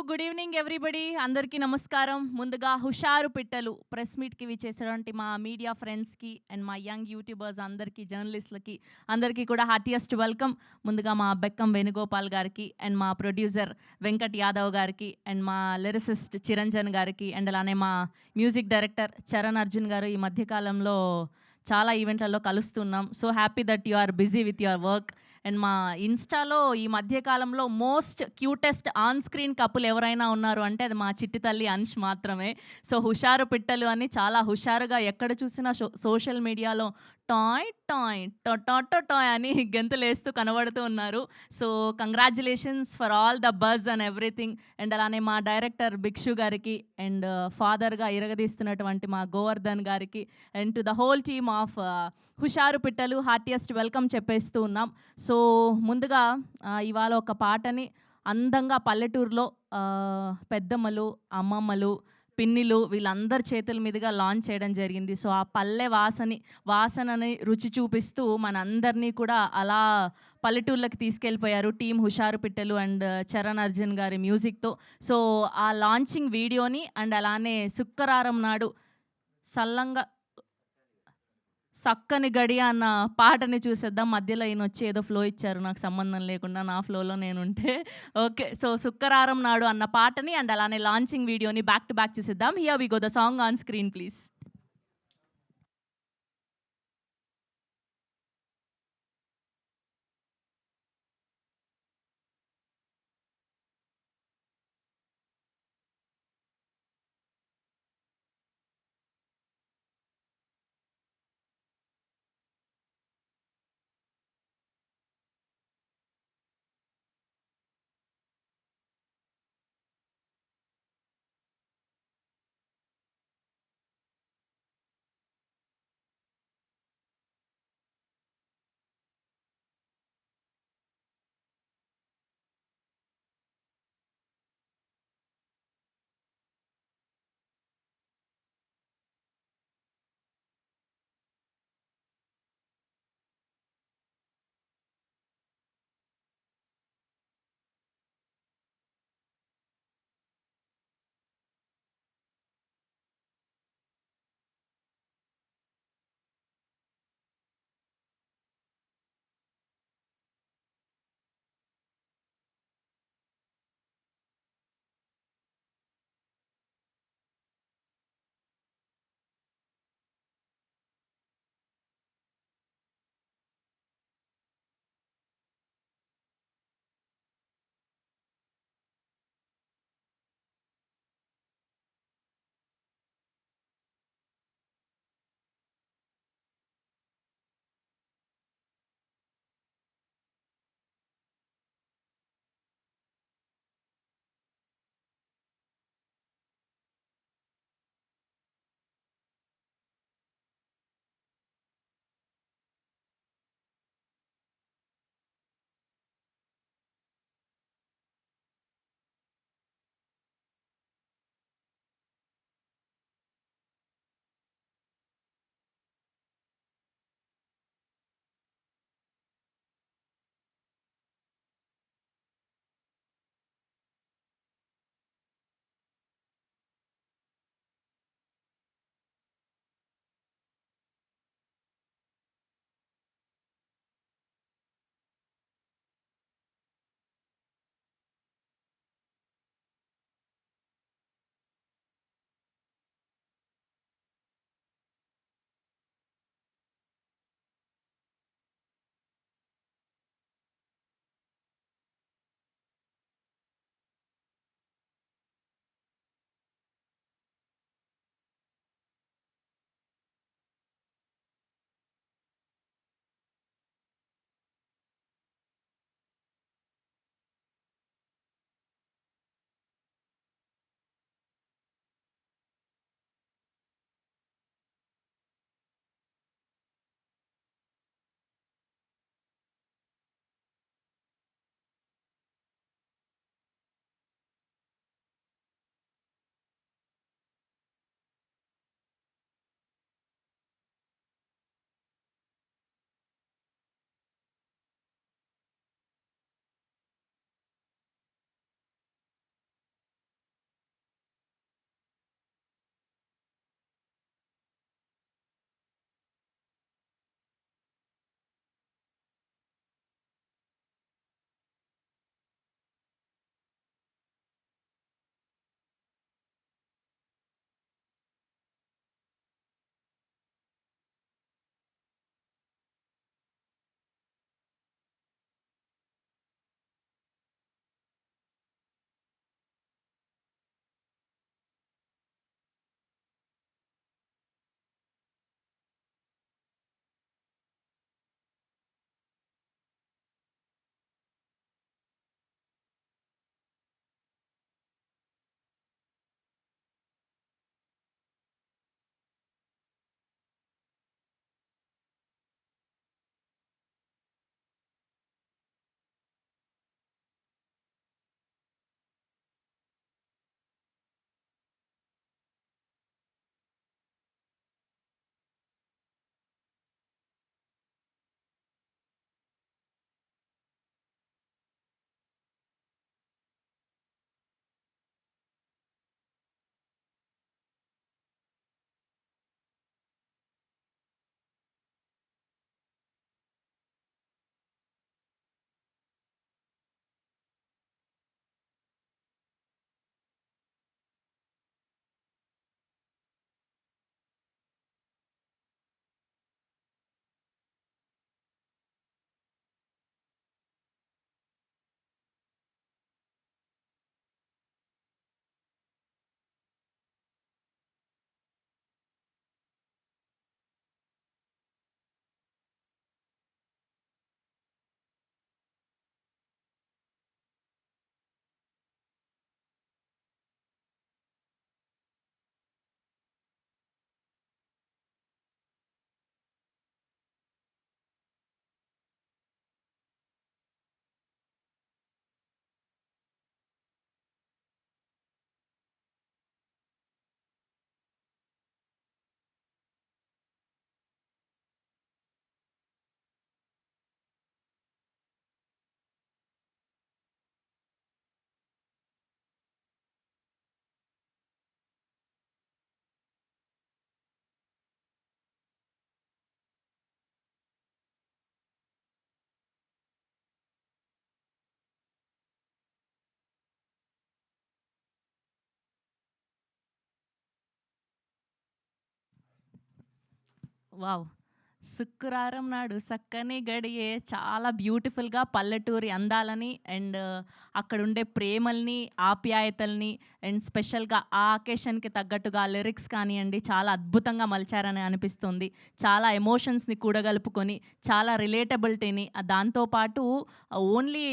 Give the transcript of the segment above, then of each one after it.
Good evening everybody. అందరికీ నమస్కారం. ముందుగా హుషారు పిట్టలు ప్రెస్ మీట్‌కి విచ్చేసినటువంటి మా మీడియా ఫ్రెండ్స్‌కి అండ్ మా యంగ్ యూట్యూబర్స్ అందరికీ, జర్నలిస్ట్‌లకి అందరికీ కూడా హార్టియెస్ట్ వెల్కమ్. ముందుగా మా బెక్కం వేణుగోపాల్ గారికి అండ్ మా ప్రొడ్యూసర్ వెంకట్ యాదవ్ గారికి అండ్ మా లిరిసిస్ట్ చిరంజన్ గారికి అండ్ అలానే మా మ్యూజిక్ డైరెక్టర్ చరణ్ అర్జున్ గారు ఈ మధ్య కాలంలో చాలా ఈవెంట్లలో కలుస్తున్నాం. So happy that you are busy with your work. And మా ఇన్‌స్టాలో ఈ మధ్య కాలంలో most cutest on screen couple ఎవరైనా ఉన్నారు అంటే అది మా చిట్టి తల్లి అంష్ మాత్రమే. సో హుషారు పిట్టలు అని చాలా హుషారుగా ఎక్కడ చూసినా సోషల్ మీడియాలో టాయ్ టాయ్ టొటాటొటాయ్ అని గెంతులేస్తూ కనబడుతూ ఉన్నారు. So congratulations for all the buzz and everything. And అలానే మా డైరెక్టర్ భిక్షు గారికి అండ్ ఫాదర్‌గా ఇరగదీస్తున్నటువంటి మా గోవర్ధన్ గారికి and to the whole team of హుషారు పిట్టలు హార్టియెస్ట్ వెల్కమ్ చెప్పేస్తూ ఉన్నాం. సో ముందుగా ఇవాళ ఒక పాటని అందంగా పల్లెటూరులో పెద్దమ్మలు, అమ్మమ్మలు, పిన్నిలు వీళ్ళందరి చేతుల మీదుగా లాంచ్ చేయడం జరిగింది. సో ఆ పల్లె వాసనని రుచి చూపిస్తూ మనందరినీ కూడా అలా పల్లెటూర్లకి తీసుకెళ్ళిపోయారు టీమ్ హుషారు పిట్టలు అండ్ చరణ్ అర్జున్ గారి మ్యూజిక్‌తో. సో ఆ లాంచింగ్ వీడియోని అండ్ అలానే శుక్రవారం నాడు సల్లంగా 'సక్కని గడియ' అన్న పాటని చూసేద్దాం. మధ్యలో ఈయనొచ్చి ఏదో ఫ్లో ఇచ్చారు నాకు సంబంధం లేకుండా. నా ఫ్లోలో నేనుంటే. ఓకే. సో 'శుక్రవారం నాడు' అన్న పాటని అండ్ అలానే లాంచింగ్ వీడియోని బ్యాక్ టు బ్యాక్ చూసేద్దాం. Here we go the song on screen please. Wow! శుక్రవారం నాడు సక్కని గడియే చాలా బ్యూటిఫుల్‌గా పల్లెటూరి అందాలని అండ్ అక్కడుండే ప్రేమల్ని, ఆప్యాయతల్ని అండ్ స్పెషల్‌గా ఆ అకేషన్‌కి తగ్గట్టుగా లిరిక్స్ కానియండి చాలా అద్భుతంగా మలిచారని అనిపిస్తుంది. చాలా ఎమోషన్స్‌ని కూడగలుపుకొని, చాలా రిలేటబిలిటీని దాంతో పాటు ఓన్లీ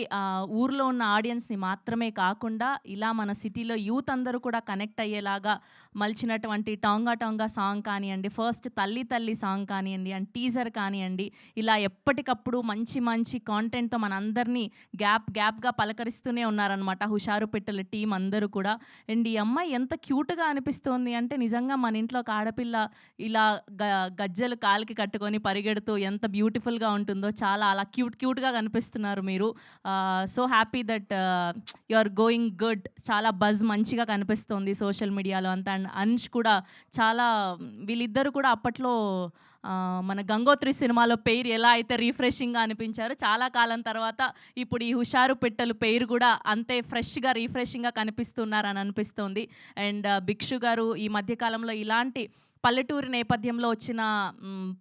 ఊర్లో ఉన్న ఆడియన్స్‌ని మాత్రమే కాకుండా ఇలా మన సిటీలో యూత్ అందరూ కూడా కనెక్ట్ అయ్యేలాగా మలిచినటువంటి 'టాంగా టాంగా' సాంగ్ కానియండి, ఫస్ట్ 'తల్లి తల్లి' సాంగ్ కానియండి అండ్ టీజర్ కానియండి, ఇలా ఎప్పటికప్పుడు మంచి మంచి కాంటెంట్‌తో మనందరినీ గ్యాప్‌గా పలకరిస్తూనే ఉన్నారనమాట 'హుషారు పిట్టల' టీమ్ అందరూ కూడా. అండ్ ఈ అమ్మాయి ఎంత క్యూట్‌గా అనిపిస్తోంది అంటే నిజంగా మన ఇంట్లో ఒక ఆడపిల్ల ఇలా గ గజ్జెలు కాలికి కట్టుకొని పరిగెడుతూ ఎంత బ్యూటిఫుల్‌గా ఉంటుందో చాలా అలా క్యూట్‌గా కనిపిస్తున్నారు మీరు. So happy that you are going good. చాలా బజ్ మంచిగా కనిపిస్తోంది సోషల్ మీడియాలో అంతా. అండ్ అంష్ కూడా చాలా వీళ్ళిద్దరూ కూడా అప్పట్లో మన 'గంగోత్రి' సినిమాలో పెయిర్ ఎలా అయితే రిఫ్రెషింగ్‌గా అనిపించారో చాలా కాలం తర్వాత ఇప్పుడు ఈ 'హుషారు పిట్టలు' పెయిర్ కూడా అంతే ఫ్రెష్‌గా, రిఫ్రెషింగ్‌గా కనిపిస్తున్నారని అనిపిస్తోంది. అండ్ భిక్షు గారు ఈ మధ్య కాలంలో ఇలాంటి పల్లెటూరి నేపథ్యంలో వచ్చిన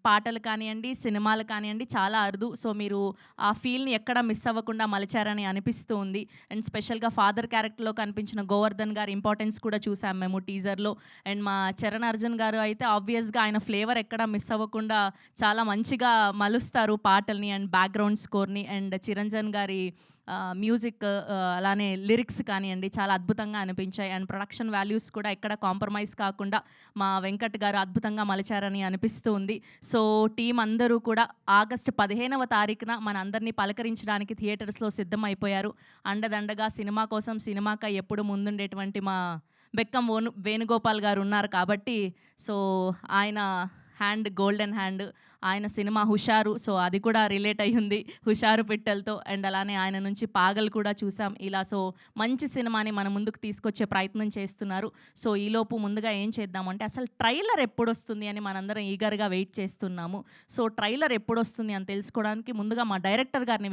పాటలు కానియండి, సినిమాలు కానియండి చాలా అరుదు. సో మీరు ఆ ఫీల్‌ని ఎక్కడ మిస్ అవ్వకుండా మలిచారని అనిపిస్తూ ఉంది. అండ్ స్పెషల్‌గా ఫాదర్ క్యారెక్టర్‌లో కనిపించిన గోవర్ధన్ గారి ఇంపార్టెన్స్ కూడా చూసాం మేము టీజర్‌లో. అండ్ మా చరణ్ అర్జున్ గారు అయితే ఆబ్వియస్‌గా ఆయన ఫ్లేవర్ ఎక్కడ మిస్ అవ్వకుండా చాలా మంచిగా మలుస్తారు పాటల్ని అండ్ బ్యాక్‌గ్రౌండ్ స్కోర్‌ని. అండ్ చిరంజన్ గారి మ్యూజిక్ అలానే లిరిక్స్ కానియండి చాలా అద్భుతంగా అనిపించాయి. అండ్ ప్రొడక్షన్ వాల్యూస్ కూడా ఎక్కడ కాంప్రమైజ్ కాకుండా మా వెంకట్ గారు అద్భుతంగా మలిచారని అనిపిస్తూ ఉంది. సో టీం అందరూ కూడా ఆగస్టు 15వ తారీఖున మన అందరినీ పలకరించడానికి థియేటర్స్‌లో సిద్ధమైపోయారు. అండదండగా సినిమా కోసం సినిమాకై ఎప్పుడు ముందుండేటువంటి మా బెక్కం వేణుగోపాల్ గారు ఉన్నారు కాబట్టి సో ఆయన హ్యాండ్ గోల్డెన్ హ్యాండ్. ఆయన సినిమా 'హుషారు' సో అది కూడా రిలేట్ అయ్యింది 'హుషారు పిట్టలతో'. అండ్ అలానే ఆయన నుంచి 'పాగల్' కూడా చూసాం. ఇలా సో మంచి సినిమాని మన ముందుకు తీసుకొచ్చే ప్రయత్నం చేస్తున్నారు. సో ఈలోపు ముందుగా ఏం చేద్దామంటే అసలు ట్రైలర్ ఎప్పుడొస్తుంది అని మనందరం ఈగర్‌గా వెయిట్ చేస్తున్నాము. సో ట్రైలర్ ఎప్పుడొస్తుంది అని తెలుసుకోవడానికి ముందుగా మా డైరెక్టర్ గారిని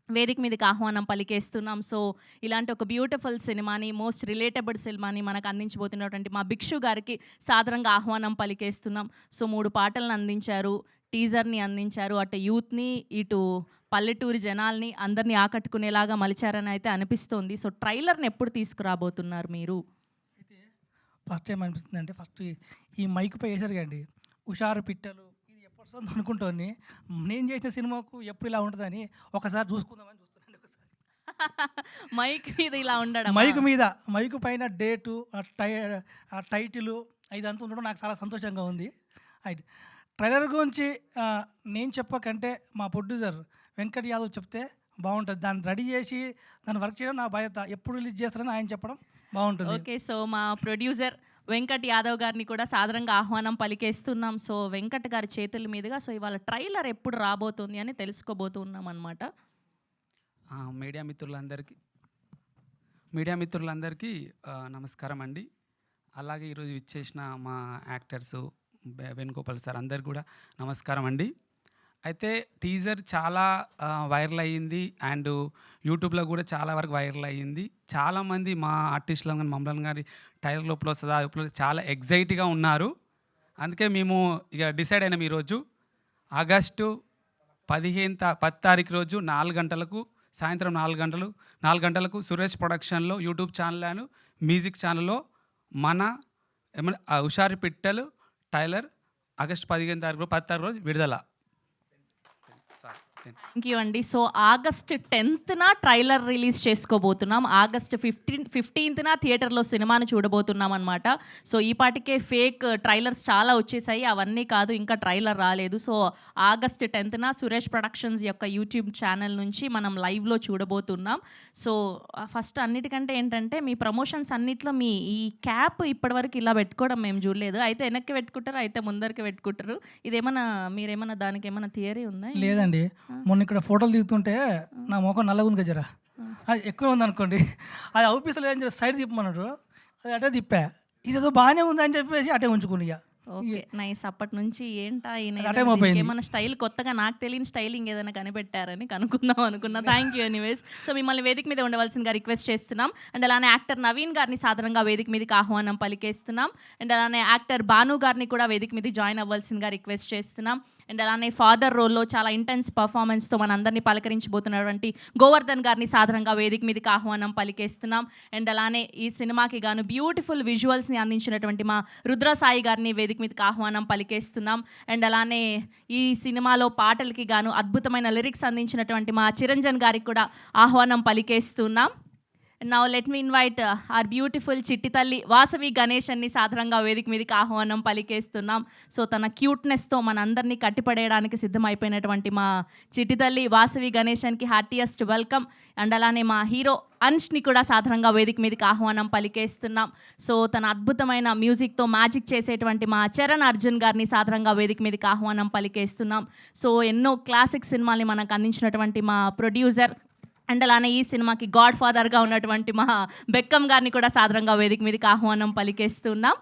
వేదిక మీదకి ఆహ్వానం పలికేస్తున్నాం. సో ఇలాంటి ఒక బ్యూటిఫుల్ సినిమాని, మోస్ట్ రిలేటబుల్ సినిమాని మనకు అందించబోతున్నటువంటి మా భిక్షు గారికి సాదరంగా ఆహ్వానం పలికేస్తున్నాం. సో 3 పాటలను అందించారు, టీజర్‌ని అందించారు. అటు యూత్‌ని, ఇటు పల్లెటూరి జనాల్ని అందరినీ ఆకట్టుకునేలాగా మలిచారని అయితే అనిపిస్తోంది. సో ట్రైలర్‌ని ఎప్పుడు తీసుకురాబోతున్నారు మీరు? అయితే ఫస్ట్ ఏం అనిపిస్తుందంటే ఫస్ట్ ఈ మైక్‌పై వేశారు కదండీ 'హుషారు పిట్టలు' ఇది ఎప్పుడొస్తుందో అనుకుంటోని నేను చేసిన సినిమాకు ఎప్పుడు ఇలా ఉంటదని ఒకసారి చూసుకుందామని చూస్తున్నానండి ఒకసారి. మైక్ మీద ఇలా ఉండడమా? మైక్ పైన డేటు, టైటిలు ఇదంతా ఉండడం నాకు చాలా సంతోషంగా ఉంది. అయితే ట్రైలర్ గురించి నేను చెప్పకంటే మా ప్రొడ్యూసర్ వెంకట్ యాదవ్ చెప్తే బాగుంటుంది. దాన్ని రెడీ చేసి దాన్ని వర్క్ చేయడం నా బాధ్యత. ఎప్పుడు రిలీజ్ చేస్తారని ఆయన చెప్పడం బాగుంటుంది. ఓకే. సో మా ప్రొడ్యూసర్ వెంకట్ యాదవ్ గారిని కూడా సాదరంగా ఆహ్వానం పలికేస్తున్నాం. సో వెంకట్ గారి చేతుల మీదుగా సో ఇవాళ ట్రైలర్ ఎప్పుడు రాబోతుంది అని తెలుసుకోబోతున్నాం అనమాట. మీడియా మిత్రులందరికీ నమస్కారం అండి. అలాగే ఈరోజు ఇచ్చేసిన మా యాక్టర్సు వేణుగోపాల్ సార్ అందరికి కూడా నమస్కారం అండి. అయితే టీజర్ చాలా వైరల్ అయ్యింది అండ్ యూట్యూబ్లో కూడా చాలా వరకు వైరల్ అయ్యింది. చాలామంది మా ఆర్టిస్టులు కానీ మమ్మల్ని కానీ ట్రైలర్ లోపల వస్తుందా లోపల చాలా ఎగ్జైట్గా ఉన్నారు. అందుకే మేము ఇక డిసైడ్ అయినాం ఈరోజు ఆగస్టు 10 తారీఖు రోజు 4 గంటలకు సాయంత్రం 4 గంటలకు సురేష్ ప్రొడక్షన్లో యూట్యూబ్ ఛానల్ అండ్ మ్యూజిక్ ఛానల్లో మన 'హుషారు పిట్టలు' ట్రైలర్ ఆగస్టు 15 తారీఖు రోజు విడుదల. థ్యాంక్ యూ అండి. సో ఆగస్ట్ 10న ట్రైలర్ రిలీజ్ చేసుకోబోతున్నాం. ఆగస్ట్ 15న థియేటర్లో సినిమాని చూడబోతున్నాం అనమాట. సో ఈ పాటికే ఫేక్ ట్రైలర్స్ చాలా వచ్చేసాయి. అవన్నీ కాదు, ఇంకా ట్రైలర్ రాలేదు. సో ఆగస్ట్ 10న సురేష్ ప్రొడక్షన్స్ యొక్క యూట్యూబ్ ఛానల్ నుంచి మనం లైవ్లో చూడబోతున్నాం. సో ఫస్ట్ అన్నిటికంటే ఏంటంటే మీ ప్రమోషన్స్ అన్నిట్లో మీ ఈ క్యాప్ ఇప్పటివరకు ఇలా పెట్టుకోవడం మేము చూడలేదు. అయితే వెనక్కి పెట్టుకుంటారు, అయితే ముందరికి పెట్టుకుంటారు. ఇదేమన్నా మీరేమన్నా దానికి ఏమైనా థియరీ ఉందా? లేదండి, మొన్న ఇక్కడ ఫోటోలు దిగుతుంటే నా ముఖం నల్లగా ఉంది కదా, అది ఎక్కువ ఉంది అనుకోండి, అది అవుపిస్తలేదు అని చెప్పి సైడ్ తిప్పమన్నాడు, అది అటే తిప్పా, ఇదేదో బాగానే ఉంది అని చెప్పేసి అటే ఉంచుకుని. ఇక ఓకే. నైస్. అప్పటినుంచి ఏంటా ఈయన అది ఏదైనా అటే మోపైంది. దీనికేమన్నా స్టైల్ కొత్తగా నాకు తెలియని స్టైలింగ్ ఏదైనా కనిపెట్టారని కనుక్కుందాం అనుకున్నా. Thank you anyways. సో, మిమ్మల్ని వేదిక మీద ఉండవలసిందిగా రిక్వెస్ట్ చేస్తున్నాం. అండ్ అలానే యాక్టర్ నవీన్ గారిని సాధారణంగా వేదిక మీదకి ఆహ్వానం పలికేస్తున్నాం. అండ్ అలానే యాక్టర్ భాను గారిని కూడా వేదిక మీద జాయిన్ అవ్వాల్సిందిగా రిక్వెస్ట్ చేస్తున్నాం. అండ్ అలానే ఫాదర్ రోల్‌లో చాలా ఇంటెన్స్ పర్ఫార్మెన్స్‌తో మనందరినీ పలకరించబోతున్నటువంటి గోవర్ధన్ గారిని సాధారణంగా వేదిక మీదకి ఆహ్వానం పలికేస్తున్నాం. అండ్ అలానే ఈ సినిమాకి గాను బ్యూటిఫుల్ విజువల్స్‌ని అందించినటువంటి మా రుద్ర సాయి గారిని వేదిక మీదకి ఆహ్వానం పలికేస్తున్నాం. అండ్ అలానే ఈ సినిమాలో పాటలకి గాను అద్భుతమైన లిరిక్స్ అందించినటువంటి మా చిరంజన్ గారికి కూడా ఆహ్వానం పలికేస్తున్నాం. Now let me invite our beautiful చిట్టి తల్లి వాసవి గణేషన్ని సాధారణంగా వేదిక మీదకి ఆహ్వానం పలికేస్తున్నాం. సో, తన క్యూట్నెస్తో మనందరినీ కట్టిపడేయడానికి సిద్ధమైపోయినటువంటి మా చిట్టి తల్లి వాసవి గణేషన్కి హార్టియెస్ట్ వెల్కమ్. అండ్ అలానే మా హీరో అంష్ని కూడా సాధారణంగా వేదిక మీదకి ఆహ్వానం పలికేస్తున్నాం. సో, తన అద్భుతమైన మ్యూజిక్తో మ్యాజిక్ చేసేటువంటి మా చరణ్ అర్జున్ గారిని సాధారణంగా వేదిక మీదకి ఆహ్వానం పలికేస్తున్నాం. సో, ఎన్నో క్లాసిక్ సినిమాల్ని మనకు అందించినటువంటి మా ప్రొడ్యూసర్ అండ్ అలానే ఈ సినిమాకి గాడ్ ఫాదర్గా ఉన్నటువంటి మా బెక్కం గారిని కూడా సాధారణంగా వేదిక మీదకి ఆహ్వానం పలికేస్తున్నాం.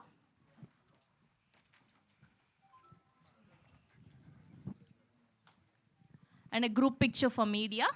And group picture for media.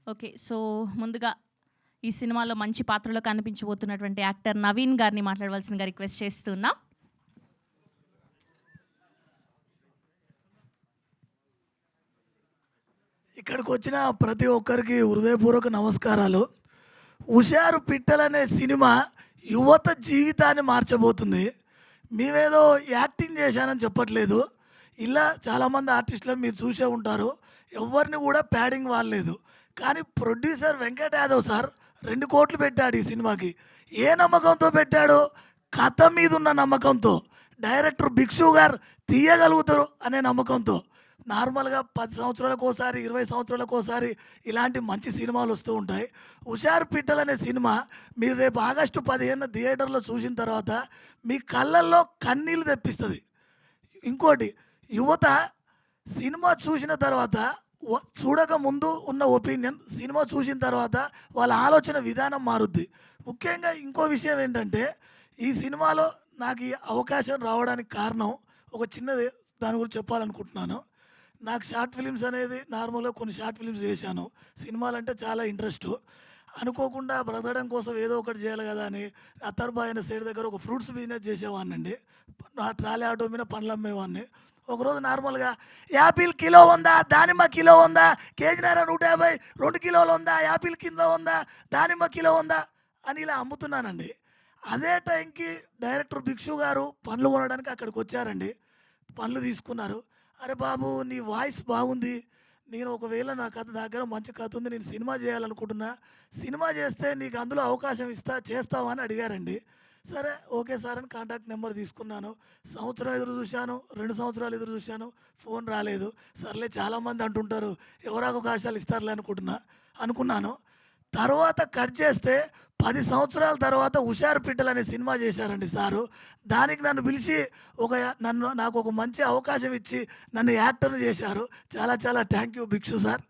Okay. So, ముందుగా ఈ సినిమాలో మంచి పాత్రలో కనిపించబోతున్నటువంటి యాక్టర్ నవీన్ గారిని మాట్లాడవలసిందిగా రిక్వెస్ట్ చేస్తున్నా. ఇక్కడికి వచ్చిన ప్రతి ఒక్కరికి హృదయపూర్వక నమస్కారాలు. హుషారు పిట్టలనే సినిమా యువత జీవితాన్ని మార్చబోతుంది. మేమేదో యాక్టింగ్ చేశానని చెప్పట్లేదు. ఇలా చాలామంది ఆర్టిస్టులను మీరు చూసే ఉంటారు. ఎవరిని కూడా ప్యాడింగ్ వాడలేదు. కానీ ప్రొడ్యూసర్ వెంకట్ యాదవ్ సార్ 2 కోట్లు పెట్టాడు ఈ సినిమాకి. ఏ నమ్మకంతో పెట్టాడు? కథ మీద ఉన్న నమ్మకంతో. డైరెక్టర్ భిక్షు గారు తీయగలుగుతారు అనే నమ్మకంతో. నార్మల్గా 10 సంవత్సరాలకు ఒకసారి 20 సంవత్సరాలకు ఒకసారి ఇలాంటి మంచి సినిమాలు వస్తూ ఉంటాయి. హుషారు పిట్టలు అనే సినిమా మీరు రేపు ఆగస్టు 15 థియేటర్లో చూసిన తర్వాత మీ కళ్ళల్లో కన్నీళ్ళు తెప్పిస్తుంది. ఇంకోటి, యువత సినిమా చూసిన తర్వాత చూడక ముందు ఉన్న ఒపీనియన్ సినిమా చూసిన తర్వాత వాళ్ళ ఆలోచన విధానం మారుద్ది. ముఖ్యంగా ఇంకో విషయం ఏంటంటే, ఈ సినిమాలో నాకు ఈ అవకాశం రావడానికి కారణం ఒక చిన్నది, దాని గురించి చెప్పాలనుకుంటున్నాను. నాకు షార్ట్ ఫిలిమ్స్ అనేది నార్మల్గా కొన్ని షార్ట్ ఫిలిమ్స్ చేశాను. సినిమాలంటే చాలా ఇంట్రెస్ట్. అనుకోకుండా బ్రతకడం కోసం ఏదో ఒకటి చేయాలి కదా అని అత్తర్బాయ్ అనే సైడ్ దగ్గర ఒక ఫ్రూట్స్ బిజినెస్ చేసేవాడినండి. నా ట్రాలీ ఆటో మీద పండ్లు అమ్మేవాడిని. ఒకరోజు నార్మల్గా యాపిల్ కిలో ఉందా, దానిమ్మ కిలో ఉందా, కేజీన్నర 150, 2 కిలోలు ఉందా, యాపిల్ కింద ఉందా, దానిమ్మ కిలో ఉందా అని ఇలా అమ్ముతున్నానండి. అదే టైంకి డైరెక్టర్ భిక్షు గారు పండ్లు కొనడానికి అక్కడికి వచ్చారండి. పండ్లు తీసుకున్నారు. అరే బాబు, నీ వాయిస్ బాగుంది, నేను ఒకవేళ నా కథ దగ్గర మంచి కథ ఉంది, నేను సినిమా చేయాలనుకుంటున్నా, సినిమా చేస్తే నీకు అందులో అవకాశం చేస్తావా అని అడిగారండి. సరే ఓకే సార్ అని కాంటాక్ట్ నెంబర్ తీసుకున్నాను. సంవత్సరం ఎదురు చూశాను, 2 సంవత్సరాలు ఎదురు చూశాను, ఫోన్ రాలేదు. సర్లే చాలామంది అంటుంటారు ఎవరు అవకాశాలు ఇస్తారులే అనుకున్నాను. తర్వాత కట్ చేస్తే 10 సంవత్సరాల తర్వాత హుషారు పిట్టలు అనే సినిమా చేశారండి సారు. దానికి నన్ను పిలిచి నాకు ఒక మంచి అవకాశం ఇచ్చి నన్ను యాక్టర్ని చేశారు. చాలా చాలా థ్యాంక్ యూ భిక్షు సార్.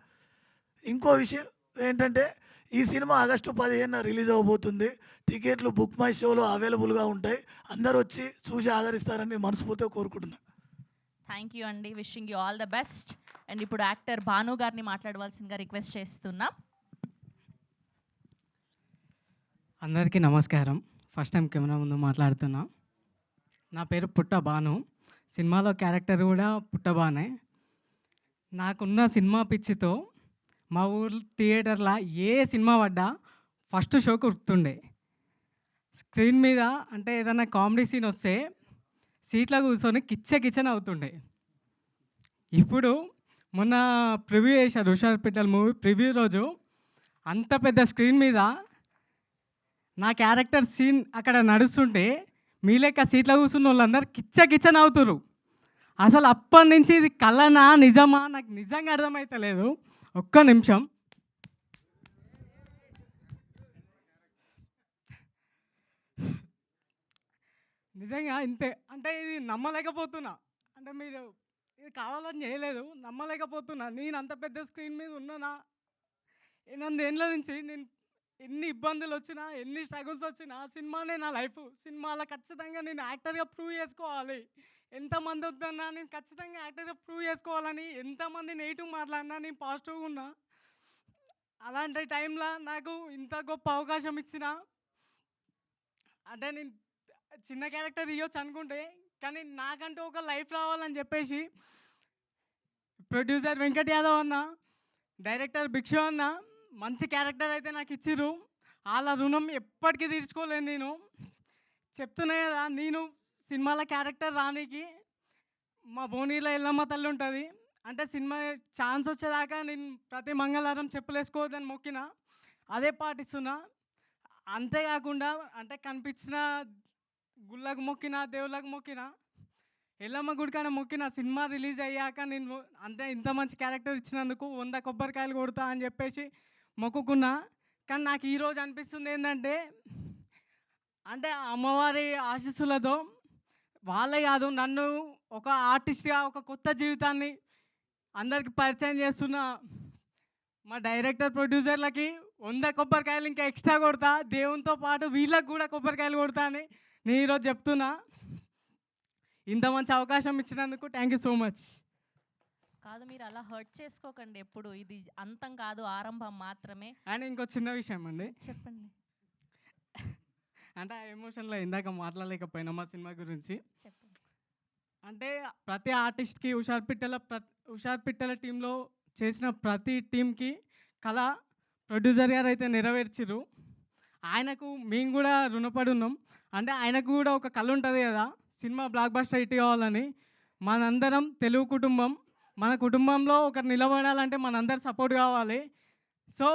ఇంకో విషయం ఏంటంటే ఈ సినిమా ఆగస్టు 15న రిలీజ్ అవ్వబోతుంది. టికెట్లు బుక్ మై షోలో అవైలబుల్గా ఉంటాయి. అందరూ వచ్చి చూసి ఆదరిస్తారని మనస్ఫూర్తిగా కోరుకుంటున్నాను. థ్యాంక్ యూ అండి. Wishing you all the best. And ఇప్పుడు యాక్టర్ భాను గారిని మాట్లాడవలసిందిగా రిక్వెస్ట్ చేస్తున్నాం. అందరికీ నమస్కారం. ఫస్ట్ టైం కెమెరా ముందు మాట్లాడుతున్నా. నా పేరు పుట్ట భాను. సినిమాలో క్యారెక్టర్ కూడా పుట్టబానే. నాకున్న సినిమా పిచ్చితో మా ఊరు థియేటర్లో ఏ సినిమా పడ్డా ఫస్ట్ షో కురుకుతుండే. స్క్రీన్ మీద అంటే ఏదైనా కామెడీ సీన్ వస్తే సీట్లో కూర్చొని కిచెన్ అవుతుండే. ఇప్పుడు మొన్న ప్రివ్యూ చేశారు హుషారు పిట్టల మూవీ ప్రివ్యూ రోజు. అంత పెద్ద స్క్రీన్ మీద నా క్యారెక్టర్ సీన్ అక్కడ నడుస్తుంటే మీ లెక్క సీట్లో కూర్చున్న వాళ్ళందరూ కిచెన్ అవుతురు. అసలు అప్పటి నుంచి ఇది కలనా నిజమా నాకు నిజంగా అర్థమవుతలేదు. ఒక్క నిమిషం. నిజంగా ఇంతే. అంటే ఇది నమ్మలేకపోతున్నా. అంటే మీరు ఇది కావాలని చేయలేదు, నమ్మలేకపోతున్నా. నేను అంత పెద్ద స్క్రీన్ మీద ఉన్నానా? 8 ఏళ్ళ నుంచి నేను ఎన్ని ఇబ్బందులు వచ్చినా ఎన్ని స్ట్రగుల్స్ వచ్చినా సినిమానే నా లైఫ్. సినిమాలో ఖచ్చితంగా నేను యాక్టర్గా ప్రూవ్ చేసుకోవాలి. ఎంతమంది వద్దన్నా నేను ఖచ్చితంగా యాక్టర్గా ప్రూవ్ చేసుకోవాలని, ఎంతమంది నెగిటివ్ మాట్లాడినా నేను పాజిటివ్గా ఉన్నా. అలాంటి టైంలో నాకు ఇంత గొప్ప అవకాశం ఇచ్చిన, అంటే నేను చిన్న క్యారెక్టర్ ఇవ్వచ్చు అనుకుంటే, కానీ నాకంటూ ఒక లైఫ్ రావాలని చెప్పేసి ప్రొడ్యూసర్ వెంకట్ యాదవ్ అన్న, డైరెక్టర్ భిక్షు అన్న మంచి క్యారెక్టర్ అయితే నాకు ఇచ్చిర్రు. వాళ్ళ రుణం ఎప్పటికీ తీర్చుకోలేను. నేను చెప్తున్నా కదా, నేను సినిమాల క్యారెక్టర్ రానికి మా భువనగిరిలో ఎల్లమ్మ తల్లి ఉంటుంది. అంటే సినిమా ఛాన్స్ వచ్చేదాకా నేను ప్రతి మంగళవారం చెప్పులు వేసుకోవద్దని మొక్కిన, అదే పాటిస్తున్నా. అంతేకాకుండా అంటే కనిపించిన గుళ్ళకు మొక్కిన, దేవుళ్ళకు మొక్కిన, ఎల్లమ్మ గుడికాడ మొక్కిన. సినిమా రిలీజ్ అయ్యాక నేను అంతే ఇంత మంచి క్యారెక్టర్ ఇచ్చినందుకు 100 కొబ్బరికాయలు కొడతా అని చెప్పేసి మొక్కుకున్నా. కానీ నాకు ఈరోజు అనిపిస్తుంది ఏంటంటే, అంటే అమ్మవారి ఆశీస్సులతో వాళ్ళే కాదు, నన్ను ఒక ఆర్టిస్ట్గా ఒక కొత్త జీవితాన్ని అందరికి పరిచయం చేస్తున్న మా డైరెక్టర్ ప్రొడ్యూసర్లకి 100 కొబ్బరికాయలు ఇంకా ఎక్స్ట్రా కొడతా. దేవునితో పాటు వీళ్ళకి కూడా కొబ్బరికాయలు కొడతా అని నేను ఈరోజు చెప్తున్నా. ఇంత మంచి అవకాశం ఇచ్చినందుకు థ్యాంక్ యూ సో మచ్. కాదు, మీరు అలా హర్ట్ చేసుకోకండి ఎప్పుడు. ఇది అంతం కాదు, ఆరంభం మాత్రమే. అండ్ ఇంకో చిన్న విషయం అండి, చెప్పండి. అంటే ఆ ఎమోషన్లో ఇందాక మాట్లాడలేకపోయినా మా సినిమా గురించి. చెప్పండి. అంటే ప్రతి ఆర్టిస్ట్కి హుషార్ పిట్టల టీంలో చేసిన ప్రతి టీంకి కళ ప్రొడ్యూసర్ గారు అయితే నెరవేర్చిర్రు. ఆయనకు మేము కూడా రుణపడి ఉన్నాం. అంటే ఆయనకు కూడా ఒక కళ ఉంటుంది కదా, సినిమా బ్లాక్ బస్టర్ హిట్ కావాలని. మనందరం తెలుగు కుటుంబం, మన కుటుంబంలో ఒకరు నిలబడాలంటే మనందరు సపోర్ట్ కావాలి. సో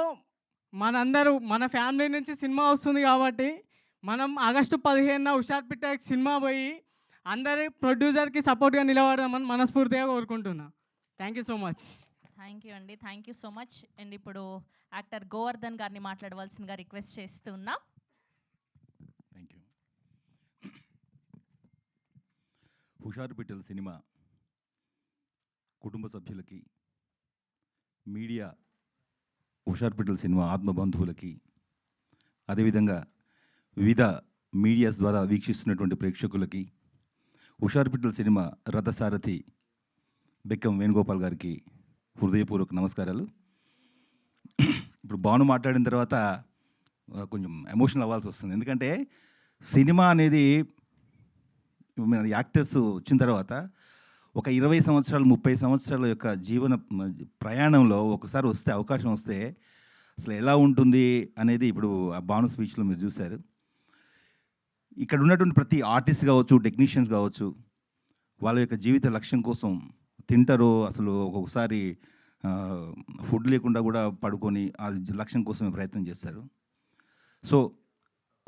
మన ఫ్యామిలీ నుంచి సినిమా వస్తుంది కాబట్టి మనం ఆగస్టు 15న హుషార్ పిట్టకి సినిమా పోయి అందరి ప్రొడ్యూసర్కి సపోర్ట్గా నిలబడదామని మనస్ఫూర్తిగా కోరుకుంటున్నా. Thank you so much. Thank you అండి. Thank you so much. And ఇప్పుడు యాక్టర్ గోవర్ధన్ గారిని మాట్లాడవలసిందిగా రిక్వెస్ట్ చేస్తున్నా. Thank you. హుషారు పిట్టల సినిమా కుటుంబ సభ్యులకి, మీడియా, హుషారు పిట్టల సినిమా ఆత్మబంధువులకి, అదేవిధంగా వివిధ మీడియాస్ ద్వారా వీక్షిస్తున్నటువంటి ప్రేక్షకులకి, హుషారు పిట్టల సినిమా రథసారథి బెక్కం వేణుగోపాల్ గారికి హృదయపూర్వక నమస్కారాలు. ఇప్పుడు భాను మాట్లాడిన తర్వాత కొంచెం ఎమోషనల్ అవ్వాల్సి వస్తుంది. ఎందుకంటే సినిమా అనేది యాక్టర్స్ వచ్చిన తర్వాత ఒక 20 సంవత్సరాలు 30 సంవత్సరాల యొక్క జీవన ప్రయాణంలో ఒకసారి వస్తే, అవకాశం వస్తే అసలు ఎలా ఉంటుంది అనేది ఇప్పుడు ఆ భాను స్పీచ్లో మీరు చూశారు. ఇక్కడ ఉన్నటువంటి ప్రతి ఆర్టిస్ట్ కావచ్చు, టెక్నీషియన్స్ కావచ్చు, వాళ్ళ యొక్క జీవిత లక్ష్యం కోసం తింటారో, అసలు ఒక్కొక్కసారి ఫుడ్ లేకుండా కూడా పడుకొని ఆ లక్ష్యం కోసం ప్రయత్నం చేస్తారు. సో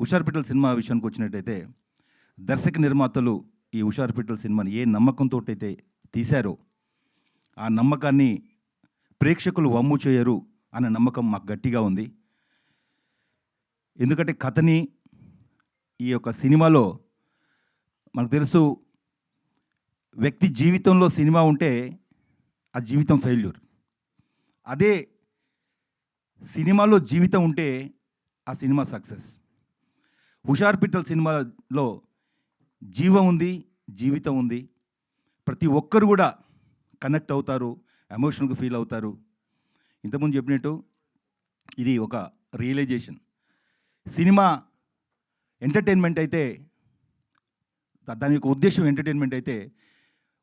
హుషారు పిట్టల సినిమా విషయానికి వచ్చినట్టయితే, దర్శక నిర్మాతలు ఈ హుషారు పిట్టల సినిమాని ఏ నమ్మకంతో అయితే తీశారో ఆ నమ్మకాన్ని ప్రేక్షకులు వమ్ము చేయరు అనే నమ్మకం మాకు గట్టిగా ఉంది. ఎందుకంటే కథని ఈ యొక్క సినిమాలో మనకు తెలుసు, వ్యక్తి జీవితంలో సినిమా ఉంటే ఆ జీవితం ఫెయిల్యూర్. అదే సినిమాలో జీవితం ఉంటే ఆ సినిమా సక్సెస్. హుషార్ పిట్టల్ సినిమాలో జీవం ఉంది, జీవితం ఉంది. ప్రతి ఒక్కరు కూడా కనెక్ట్ అవుతారు, ఎమోషనల్గా ఫీల్ అవుతారు. ఇంతకుముందు చెప్పినట్టు ఇది ఒక రియలైజేషన్. సినిమా ఎంటర్టైన్మెంట్ అయితే, దాని యొక్క ఉద్దేశం ఎంటర్టైన్మెంట్ అయితే,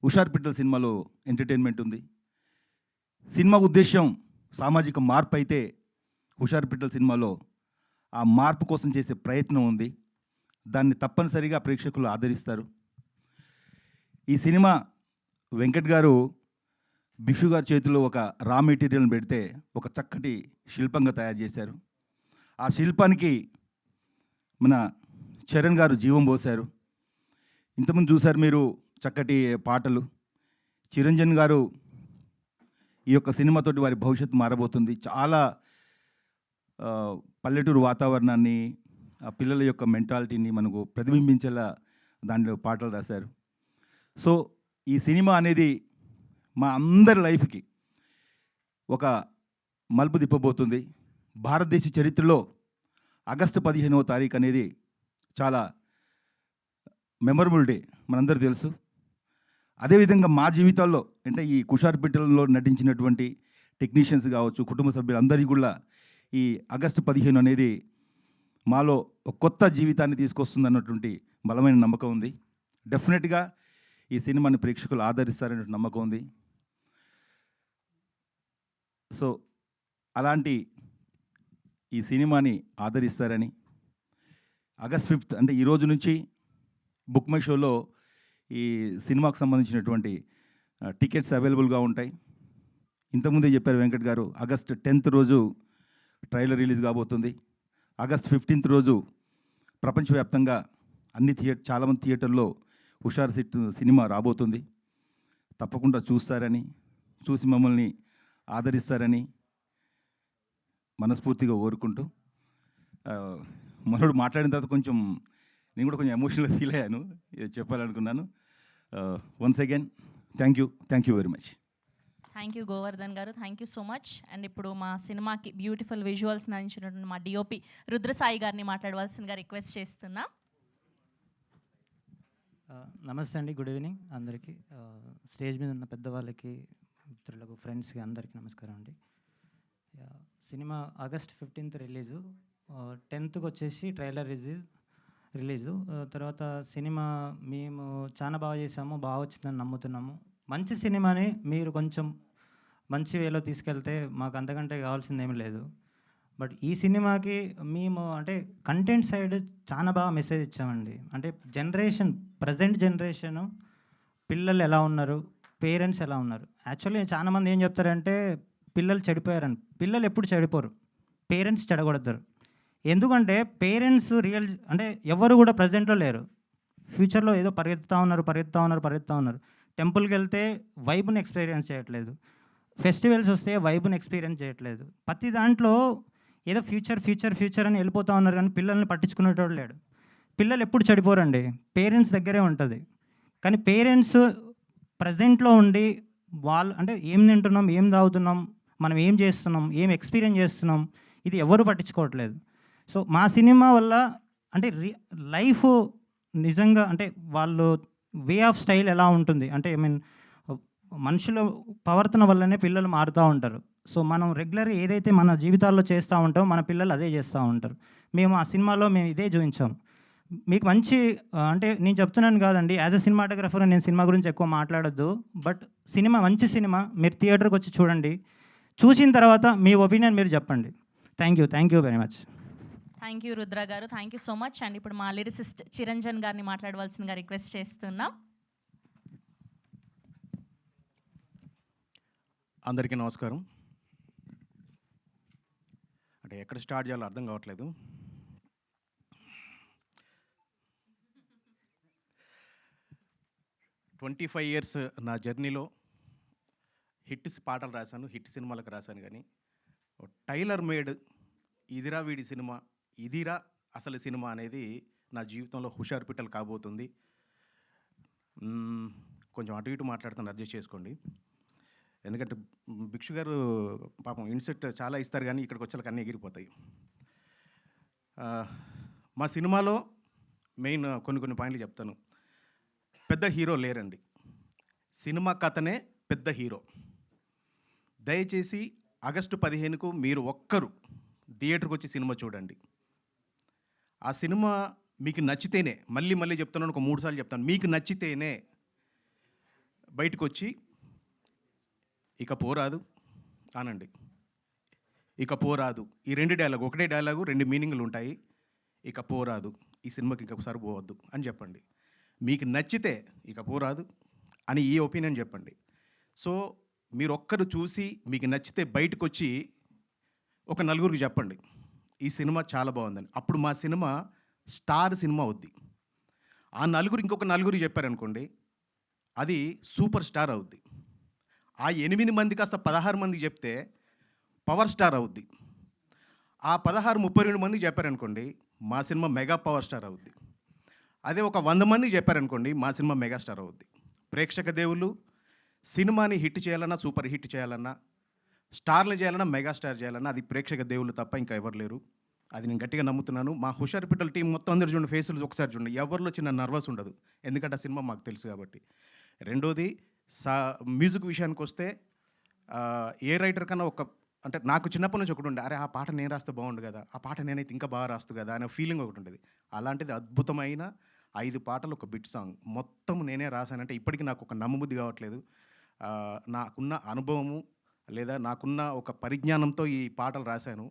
హుషార్ పిట్టల్ సినిమాలో ఎంటర్టైన్మెంట్ ఉంది. సినిమా ఉద్దేశం సామాజిక మార్పు అయితే హుషార్ పిట్టల్ సినిమాలో ఆ మార్పు కోసం చేసే ప్రయత్నం ఉంది. దాన్ని తప్పనిసరిగా ప్రేక్షకులు ఆదరిస్తారు. ఈ సినిమా వెంకట్ గారు బిషు గారి చేతిలో ఒక రా మెటీరియల్ని పెడితే ఒక చక్కటి శిల్పంగా తయారు చేశారు. ఆ శిల్పానికి మన చరణ్ గారు జీవం పోశారు. ఇంతకుముందు చూశారు మీరు చక్కటి పాటలు. చిరంజన్ గారు ఈ యొక్క సినిమాతోటి వారి భవిష్యత్తు మారబోతుంది. చాలా పల్లెటూరు వాతావరణాన్ని, ఆ పిల్లల యొక్క మెంటాలిటీని మనకు ప్రతిబింబించేలా దాంట్లో పాటలు రాశారు. సో ఈ సినిమా అనేది మా అందరి లైఫ్కి ఒక మలుపు తిప్పబోతుంది. భారతదేశ చరిత్రలో ఆగస్టు 15వ తారీఖు అనేది చాలా మెమరబుల్ డే, మనందరూ తెలుసు. అదేవిధంగా మా జీవితాల్లో అంటే ఈ హుషార్ పిట్టల్లో నటించినటువంటి టెక్నీషియన్స్ కావచ్చు, కుటుంబ సభ్యులందరికీ కూడా ఈ ఆగస్టు 15 అనేది మాలో ఒక కొత్త జీవితాన్ని తీసుకొస్తుంది అన్నటువంటి బలమైన నమ్మకం ఉంది. డెఫినెట్గా ఈ సినిమాని ప్రేక్షకులు ఆదరిస్తారనే నమ్మకం ఉంది. సో అలాంటి ఈ సినిమాని ఆదరిస్తారని, ఆగస్ట్ 5 అంటే ఈరోజు నుంచి బుక్ మై షోలో ఈ సినిమాకు సంబంధించినటువంటి టికెట్స్ అవైలబుల్గా ఉంటాయి. ఇంతకుముందే చెప్పారు వెంకట్ గారు, ఆగస్ట్ 10th రోజు ట్రైలర్ రిలీజ్ కాబోతుంది. ఆగస్ట్ 15th రోజు ప్రపంచవ్యాప్తంగా చాలామంది థియేటర్లో హుషార్ సినిమా రాబోతుంది. తప్పకుండా చూస్తారని, చూసి మమ్మల్ని ఆదరిస్తారని మనస్ఫూర్తిగా కోరుకుంటూ, మనోడు మాట్లాడిన తర్వాత కొంచెం నేను కూడా కొంచెం ఎమోషనల్గా ఫీల్ అయ్యాను, చెప్పాలనుకున్నాను. Once again thank you very much. Thank you Govardhan గారు, thank you so much. And ఇప్పుడు మా సినిమాకి బ్యూటిఫుల్ విజువల్స్ అందించినటువంటి మా డిఓపి రుద్రసాయి గారిని మాట్లాడవలసిందిగా రిక్వెస్ట్ చేస్తున్నా. నమస్తే అండి, గుడ్ ఈవినింగ్ అందరికీ. స్టేజ్ మీద ఉన్న పెద్దవాళ్ళకి, మిత్రులకు, ఫ్రెండ్స్కి అందరికీ నమస్కారం అండి. Cinema August 15th release, 10th వచ్చేసి ట్రైలర్ రిలీజు. తర్వాత సినిమా మేము చాలా బాగా చేసాము, బాగా వచ్చిందని నమ్ముతున్నాము. మంచి సినిమాని మీరు కొంచెం మంచి వేలో తీసుకెళ్తే మాకు అంతకంటే కావాల్సింది ఏమీ లేదు. బట్ ఈ సినిమాకి మేము అంటే కంటెంట్ సైడ్ చాలా బాగా మెసేజ్ ఇచ్చామండి. అంటే ప్రజెంట్ జనరేషను పిల్లలు ఎలా ఉన్నారు, పేరెంట్స్ ఎలా ఉన్నారు. యాక్చువల్లీ చాలామంది ఏం చెప్తారంటే పిల్లలు చెడిపోయారని. పిల్లలు ఎప్పుడు చెడిపోరు, పేరెంట్స్ చెడగొడతారు. ఎందుకంటే పేరెంట్స్ అంటే ఎవరు కూడా ప్రజెంట్లో లేరు. ఫ్యూచర్లో ఏదో పరిగెత్తుతూ ఉన్నారు. టెంపుల్కి వెళ్తే వైబ్ని ఎక్స్పీరియన్స్ చేయట్లేదు, ఫెస్టివల్స్ వస్తే వైబ్ని ఎక్స్పీరియన్స్ చేయట్లేదు. ప్రతి దాంట్లో ఏదో ఫ్యూచర్ అని వెళ్ళిపోతూ ఉన్నారు, కానీ పిల్లల్ని పట్టించుకునేటోడు లేడు. పిల్లలు ఎప్పుడు చెడిపోరండి, పేరెంట్స్ దగ్గరే ఉంటుంది. కానీ పేరెంట్స్ ప్రజెంట్లో ఉండి వాళ్ళు అంటే ఏం తింటున్నాం, ఏం తాగుతున్నాం, మనం ఏం చేస్తున్నాం, ఏం ఎక్స్పీరియన్స్ చేస్తున్నాం, ఇది ఎవరు పట్టించుకోవట్లేదు. సో మా సినిమా వల్ల అంటే లైఫ్ నిజంగా అంటే వాళ్ళు వే ఆఫ్ స్టైల్ ఎలా ఉంటుంది అంటే మనుషుల ప్రవర్తన వల్లనే పిల్లలు మారుతూ ఉంటారు. సో మనం రెగ్యులర్గా ఏదైతే మన జీవితాల్లో చేస్తూ ఉంటామో మన పిల్లలు అదే చేస్తూ ఉంటారు. మేము ఆ సినిమాలో ఇదే చూపించాం. మీకు మంచి అంటే నేను చెప్తున్నాను కాదండి, యాజ్ అ సినిమాటోగ్రఫర్ నేను సినిమా గురించి ఎక్కువ మాట్లాడొద్దు. బట్ మంచి సినిమా, మీరు థియేటర్కి వచ్చి చూడండి. చూసిన తర్వాత మీ ఒపీనియన్ మీరు చెప్పండి. Thank you very much. Thank you Rudra గారు, thank you so much. And ఇప్పుడు మా లిరిసిస్ట్ చిరంజన్ గారిని మాట్లాడవలసిందిగా రిక్వెస్ట్ చేస్తున్నాం. అందరికీ నమస్కారం. అంటే ఎక్కడ స్టార్ట్ చేయాలో అర్థం కావట్లేదు. ట్వంటీ 25 years నా జర్నీలో హిట్ పాటలు రాశాను, హిట్ సినిమాలకు రాశాను. కానీ టైలర్ మేడ్ ఇదిరా వీడి సినిమా ఇదిరా అసలు సినిమా అనేది నా జీవితంలో హుషారు పిట్టలు కాబోతుంది. కొంచెం అటు ఇటు మాట్లాడుతాను, అడ్జస్ట్ చేసుకోండి. ఎందుకంటే భిక్షు గారు పాపం ఇన్సెట్ చాలా ఇస్తారు కానీ ఇక్కడికి వచ్చేలకు అన్నీ ఎగిరిపోతాయి. మా సినిమాలో మెయిన్ కొన్ని పాయింట్లు చెప్తాను. పెద్ద హీరో లేరండి, సినిమా కథనే పెద్ద హీరో. దయచేసి ఆగస్టు 15కు మీరు ఒక్కరు థియేటర్కి వచ్చి సినిమా చూడండి. ఆ సినిమా మీకు నచ్చితేనే, మళ్ళీ చెప్తున్నాను, ఒక 3 సార్లు చెప్తాను, మీకు నచ్చితేనే బయటకు వచ్చి ఇక పోరాదు అనండి. ఇక పోరాదు, ఈ 2 డైలాగు, ఒకటే డైలాగు 2 మీనింగ్లు ఉంటాయి. ఇక పోరాదు, ఈ సినిమాకి ఇంకొకసారి పోవద్దు అని చెప్పండి. మీకు నచ్చితే ఇక పోరాదు అని ఈ ఒపీనియన్ చెప్పండి. సో మీరు ఒక్కరు చూసి మీకు నచ్చితే బయటకు వచ్చి ఒక 4గురికి చెప్పండి ఈ సినిమా చాలా బాగుందని. అప్పుడు మా సినిమా స్టార్ సినిమా అవుద్ది. ఆ 4 ఇంకొక 4 చెప్పారనుకోండి, అది సూపర్ స్టార్ అవుద్ది. ఆ 8 మంది కాస్త 16 మందికి చెప్తే పవర్ స్టార్ అవుద్ది. ఆ 16 32 మందికి చెప్పారనుకోండి, మా సినిమా మెగా పవర్ స్టార్ అవుద్ది. అదే ఒక 100 మందికి చెప్పారనుకోండి, మా సినిమా మెగా స్టార్ అవుద్ది. ప్రేక్షక దేవుళ్ళు సినిమాని హిట్ చేయాలన్నా, సూపర్ హిట్ చేయాలన్నా, స్టార్లు చేయాలన్నా, మెగా స్టార్ చేయాలన్నా అది ప్రేక్షక దేవుళ్ళు తప్ప ఇంకా ఎవరు లేరు. అది నేను గట్టిగా నమ్ముతున్నాను. మా హుషారు పిట్టల టీం మొత్తం అందరు చూడండి, ఫేసులు ఒకసారి చూడండి, ఎవరిలో చిన్న నర్వస్ ఉండదు, ఎందుకంటే ఆ సినిమా మాకు తెలుసు కాబట్టి. రెండోది మ్యూజిక్ విషయానికి వస్తే ఏ రైటర్ కన్నా అంటే నాకు చిన్నప్పటి నుంచి ఒకటి ఉండే, అరే ఆ పాట నేను రాస్తే బాగుండు కదా, ఆ పాట నేనైతే ఇంకా బాగా రాస్తూ కదా అనే ఫీలింగ్ ఒకటి ఉంటుంది. అలాంటిది అద్భుతమైన 5 పాటలు, ఒక బిట్ సాంగ్ మొత్తం నేనే రాశానంటే ఇప్పటికీ నాకు ఒక నమ్మబుద్ధి కావట్లేదు. నాకున్న అనుభవము లేదా నాకున్న ఒక పరిజ్ఞానంతో ఈ పాటలు రాశాను.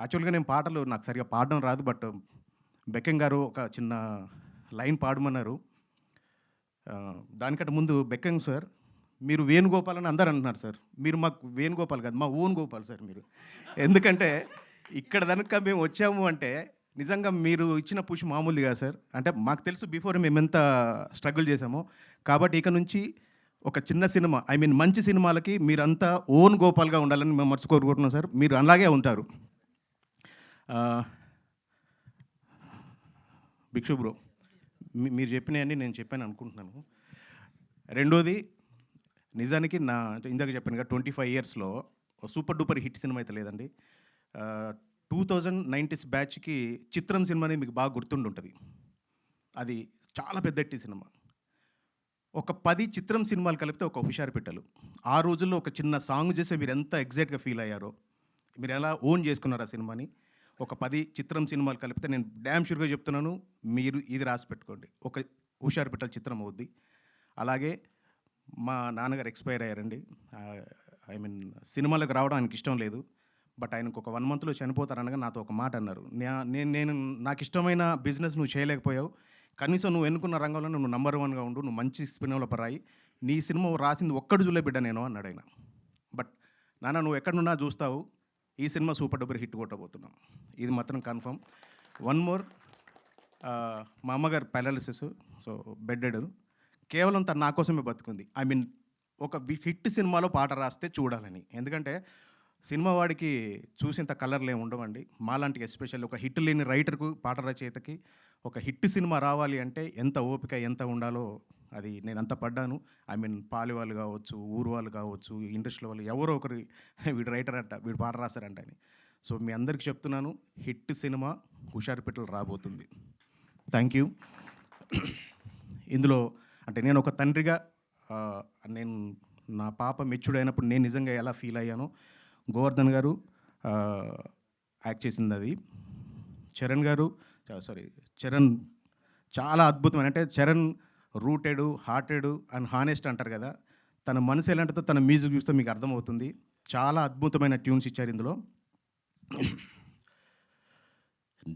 యాక్చువల్గా నేను పాటలు నాకు సరిగా పాడడం రాదు, బట్ బెక్కింగ్ గారు ఒక చిన్న లైన్ పాడమన్నారు. దానికంటే ముందు బెక్కింగ్ సార్, మీరు వేణుగోపాల్ అని అందరు అంటున్నారు సార్, మీరు మాకు వేణుగోపాల్ కాదు, మా ఓన్ గోపాల్ సార్ మీరు. ఎందుకంటే ఇక్కడ కనుక మేము వచ్చాము అంటే నిజంగా మీరు ఇచ్చిన పుష్ మామూలుది కాదు సార్. అంటే మాకు తెలుసు బిఫోర్ మేము ఎంత స్ట్రగుల్ చేసామో. కాబట్టి ఇక నుంచి ఒక చిన్న సినిమా, మంచి సినిమాలకి మీరంతా ఓన్ గోపాల్గా ఉండాలని మేము మనసు కోరుకుంటున్నాం సార్. మీరు అలాగే ఉంటారు. భిక్షు బ్రో, మీరు చెప్పినవన్నీ నేను చెప్పాను అనుకుంటున్నాను. రెండోది, నిజానికి ఇందాక చెప్పాను 25 ఇయర్స్లో సూపర్ డూపర్ హిట్ సినిమా అయితే లేదండి. 2090s బ్యాచ్కి చిత్రం సినిమా అనేది మీకు బాగా గుర్తుండి ఉంటుంది. అది చాలా పెద్ద హిట్ సినిమా. ఒక 10 చిత్రం సినిమాలు కలిపితే ఒక హుషారు పిట్టలు. ఆ రోజుల్లో ఒక చిన్న సాంగ్ చేస్తే మీరు ఎంత ఎగ్జైట్గా ఫీల్ అయ్యారో, మీరు ఎలా ఓన్ చేసుకున్నారు ఆ సినిమాని. ఒక 10 చిత్రం సినిమాలు కలిపితే నేను డ్యామ్ షూర్గా చెప్తున్నాను, మీరు ఇది రాసి పెట్టుకోండి, ఒక హుషారు పిట్టల చిత్రం అవుద్ది. అలాగే మా నాన్నగారు ఎక్స్పైర్ అయ్యారండి. సినిమాలకు రావడం ఆయనకి ఇష్టం లేదు, బట్ ఆయనకు ఒక 1 మంత్లో చనిపోతారనగా నాతో ఒక మాట అన్నారు. నేను నాకు ఇష్టమైన బిజినెస్ నువ్వు చేయలేకపోయావు, కనీసం నువ్వు ఎన్నుకున్న రంగంలో నువ్వు నంబర్ 1గా ఉండు, నువ్వు మంచి స్పిన్లో రాయి, నీ సినిమా రాసింది ఒక్కడు చూలే బిడ్డ నేను అన్నాడు ఆయన. బట్ నాన్న నువ్వు ఎక్కడున్నా చూస్తావు, ఈ సినిమా సూపర్ డూపర్ హిట్ కొట్టబోతున్నాం, ఇది మాత్రం కన్ఫర్మ్. 1 మోర్, మా అమ్మగారు పారాలిసిస్, సో బెడ్డెడ్, కేవలం తను నా కోసమే బతుకుంది. ఒక హిట్ సినిమాలో పాట రాస్తే చూడాలని. ఎందుకంటే సినిమా వాడికి చూసేంత కలర్లు ఏమి ఉండవండి, మాలాంటి ఎస్పెషల్లీ ఒక హిట్ లేని రైటర్కు, పాట రచయితకి ఒక హిట్ సినిమా రావాలి అంటే ఎంత ఓపిక ఎంత ఉండాలో అది నేను అంత పడ్డాను. పాలి వాళ్ళు కావచ్చు, ఊరు వాళ్ళు కావచ్చు, ఇండస్ట్రీ వాళ్ళు ఎవరో ఒకరు వీడు రైటర్ అంట, వీడు పాట రాశారంట అని. సో మీ అందరికి చెప్తున్నాను, హిట్ సినిమా హుషారు పిట్టలు రాబోతుంది. Thank you. ఇందులో అంటే నేను ఒక తండ్రిగా నేను నా పాప మెచ్యూర్డ్ అయినప్పుడు నేను నిజంగా ఎలా ఫీల్ అయ్యానో, గోవర్ధన్ గారు యాక్ట్ చేసింది అది. చరణ్ చాలా అద్భుతమైన, అంటే Charan rooted, hearted and honest అంటారు కదా, తన మనసు ఎలాంటిదో తన మ్యూజిక్ చూస్తే మీకు అర్థమవుతుంది. చాలా అద్భుతమైన ట్యూన్స్ ఇచ్చారు ఇందులో.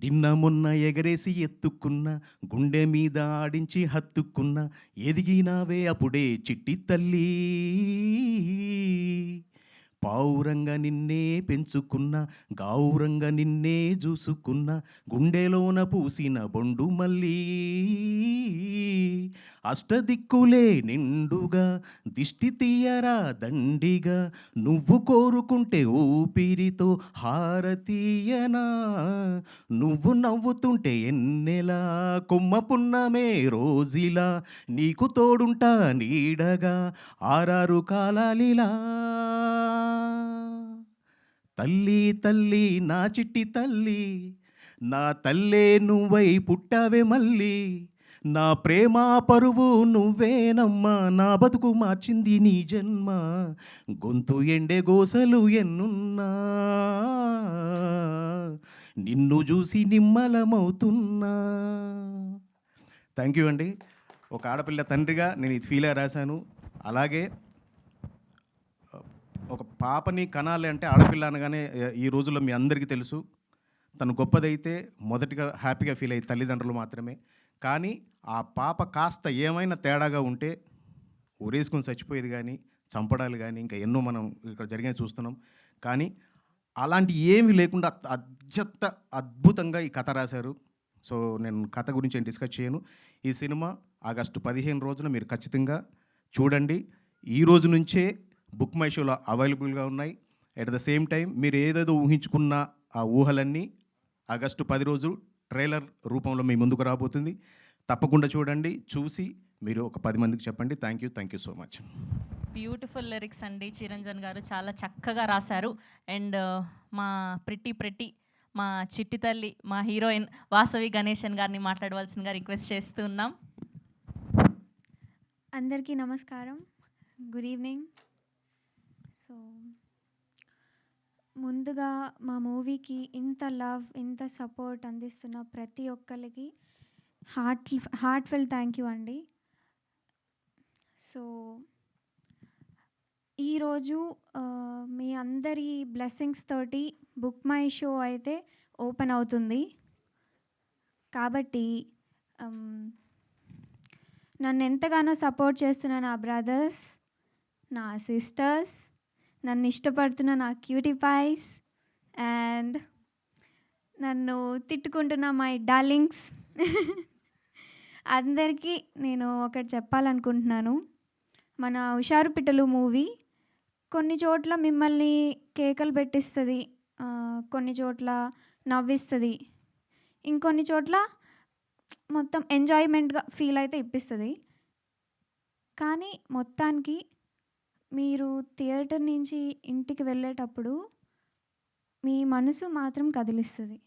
నిన్న మొన్న ఎగరేసి ఎత్తుకున్న, గుండె మీద ఆడించి హత్తుకున్న, ఎదిగినావే అప్పుడే చిట్టి తల్లి, పావురంగా నిన్నే పెంచుకున్న, గావురంగా నిన్నే చూసుకున్న, గుండెలోన పూసిన బొండు మళ్ళీ అష్టదిక్కులే నిండుగా దిష్టి తీయరా దండిగా, నువ్వు కోరుకుంటే ఊపిరితో హారతీయనా, నువ్వు నవ్వుతుంటే ఎన్నెలా కొమ్మ పున్నమే రోజులా, నీకు తోడుంటా నీడగా ఆరారు కాలాలిలా. తల్లి తల్లి నా చిట్టి తల్లి, నా తల్లే నువ్వై పుట్టావే మళ్ళీ, నా ప్రేమ పరువు నువ్వేనమ్మా, నా బతుకు మార్చింది నీ జన్మ, గొంతు ఎండే గోసలు ఎన్నున్నా, నిన్ను చూసి నిమ్మలమవుతున్నా. థ్యాంక్ యూ అండి. ఒక ఆడపిల్ల తండ్రిగా నేను ఇది ఫీల్ అయ్యి రాశాను. అలాగే ఒక పాపని కనాలి అంటే ఆడపిల్ల అనగానే ఈ రోజుల్లో మీ అందరికీ తెలుసు, తను గొప్పదైతే మొదటిగా హ్యాపీగా ఫీల్ అయ్యే తల్లిదండ్రులు మాత్రమే. కానీ ఆ పాప కాస్త ఏమైనా తేడాగా ఉంటే ఉరేసుకొని చచ్చిపోయేది కానీ, చంపడాలు కానీ, ఇంకా ఎన్నో మనం ఇక్కడ జరిగే చూస్తున్నాం. కానీ అలాంటి ఏమీ లేకుండా అద్భుతంగా ఈ కథ రాశారు. సో నేను కథ గురించి ఏం డిస్కస్ చేయను. ఈ సినిమా ఆగస్టు 15 రోజున మీరు ఖచ్చితంగా చూడండి. ఈ రోజు నుంచే బుక్ మై షోలో అవైలబుల్గా ఉన్నాయి. ఎట్ ద సేమ్ టైం మీరు ఏదేదో ఊహించుకున్న ఆ ఊహలన్నీ ఆగస్టు 10 రోజు ట్రైలర్ రూపంలో మీ ముందుకు రాబోతుంది. తప్పకుండా చూడండి. చూసి మీరు ఒక 10 మందికి చెప్పండి. Thank you so much. Beautiful lyrics అండి చిరంజన్ గారు, చాలా చక్కగా రాశారు. అండ్ మా ప్రిట్టి మా చిట్టి తల్లి, మా హీరోయిన్ వాసవి గణేశన్ గారిని మాట్లాడవలసిందిగా రిక్వెస్ట్ చేస్తూ ఉన్నాం. అందరికీ నమస్కారం, గుడ్ ఈవినింగ్. సో ముందుగా మా మూవీకి ఇంత లవ్, ఇంత సపోర్ట్ అందిస్తున్న ప్రతి ఒక్కరికి హార్ట్ఫుల్ థ్యాంక్ యూ అండి. సో ఈరోజు మీ అందరి బ్లెస్సింగ్స్ తోటి బుక్ మై షో అయితే ఓపెన్ అవుతుంది. కాబట్టి నన్ను ఎంతగానో సపోర్ట్ చేస్తున్న నా బ్రదర్స్, నా సిస్టర్స్, నన్ను ఇష్టపడుతున్న నా క్యూటీ పైస్ అండ్ నన్ను తిట్టుకుంటున్న మై డార్లింగ్స్ అందరికీ నేను ఒకటి చెప్పాలనుకుంటున్నాను. మన హుషారు పిట్టలు మూవీ కొన్ని చోట్ల మిమ్మల్ని కేకలు పెట్టిస్తుంది, కొన్ని చోట్ల నవ్విస్తుంది, ఇంకొన్ని చోట్ల మొత్తం ఎంజాయ్మెంట్గా ఫీల్ అయితే ఇప్పిస్తుంది. కానీ మొత్తానికి మీరు థియేటర్ నుంచి ఇంటికి వెళ్ళేటప్పుడు మీ మనసు మాత్రం కదిలిస్తుంది.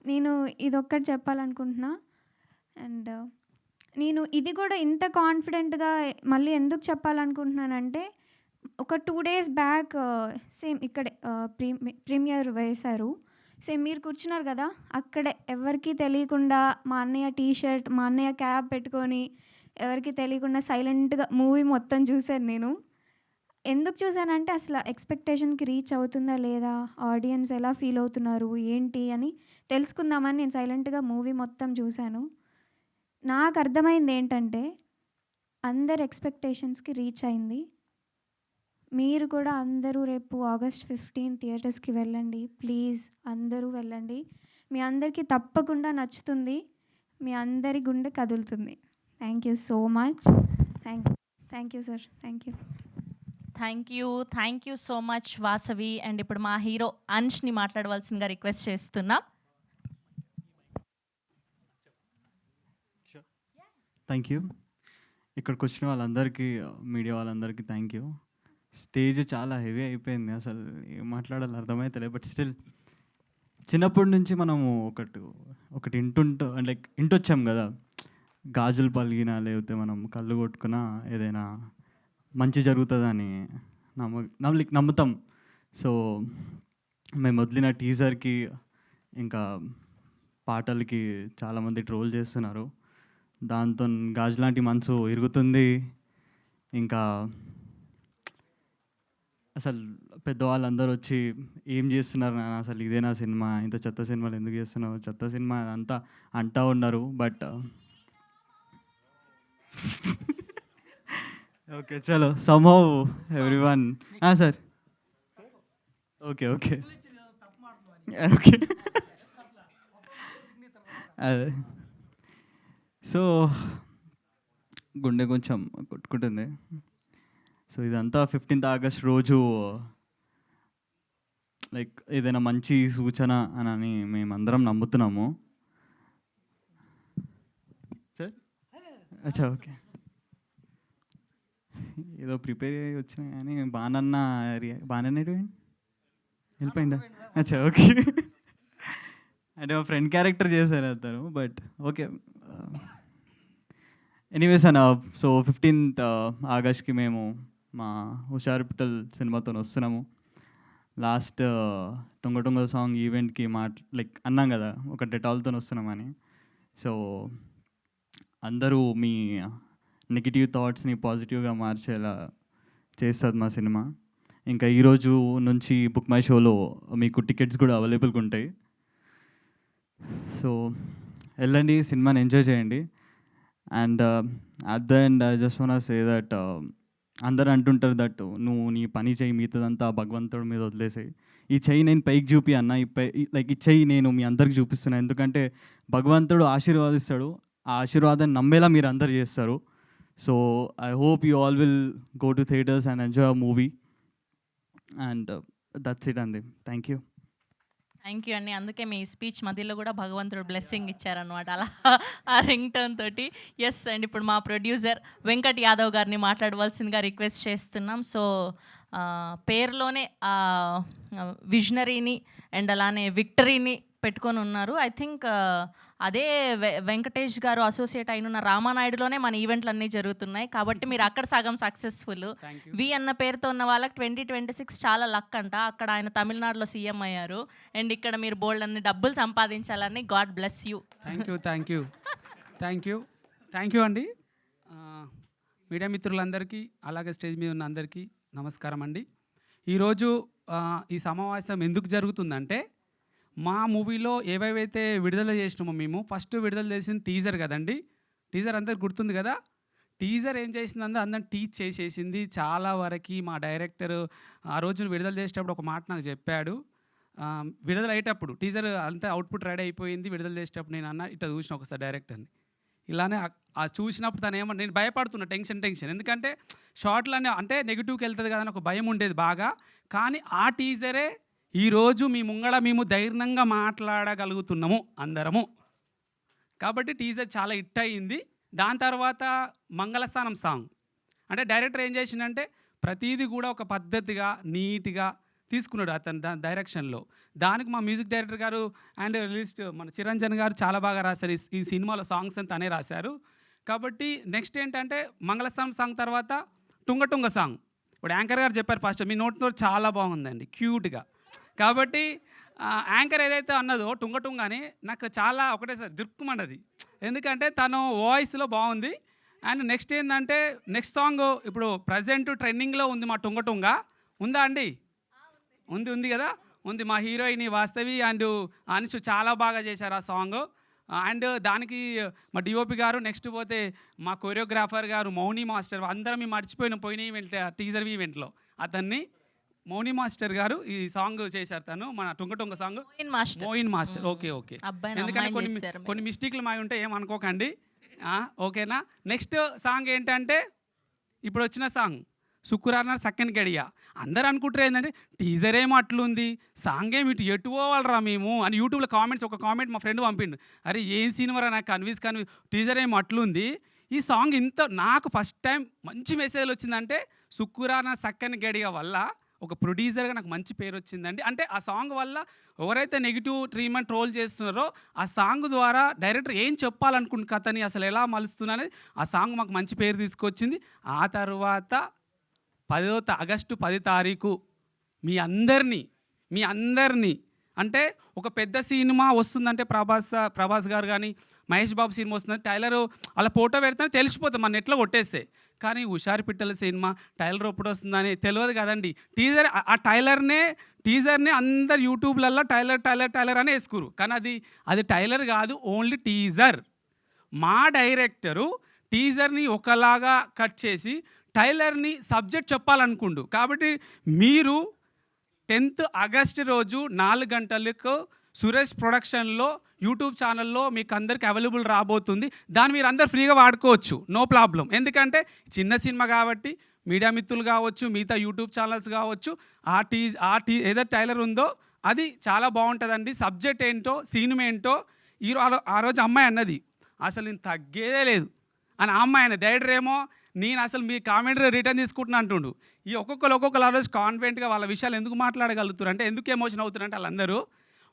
నేను ఇదొక్కటి చెప్పాలనుకుంటున్నా. అండ్ నేను ఇది కూడా ఇంత కాన్ఫిడెంట్గా మళ్ళీ ఎందుకు చెప్పాలనుకుంటున్నానంటే, ఒక 2 days బ్యాక్ సేమ్ ఇక్కడే ప్రీమియర్ వేశారు. సేమ్ మీరు కూర్చున్నారు కదా, అక్కడే ఎవరికీ తెలియకుండా మా అన్నయ్య టీషర్ట్, మా అన్నయ్య క్యాప్ పెట్టుకొని ఎవరికి తెలియకుండా సైలెంట్గా మూవీ మొత్తం చూశాను నేను. ఎందుకు చూశానంటే అసలు ఎక్స్పెక్టేషన్కి రీచ్ అవుతుందా లేదా, ఆడియన్స్ ఎలా ఫీల్ అవుతున్నారు ఏంటి అని తెలుసుకుందామని నేను సైలెంట్గా మూవీ మొత్తం చూశాను. నాకు అర్థమైంది ఏంటంటే అందరి ఎక్స్పెక్టేషన్స్కి రీచ్ అయింది. మీరు కూడా అందరూ రేపు ఆగస్ట్ 15 థియేటర్స్కి వెళ్ళండి, ప్లీజ్ అందరూ వెళ్ళండి. మీ అందరికీ తప్పకుండా నచ్చుతుంది, మీ అందరి గుండె కదులుతుంది. Thank you so much. Thank you sir. Thank you so much Vasavi. And ఇప్పుడు మా హీరో అంష్ని మాట్లాడవలసిందిగా రిక్వెస్ట్ చేస్తున్నాం. Thank you. ఇక్కడికి వచ్చిన వాళ్ళందరికీ, మీడియా వాళ్ళందరికీ థ్యాంక్ యూ. స్టేజ్ చాలా హెవీ అయిపోయింది, అసలు ఏం మాట్లాడాలో అర్థమైతలేదు. బట్ స్టిల్ చిన్నప్పటి నుంచి మనము ఒకటి ఇంటొచ్చాం కదా, గాజులు పలిగినా లేకపోతే మనం కళ్ళు కొట్టుకున్నా ఏదైనా మంచి జరుగుతుందని నమ్ముతాం. సో మేము వదిలిన టీజర్కి ఇంకా పాటలకి చాలామంది ట్రోల్ చేస్తున్నారు. దాంతో గాజు లాంటి మనసు ఇరుగుతుంది. ఇంకా అసలు పెద్దవాళ్ళందరూ వచ్చి ఏం చేస్తున్నారు నాన్న, అసలు ఇదేనా సినిమా, ఇంత చెత్త సినిమాలు ఎందుకు చేస్తున్నావు, చెత్త సినిమా అంతా అంటూ ఉన్నారు. బట్ ఓకే చలో somehow everyone sir okay okay okay అదే సో గుండె కొంచెం కొట్టుకుంటుంది. సో ఇదంతా 15th ఆగస్ట్ రోజు లైక్ ఏదైనా మంచి సూచన అని మేమందరం నమ్ముతున్నాము. సార్ అచ్చా ఓకే ఏదో ప్రిపేర్ అయ్యి వచ్చినా కానీ బాణన్న వెళ్ళిపోయిందా? అచ్చా ఓకే అంటే మా ఫ్రెండ్ క్యారెక్టర్ చేశారు అతను బట్ ఓకే ఎనీవేస్ అన్న. సో 15th ఆగస్ట్కి మేము మా హుషారు పిట్టల్ సినిమాతో వస్తున్నాము. లాస్ట్ టొంగ సాంగ్ ఈవెంట్కి లైక్ అన్నాం కదా ఒక డెటాల్తో వస్తున్నామని. సో అందరూ మీ నెగిటివ్ థాట్స్ని పాజిటివ్గా మార్చేలా చేస్తుంది మా సినిమా. ఇంకా ఈరోజు నుంచి బుక్ మై షోలో మీకు టికెట్స్ కూడా అవైలబుల్గా ఉంటాయి. సో వెళ్ళండి, సినిమాని ఎంజాయ్ చేయండి. And at the end I just want say that అందరూ అంటుంటారు దట్ నువ్వు నీ పని చేయి, మిగతాదంతా భగవంతుడి మీద వదిలేసాయి. ఈ చెయ్యి నేను పైకి చూపి అన్న, ఈ చెయ్యి నేను మీ అందరికి చూపిస్తున్నాను. ఎందుకంటే భగవంతుడు ఆశీర్వాదిస్తాడు, ఆ ఆశీర్వాదాన్ని నమ్మేలా మీరు అందరు చేస్తారు. So I hope you all will go to theatres and enjoy a movie. And that's it అండి. Thank you. థ్యాంక్ యూ అండి. అందుకే మీ స్పీచ్ మధ్యలో కూడా భగవంతుడు బ్లెస్సింగ్ ఇచ్చారనమాట అలా ఆ రింగ్ టోన్ తోటి. ఎస్ అండ్ ఇప్పుడు మా ప్రొడ్యూసర్ వెంకట్ యాదవ్ గారిని మాట్లాడవలసిందిగా రిక్వెస్ట్ చేస్తున్నాం. సో పేరులోనే విజనరీని అండ్ అలానే విక్టరీని పెట్టుకొని ఉన్నారు. ఐ థింక్ అదే వెంకటేష్ గారు అసోసియేట్ అయిన రామానాయుడులోనే మన ఈవెంట్లు అన్నీ జరుగుతున్నాయి కాబట్టి మీరు అక్కడ సగం సక్సెస్ఫుల్. వి అన్న పేరుతో ఉన్న వాళ్ళకి 2026 చాలా లక్ అంట. అక్కడ ఆయన తమిళనాడులో సీఎం అయ్యారు అండ్ ఇక్కడ మీరు బోల్డ్ అన్ని డబ్బులు సంపాదించాలని. God bless you. Thank you అండి. మీడియా మిత్రులందరికీ అలాగే స్టేజ్ మీద ఉన్న అందరికీ నమస్కారం అండి. ఈరోజు ఈ సమావేశం ఎందుకు జరుగుతుందంటే మా మూవీలో ఏవేవైతే విడుదల చేసినామో మేము ఫస్ట్ విడుదల చేసింది టీజర్ కదండి. టీజర్ అందరికి గుర్తుంది కదా. టీజర్ ఏం చేసిందంటే అందరిని టీచ్ చేసేసింది చాలా వరకు. మా డైరెక్టర్ ఆ రోజు విడుదల చేసేటప్పుడు ఒక మాట నాకు చెప్పాడు. విడుదల అయ్యేటప్పుడు టీజర్ అంతా అవుట్పుట్ రెడీ అయిపోయింది. విడుదల చేసేటప్పుడు నేను అన్న ఇట్లా చూసిన ఒకసారి డైరెక్టర్ని ఇలానే చూసినప్పుడు తను ఏమన్నా నేను భయపడుతున్నా, టెన్షన్ ఎందుకంటే షార్ట్లన్నీ అంటే నెగిటివ్కి వెళ్తుంది కదా అని ఒక భయం ఉండేది బాగా. కానీ ఆ టీజరే ఈరోజు మీ ముంగడ మేము ధైర్యంగా మాట్లాడగలుగుతున్నాము అందరము. కాబట్టి టీజర్ చాలా హిట్ అయ్యింది. దాని తర్వాత మంగళస్థానం సాంగ్ అంటే డైరెక్టర్ ఏం చేసిందంటే ప్రతిదీ కూడా ఒక పద్ధతిగా నీట్గా తీసుకున్నాడు అతను డైరెక్షన్లో. దానికి మా మ్యూజిక్ డైరెక్టర్ గారు అండ్ రిలీస్ట్ మన చిరంజన్ గారు చాలా బాగా రాశారు. ఈ సినిమాలో సాంగ్స్ అంతా తనే రాశారు. కాబట్టి నెక్స్ట్ ఏంటంటే మంగళస్థానం సాంగ్ తర్వాత టుంగ సాంగ్. ఇప్పుడు యాంకర్ గారు చెప్పారు ఫస్ట్ మీ నోట్ చాలా బాగుందండి క్యూట్గా. కాబట్టి యాంకర్ ఏదైతే అన్నదో టుంగ అని నాకు చాలా ఒకటేసారి జుర్కుమన్నది. ఎందుకంటే తను వాయిస్లో బాగుంది. అండ్ నెక్స్ట్ ఏంటంటే నెక్స్ట్ సాంగ్ ఇప్పుడు ప్రజెంట్ ట్రెండింగ్లో ఉంది మా టుంగ ఉందా అండి? ఉంది కదా, ఉంది. మా హీరోయిన్ వాస్తవి అండ్ అనుషు చాలా బాగా చేశారు ఆ సాంగ్. అండ్ దానికి మా డిఓపి గారు, నెక్స్ట్ పోతే మా కొరియోగ్రాఫర్ గారు మౌని మాస్టర్, అందరం మేము పోయిన ఈవెంట్ టీజర్ ఈవెంట్లో అతన్ని మౌని మాస్టర్ గారు ఈ సాంగ్ చేశారు. తను మన టుంగ సాంగ్ మోయిన్ మాస్టర్. ఓకే. ఎందుకంటే కొన్ని మిస్టేక్లు మావి ఉంటే ఏమనుకోకండి, ఓకేనా. నెక్స్ట్ సాంగ్ ఏంటంటే ఇప్పుడు వచ్చిన సాంగ్ శుక్రవారం సెకండ్ గడియ. అందరు అనుకుంటారు ఏంటంటే టీజర్ ఏమో అట్లుంది, సాంగ్ ఏమి ఎటు పోవాలరా మేము అని యూట్యూబ్లో కామెంట్స్. ఒక కామెంట్ మా ఫ్రెండ్ పంపిండు, అరే ఏం సినిమారా నాకు కన్విన్స్ టీజర్ ఏమో అట్లుంది. ఈ సాంగ్ ఇంత నాకు ఫస్ట్ టైం మంచి మెసేజ్ వచ్చిందంటే శుక్రవారం సెకండ్ గడియ వల్ల ఒక ప్రొడ్యూసర్గా నాకు మంచి పేరు వచ్చిందండి. అంటే ఆ సాంగ్ వల్ల ఎవరైతే నెగిటివ్ ట్రీట్మెంట్ ట్రోల్ చేస్తున్నారో ఆ సాంగ్ ద్వారా డైరెక్టర్ ఏం చెప్పాలనుకుంటు కథని అసలు ఎలా మలుస్తున్నా అనేది ఆ సాంగ్ మాకు మంచి పేరు తీసుకొచ్చింది. ఆ తర్వాత ఆగస్టు 10 తారీఖు మీ అందరినీ అంటే ఒక పెద్ద సినిమా వస్తుందంటే ప్రభాస్ గారు కానీ మహేష్ బాబు సినిమా వస్తుందంటే టైలర్ అలా ఫోటో పెడితే తెలిసిపోతుంది, మన నెట్లో కొట్టేస్తే. కానీ హుషారు పిట్టల సినిమా టైలర్ ఎప్పుడు వస్తుందని తెలియదు కదండి. ఆ టీజర్నే అందరు యూట్యూబ్లలో టైలర్ అని వేసుకురు. కానీ అది టైలర్ కాదు, ఓన్లీ టీజర్. మా డైరెక్టరు టీజర్ని ఒకలాగా కట్ చేసి టైలర్ని సబ్జెక్ట్ చెప్పాలనుకుండు. కాబట్టి మీరు 10th ఆగస్ట్ రోజు 4 గంటలకు సురేష్ ప్రొడక్షన్లో యూట్యూబ్ ఛానల్లో మీకు అందరికి అవైలబుల్ రాబోతుంది. దాన్ని మీరు అందరు ఫ్రీగా వాడుకోవచ్చు, నో ప్రాబ్లం. ఎందుకంటే చిన్న సినిమా కాబట్టి మీడియా మిత్రులు కావచ్చు, మిగతా యూట్యూబ్ ఛానల్స్ కావచ్చు, ఏదో టైలర్ ఉందో అది చాలా బాగుంటుందండి. సబ్జెక్ట్ ఏంటో, సీన్ ఏంటో ఆ రోజు అమ్మాయి అన్నది అసలు నేను తగ్గేదే లేదు అని. ఆ అమ్మాయి అన్న డైరెక్టర్ ఏమో నేను అసలు మీ కామెంటరీ రిటర్న్ తీసుకుంటున్నా అంటుండు. ఈ ఒక్కొక్కరు ఆ రోజు కాన్ఫిడెంట్గా వాళ్ళ విషయాలు ఎందుకు మాట్లాడగలుగుతారు అంటే, ఎందుకు ఎమోషన్ అవుతారంటే వాళ్ళందరూ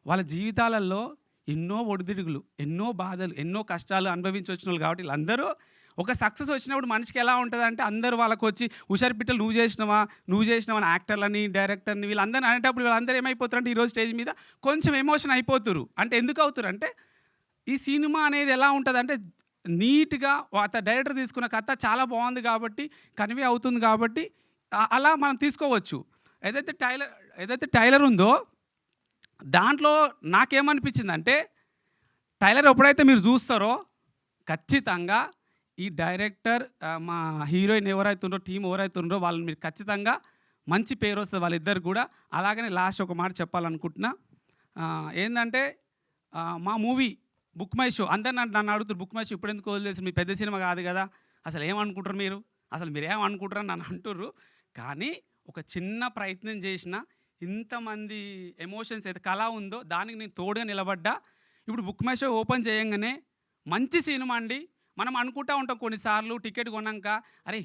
వాళ్ళ జీవితాలలో ఎన్నో ఒడిదుడుగులు, ఎన్నో బాధలు, ఎన్నో కష్టాలు అనుభవించి వచ్చిన వాళ్ళు. కాబట్టి వీళ్ళందరూ ఒక సక్సెస్ వచ్చినప్పుడు మనిషికి ఎలా ఉంటుందంటే అందరూ వాళ్ళకు వచ్చి హుషారు పిట్టలు నువ్వు చేసినావా అని యాక్టర్లని, డైరెక్టర్ని వీళ్ళందరినీ అనేటప్పుడు వీళ్ళందరూ ఏమైపోతారంటే ఈరోజు స్టేజ్ మీద కొంచెం ఎమోషన్ అయిపోతారు. అంటే ఎందుకు అవుతారు అంటే, ఈ సినిమా అనేది ఎలా ఉంటుంది అంటే నీట్గా డైరెక్టర్ తీసుకున్న కథ చాలా బాగుంది కాబట్టి కన్వే అవుతుంది కాబట్టి అలా మనం తీసుకోవచ్చు. ఏదైతే టైలర్ ఉందో దాంట్లో నాకేమనిపించిందంటే, టైలర్ ఎప్పుడైతే మీరు చూస్తారో ఖచ్చితంగా ఈ డైరెక్టర్ మా హీరోయిన్ ఎవరైతే ఉందో, టీం ఎవరైతే ఉందో వాళ్ళని మీరు ఖచ్చితంగా మంచి పేరు వస్తుంది వాళ్ళిద్దరు కూడా. అలాగనే లాస్ట్ ఒక మాట చెప్పాలనుకుంటున్నా, ఏంటంటే మా మూవీ బుక్ మై షో అందరు నన్ను అడుగుతారు, బుక్ మై షో ఇప్పుడు ఎందుకు వదిలేసి, మీ పెద్ద సినిమా కాదు కదా, అసలు ఏమనుకుంటారు మీరు, అసలు మీరు ఏమనుకుంటారు అని నన్ను అంటుర్రు. కానీ ఒక చిన్న ప్రయత్నం చేసిన ఇంతమంది ఎమోషన్స్ అయితే కళ ఉందో దానికి నేను తోడుగా నిలబడ్డా. ఇప్పుడు బుక్ మై షో ఓపెన్ చేయంగానే మంచి సినిమా అండి. మనం అనుకుంటూ ఉంటాం కొన్నిసార్లు టికెట్ కొన్నాక, అరే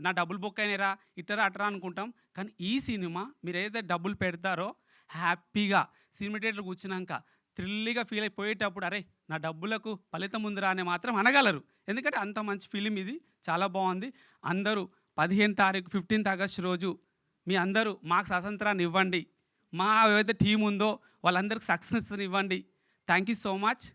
నా డబ్బులు బుక్ అయినారా ఇట్టరా అట్టరా అనుకుంటాం. కానీ ఈ సినిమా మీరు ఏదైతే డబ్బులు పెడతారో హ్యాపీగా సినిమా థియేటర్కి కూర్చున్నాక థ్రిల్లీగా ఫీల్ అయిపోయేటప్పుడు అరే నా డబ్బులకు ఫలితం ఉందిరా అని మాత్రం అనగలరు. ఎందుకంటే అంత మంచి ఫిలిం ఇది, చాలా బాగుంది. అందరూ 15వ తారీఖు 15th ఆగస్ట్ రోజు మీ అందరూ మాకు స్వాతంత్రాన్ని ఇవ్వండి, మా ఏదైతే టీం ఉందో వాళ్ళందరికీ సక్సెస్ని ఇవ్వండి. Thank you so much.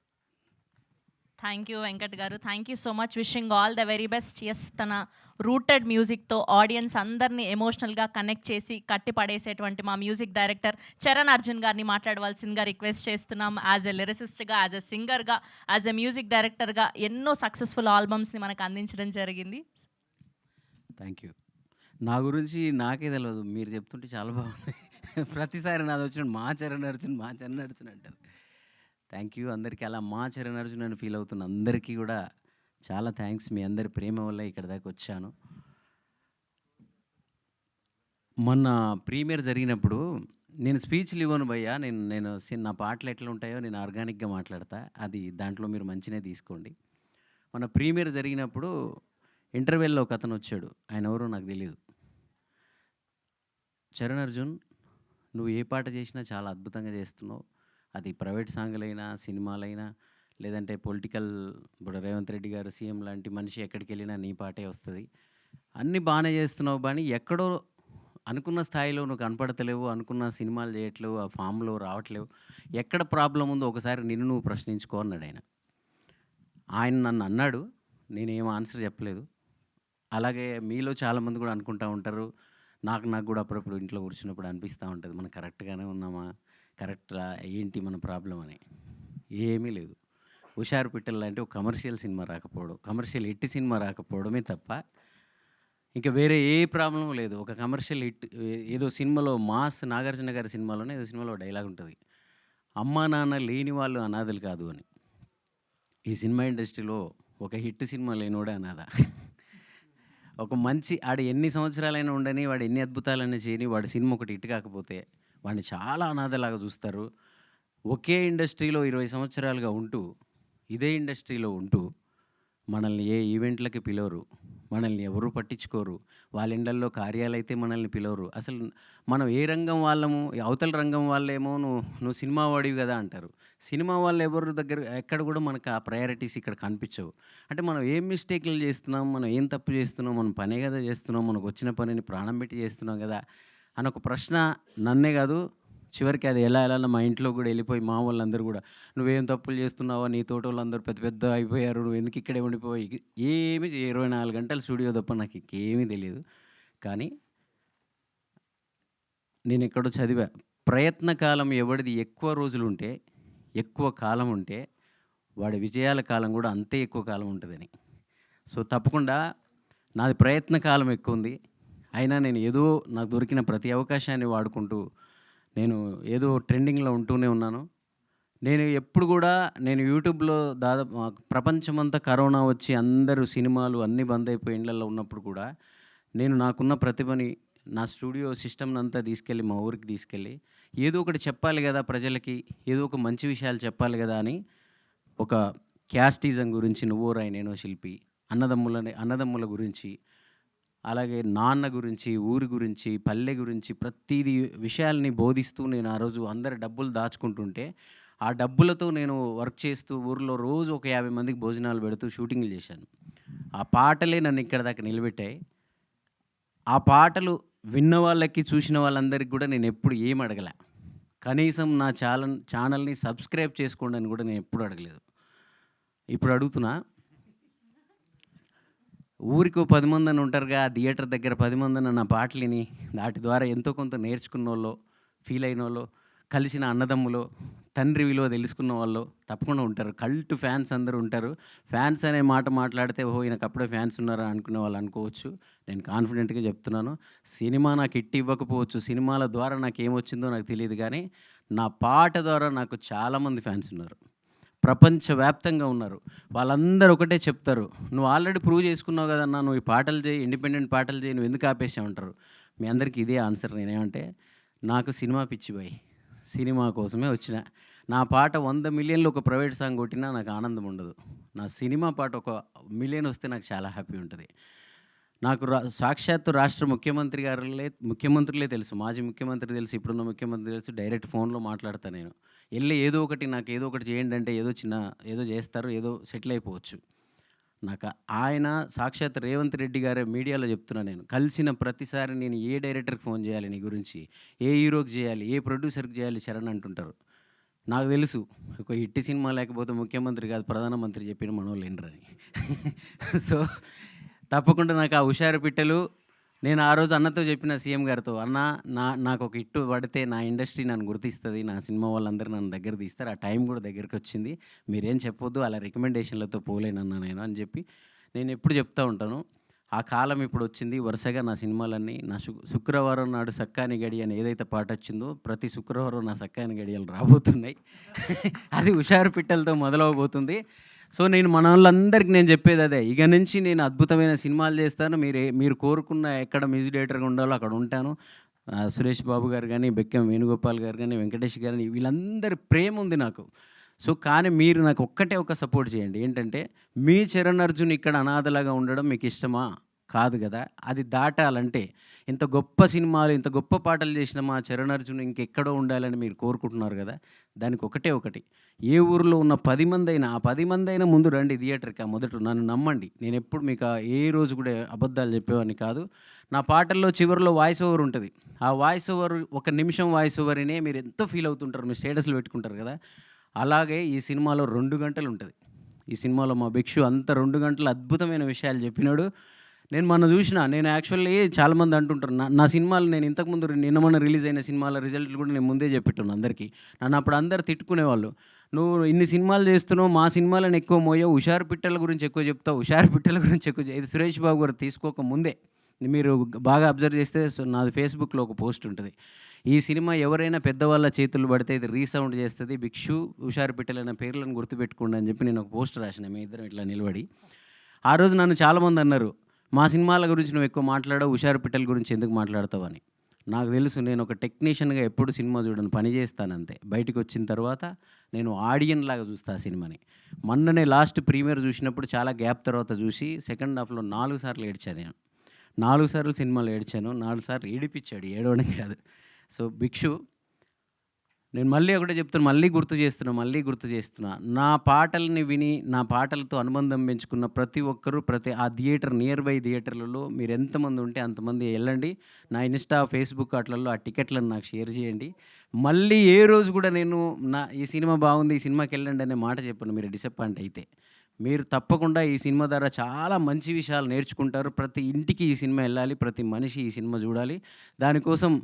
Thank you Venkat గారు, thank you so much. Wishing all the very best. Yes, తన రూటెడ్ మ్యూజిక్తో ఆడియన్స్ అందరినీ ఎమోషనల్గా కనెక్ట్ చేసి కట్టి పడేసేటువంటి మా మ్యూజిక్ డైరెక్టర్ చరణ్ అర్జున్ గారిని మాట్లాడవలసిందిగా రిక్వెస్ట్ చేస్తున్నాం. యాజ్ ఎ లిరిసిస్ట్గా, యాజ్ ఎ సింగర్గా, యాజ్ ఎ మ్యూజిక్ డైరెక్టర్గా ఎన్నో సక్సెస్ఫుల్ ఆల్బమ్స్ని మనకు అందించడం జరిగింది. Thank you. నా గురించి నాకే తెలియదు, మీరు చెప్తుంటే చాలా బాగుంది. ప్రతిసారి నాది వచ్చిన మా చరణ్ అర్జున్ అంటారు. థ్యాంక్ యూ అందరికీ. అలా మా చరణ్ అర్జున్ అని ఫీల్ అవుతున్న అందరికీ కూడా చాలా థ్యాంక్స్. మీ అందరి ప్రేమ వల్ల ఇక్కడ దాకా వచ్చాను. మొన్న ప్రీమియర్ జరిగినప్పుడు నేను స్పీచ్లు ఇవ్వను భయ్యా, నేను నా పాటలు ఎట్లా ఉంటాయో నేను ఆర్గానిక్గా మాట్లాడతా, అది దాంట్లో మీరు మంచినే తీసుకోండి. మన ప్రీమియర్ జరిగినప్పుడు ఇంటర్వెల్లో ఒక అతను వచ్చాడు, ఆయన ఎవరో నాకు తెలియదు. చరణ్ అర్జున్, నువ్వు ఏ పాట చేసినా చాలా అద్భుతంగా చేస్తున్నావు, అది ప్రైవేట్ సాంగ్లైనా, సినిమాలైనా, లేదంటే పొలిటికల్, ఇప్పుడు రేవంత్ రెడ్డి గారు సీఎం లాంటి మనిషి ఎక్కడికి వెళ్ళినా నీ పాటే వస్తుంది, అన్నీ బాగానే చేస్తున్నావు, కానీ ఎక్కడో అనుకున్న స్థాయిలో నువ్వు కనపడతలేవు, అనుకున్న సినిమాలు చేయట్లేవు, ఆ ఫామ్లో రావట్లేవు, ఎక్కడ ప్రాబ్లం ఉందో ఒకసారి నిన్ను నువ్వు ప్రశ్నించుకో అన్నాడు ఆయన నన్ను అన్నాడు, నేనేం ఆన్సర్ చెప్పలేదు. అలాగే మీలో చాలామంది కూడా అనుకుంటూ ఉంటారు, నాకు కూడా అప్పుడప్పుడు ఇంట్లో కూర్చున్నప్పుడు అనిపిస్తూ ఉంటుంది, మనం కరెక్ట్గానే ఉన్నామా, కరెక్ట్గా ఏంటి మన ప్రాబ్లం అని. ఏమీ లేదు. హుషారు పిట్టలు లాంటి ఒక కమర్షియల్ సినిమా రాకపోవడం, కమర్షియల్ హిట్ సినిమా రాకపోవడమే తప్ప ఇంకా వేరే ఏ ప్రాబ్లం లేదు. ఒక కమర్షియల్ హిట్ ఏదో సినిమాలో మాస్ నాగార్జున గారి సినిమాలోనే ఏదో సినిమాలో డైలాగ్ ఉంటుంది, అమ్మా నాన్న లేని వాళ్ళు అనాథలు కాదు అని. ఈ సినిమా ఇండస్ట్రీలో ఒక హిట్ సినిమా లేనివాడే అనాథ. ఒక మంచి ఆడు ఎన్ని సంవత్సరాలైనా ఉండని, వాడు ఎన్ని అద్భుతాలైనా చేయని, వాడి సినిమా ఒకటి హిట్ కాకపోతే వాడిని చాలా అనాథలాగా చూస్తారు. ఒకే ఇండస్ట్రీలో 20 సంవత్సరాలుగా ఉంటూ, ఇదే ఇండస్ట్రీలో ఉంటూ మనల్ని ఏ ఈవెంట్లకి పిలవరు, మనల్ని ఎవరు పట్టించుకోరు, వాళ్ళ ఇండ్లల్లో కార్యాలైతే మనల్ని పిలవరు. అసలు మనం ఏ రంగం వాళ్ళము, అవతల రంగం వాళ్ళేమో నువ్వు సినిమా వాడివి కదా అంటారు. సినిమా వాళ్ళు ఎవరి దగ్గర ఎక్కడ కూడా మనకు ఆ ప్రయారిటీస్ ఇక్కడ కనిపించవు. అంటే మనం ఏం మిస్టేక్లు చేస్తున్నాం, మనం ఏం తప్పు చేస్తున్నాం, మనం పనే కదా చేస్తున్నాం, మనకు వచ్చిన పనిని ప్రాణం పెట్టి చేస్తున్నాం కదా అని ఒక ప్రశ్న నన్నే కాదు, చివరికి అది ఎలా మా ఇంట్లో కూడా వెళ్ళిపోయి మా వాళ్ళందరూ కూడా నువ్వేం తప్పులు చేస్తున్నావో, నీ తోట వాళ్ళందరూ పెద్ద పెద్ద అయిపోయారు, నువ్వు ఎందుకు ఇక్కడే ఉండిపోయి, ఏమి 24 గంటలు స్టూడియో తప్ప నాకు ఇంకేమీ తెలియదు. కానీ నేను ఎక్కడో చదివా, ప్రయత్న కాలం ఎవరిది ఎక్కువ రోజులు ఉంటే, ఎక్కువ కాలం ఉంటే, వాడి విజయాల కాలం కూడా అంతే ఎక్కువ కాలం ఉంటుందని. సో తప్పకుండా నాది ప్రయత్న కాలం ఎక్కువ ఉంది. అయినా నేను ఏదో నాకు దొరికిన ప్రతి అవకాశాన్ని వాడుకుంటూ నేను ఏదో ట్రెండింగ్‌లో ఉంటూనే ఉన్నాను. నేను ఎప్పుడు కూడా నేను యూట్యూబ్‌లో ప్రపంచమంతా కరోనా వచ్చి అందరూ సినిమాలు అన్నీ బంద్ అయిపోయి ఇళ్ళల్లో ఉన్నప్పుడు కూడా నేను నాకున్న ప్రతిభని నా స్టూడియో సిస్టమ్‌నంతా తీసుకెళ్ళి మా ఊరికి తీసుకెళ్ళి ఏదో ఒకటి చెప్పాలి కదా ప్రజలకి, ఏదో ఒక మంచి విషయాలు చెప్పాలి కదా అని ఒక క్యాస్టిజం గురించి 'నువ్వో రాయి నేనో శిల్పి', అన్నదమ్ముల గురించి, అలాగే నాన్న గురించి, ఊరి గురించి, పల్లె గురించి ప్రతీది విషయాల్ని బోధిస్తూ నేను ఆ రోజు అందరి డబ్బులు దాచుకుంటుంటే, ఆ డబ్బులతో నేను వర్క్ చేస్తూ ఊర్లో రోజు ఒక 50 మందికి భోజనాలు పెడుతూ షూటింగ్‌లు చేశాను. ఆ పాటలే నన్ను ఇక్కడ దాకా నిలబెట్టాయి. ఆ పాటలు విన్న వాళ్ళకి, చూసిన వాళ్ళందరికి కూడా నేను ఎప్పుడు ఏమి అడగలే. కనీసం నా ఛానల్‌ని సబ్స్క్రైబ్ చేసుకోండి అని కూడా నేను ఎప్పుడు అడగలేదు. ఇప్పుడు అడుగుతున్నా. ఊరికో 10 మందని ఉంటారుగా, థియేటర్ దగ్గర 10 మందన్న నా పాటలు విని వాటి ద్వారా ఎంతో కొంత నేర్చుకున్నోళ్ళో, ఫీల్ అయినోళ్ళో, కలిసిన అన్నదమ్ములో, తండ్రి విలువ తెలుసుకున్న వాళ్ళు తప్పకుండా ఉంటారు. కల్ట్ ఫ్యాన్స్ అందరూ ఉంటారు. ఫ్యాన్స్ అనే మాట మాట్లాడితే ఓహో ఈయనకు అప్పుడే ఫ్యాన్స్ ఉన్నారా అనుకునే వాళ్ళు అనుకోవచ్చు. నేను కాన్ఫిడెంట్గా చెప్తున్నాను. సినిమా నాకు హిట్ ఇవ్వకపోవచ్చు, సినిమాల ద్వారా నాకు ఏమొచ్చిందో నాకు తెలియదు, కానీ నా పాట ద్వారా నాకు చాలామంది ఫ్యాన్స్ ఉన్నారు. ప్రపంచవ్యాప్తంగా ఉన్నారు. వాళ్ళందరూ ఒకటే చెప్తారు, నువ్వు ఆల్రెడీ ప్రూవ్ చేసుకున్నావు కదన్నా, నువ్వు ఈ పాటలు చేయి, ఇండిపెండెంట్ పాటలు చేయి, నువ్వు ఎందుకు ఆపేసావు అంటారు. మీ అందరికీ ఇదే ఆన్సర్. నేనేమంటే నాకు సినిమా పిచ్చి బాయ్, సినిమా కోసమే వచ్చిన. నా పాట 100 మిలియన్లు ఒక ప్రైవేట్ సాంగ్ కొట్టినా నాకు ఆనందం ఉండదు. నా సినిమా పాట 1 మిలియన్ వస్తే నాకు చాలా హ్యాపీ ఉంటుంది. నాకు సాక్షాత్తు రాష్ట్ర ముఖ్యమంత్రులే తెలుసు, మాజీ ముఖ్యమంత్రి తెలుసు, ఇప్పుడున్న ముఖ్యమంత్రి తెలుసు. డైరెక్ట్ ఫోన్లో మాట్లాడతాను నేను. వెళ్ళి ఏదో ఒకటి నాకు ఏదో ఒకటి చేయండి అంటే ఏదో చేస్తారు, ఏదో సెటిల్ అయిపోవచ్చు. నాకు ఆయన సాక్షాత్ రేవంత్ రెడ్డి గారే మీడియాలో చెప్తున్నా, నేను కలిసిన ప్రతిసారి నేను ఏ డైరెక్టర్కి ఫోన్ చేయాలి నీ గురించి, ఏ హీరోకి చేయాలి, ఏ ప్రొడ్యూసర్కి చేయాలి చరణ్ అంటుంటారు. నాకు తెలుసు ఒక హిట్ సినిమా లేకపోతే ముఖ్యమంత్రి కాదు ప్రధానమంత్రి చెప్పిన మనోళ్ళు ఏంటని. సో తప్పకుండా నాకు ఆ హుషారు పిట్టలు, నేను ఆ రోజు అన్నతో చెప్పిన సీఎం గారితో, అన్న నాకు ఒక హిట్ పడితే నా ఇండస్ట్రీ నన్ను గుర్తిస్తుంది, నా సినిమా వాళ్ళందరూ నన్ను దగ్గర తీస్తారు. ఆ టైం కూడా దగ్గరికి వచ్చింది, మీరేం చెప్పొద్దు, అలా రికమెండేషన్లతో పోలేనన్నా నేను అని చెప్పి నేను ఎప్పుడు చెప్తూ ఉంటాను. ఆ కాలం ఇప్పుడు వచ్చింది. వరుసగా నా సినిమాలన్నీ నా శుక్రవారం నాడు సక్కాని గడి అని ఏదైతే పాట వచ్చిందో ప్రతి శుక్రవారం నా సక్కాని గడియలు రాబోతున్నాయి. అది హుషారు పిట్టలతో మొదలవబోతుంది. సో నేను మన వాళ్ళందరికీ నేను చెప్పేది అదే, ఇక నుంచి నేను అద్భుతమైన సినిమాలు చేస్తాను. మీరు కోరుకున్న ఎక్కడ మ్యూజిక్ డైరెక్టర్గా ఉండాలో అక్కడ ఉంటాను. సురేష్ బాబు గారు కానీ, బెక్కం వేణుగోపాల్ గారు కానీ, వెంకటేష్ గారు, వీళ్ళందరి ప్రేమ ఉంది నాకు. సో కానీ మీరు నాకు ఒక సపోర్ట్ చేయండి. ఏంటంటే మీ చరణ్ అర్జున్ ఇక్కడ అనాథలాగా ఉండడం మీకు ఇష్టమా? కాదు కదా. అది దాటాలంటే ఇంత గొప్ప సినిమాలు, ఇంత గొప్ప పాటలు చేసిన మా చరణ్ అర్జున్ ఇంకెక్కడో ఉండాలని మీరు కోరుకుంటున్నారు కదా. దానికి ఒకటి, ఏ ఊరిలో ఉన్న 10 మంది అయినా, ఆ 10 మంది అయినా ముందు రండి థియేటర్కి. మొదట నన్ను నమ్మండి. నేను ఎప్పుడు మీకు ఏ రోజు కూడా అబద్ధాలు చెప్పేవాడిని కాదు. నా పాటల్లో చివరిలో వాయిస్ ఓవర్ ఉంటుంది. ఆ వాయిస్ ఓవర్ 1 నిమిషం వాయిస్ ఓవర్నే మీరు ఎంతో ఫీల్ అవుతుంటారు, మీరు స్టేటస్లు పెట్టుకుంటారు కదా. అలాగే ఈ సినిమాలో 2 గంటలు ఉంటుంది. ఈ సినిమాలో మా భిక్షు అంత 2 గంటలు అద్భుతమైన విషయాలు చెప్పినాడు. నేను యాక్చువల్లీ చాలామంది అంటుంటారు నా సినిమాలు, నేను ఇంతకుముందు నిన్న రిలీజ్ అయిన సినిమాల రిజల్ట్లు కూడా నేను ముందే చెప్పిట్టున్నాను అందరికీ. నన్ను అప్పుడు అందరు తిట్టుకునేవాళ్ళు, నువ్వు ఇన్ని సినిమాలు చేస్తున్నావు, మా సినిమాలను ఎక్కువ మోయవు, హుషారు పిట్టల గురించి ఎక్కువ చెప్తావు, హుషారు పిట్టల గురించి ఎక్కువ. ఇది సురేష్ బాబు గారు తీసుకోక ముందే మీరు బాగా అబ్జర్వ్ చేస్తే నాది ఫేస్బుక్లో ఒక పోస్ట్ ఉంటుంది, ఈ సినిమా ఎవరైనా పెద్దవాళ్ళ చేతులు పడితే ఇది రీసౌండ్ చేస్తుంది, భిక్షు హుషారు పిట్టలైన పేర్లను గుర్తుపెట్టుకోండి అని చెప్పి నేను ఒక పోస్ట్ రాసిన. మీ ఇద్దరం ఇట్లా నిలబడి ఆ రోజు నన్ను చాలామంది అన్నారు, మా సినిమాల గురించి నువ్వు ఎక్కువ మాట్లాడవు, హుషారు పిట్టల గురించి ఎందుకు మాట్లాడతావు అని. నాకు తెలుసు, నేను ఒక టెక్నీషియన్గా ఎప్పుడు సినిమా చూడను, పని చేస్తానంతే. బయటకు వచ్చిన తర్వాత నేను ఆడియన్ లాగా చూస్తా ఆ సినిమాని. మొన్ననే లాస్ట్ ప్రీమియర్ చూసినప్పుడు చాలా గ్యాప్ తర్వాత చూసి సెకండ్ హాఫ్లో 4 సార్లు ఏడ్చాను. నేను 4 సార్లు సినిమాలో ఏడ్చాను, 4 సార్లు ఏడిపించాడు, ఏడవడం కాదు. సో భిక్షు, నేను మళ్ళీ ఒకటే చెప్తున్నా, మళ్ళీ గుర్తు చేస్తున్నా, నా పాటల్ని విని నా పాటలతో అనుబంధం పెంచుకున్న ప్రతి ఒక్కరూ ఆ థియేటర్, నియర్ బై థియేటర్లలో మీరు ఎంతమంది ఉంటే అంతమంది వెళ్ళండి. నా ఇన్స్టా, ఫేస్బుక్ అట్లలో ఆ టికెట్లను నాకు షేర్ చేయండి. మళ్ళీ ఏ రోజు కూడా నేను ఈ సినిమా బాగుంది, ఈ సినిమాకి వెళ్ళండి అనే మాట చెప్పను. మీరు డిసప్పాయింట్ అయితే మీరు తప్పకుండా ఈ సినిమా ద్వారా చాలా మంచి విషయాలు నేర్చుకుంటారు. ప్రతి ఇంటికి ఈ సినిమా వెళ్ళాలి, ప్రతి మనిషి ఈ సినిమా చూడాలి. దానికోసం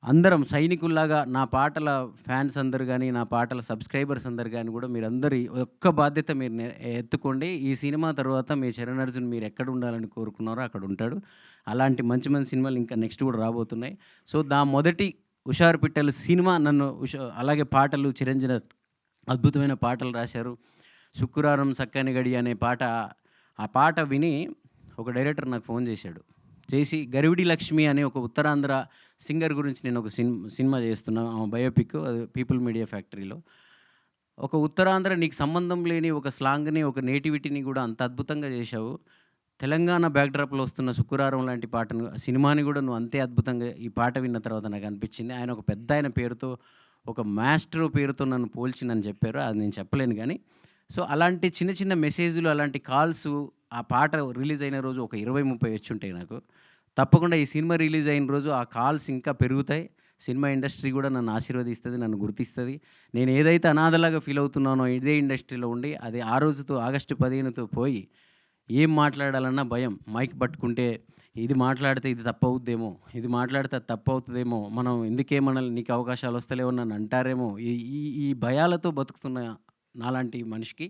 అందరం సైనికుల్లాగా నా పాటల ఫ్యాన్స్ అందరు కానీ, నా పాటల సబ్స్క్రైబర్స్ అందరు కానీ కూడా మీరందరి ఒక్క బాధ్యత మీరు ఎత్తుకోండి. ఈ సినిమా తర్వాత మీ చరణ్ అర్జున్ మీరు ఎక్కడ ఉండాలని కోరుకున్నారో అక్కడ ఉంటాడు. అలాంటి మంచి మంచి సినిమాలు ఇంకా నెక్స్ట్ కూడా రాబోతున్నాయి. సో మొదటి హుషారు పిట్టలు సినిమా నన్ను అలాగే పాటలు చిరంజీవి అద్భుతమైన పాటలు రాశారు. శుక్రవారం సక్కని గడి అనే పాట, ఆ పాట విని ఒక డైరెక్టర్ నాకు ఫోన్ చేశాడు. చేసి గరివిడి లక్ష్మి అనే ఒక ఉత్తరాంధ్ర సింగర్ గురించి నేను ఒక సినిమా చేస్తున్నా, బయోపిక్, అది పీపుల్ మీడియా ఫ్యాక్టరీలో. ఒక ఉత్తరాంధ్ర నీకు సంబంధం లేని ఒక స్లాంగ్ని, ఒక నేటివిటీని కూడా అంత అద్భుతంగా చేశావు. తెలంగాణ బ్యాక్డ్రాప్లో వస్తున్న శుక్రవారం లాంటి పాటను, సినిమాని కూడా నువ్వు అంతే అద్భుతంగా ఈ పాట విన్న తర్వాత నాకు అనిపించింది. ఆయన ఒక పెద్ద ఆయన పేరుతో, ఒక మాస్టర్ పేరుతో నన్ను పోల్చిందని చెప్పారు. అది నేను చెప్పలేను కానీ. సో అలాంటి చిన్న చిన్న మెసేజ్లు, అలాంటి కాల్స్ ఆ పాట రిలీజ్ అయిన రోజు ఒక 20-30 వచ్చి ఉంటాయి నాకు. తప్పకుండా ఈ సినిమా రిలీజ్ అయిన రోజు ఆ కాల్స్ ఇంకా పెరుగుతాయి. సినిమా ఇండస్ట్రీ కూడా నన్ను ఆశీర్వదిస్తుంది, నన్ను గుర్తిస్తుంది. నేను ఏదైతే అనాథలాగా ఫీల్ అవుతున్నానో ఇదే ఇండస్ట్రీలో ఉండి, అది ఆ రోజుతో ఆగస్టు 15తో పోయి ఏం మాట్లాడాలన్నా భయం. మైక్ పట్టుకుంటే ఇది మాట్లాడితే ఇది తప్పవుద్దేమో, ఇది మాట్లాడితే అది తప్పవుతుందేమో, మనం ఎందుకేమనాలి, నీకు అవకాశాలు వస్తలేవో నన్ను అంటారేమో, ఈ ఈ భయాలతో బతుకుతున్న నాలాంటి మనిషికి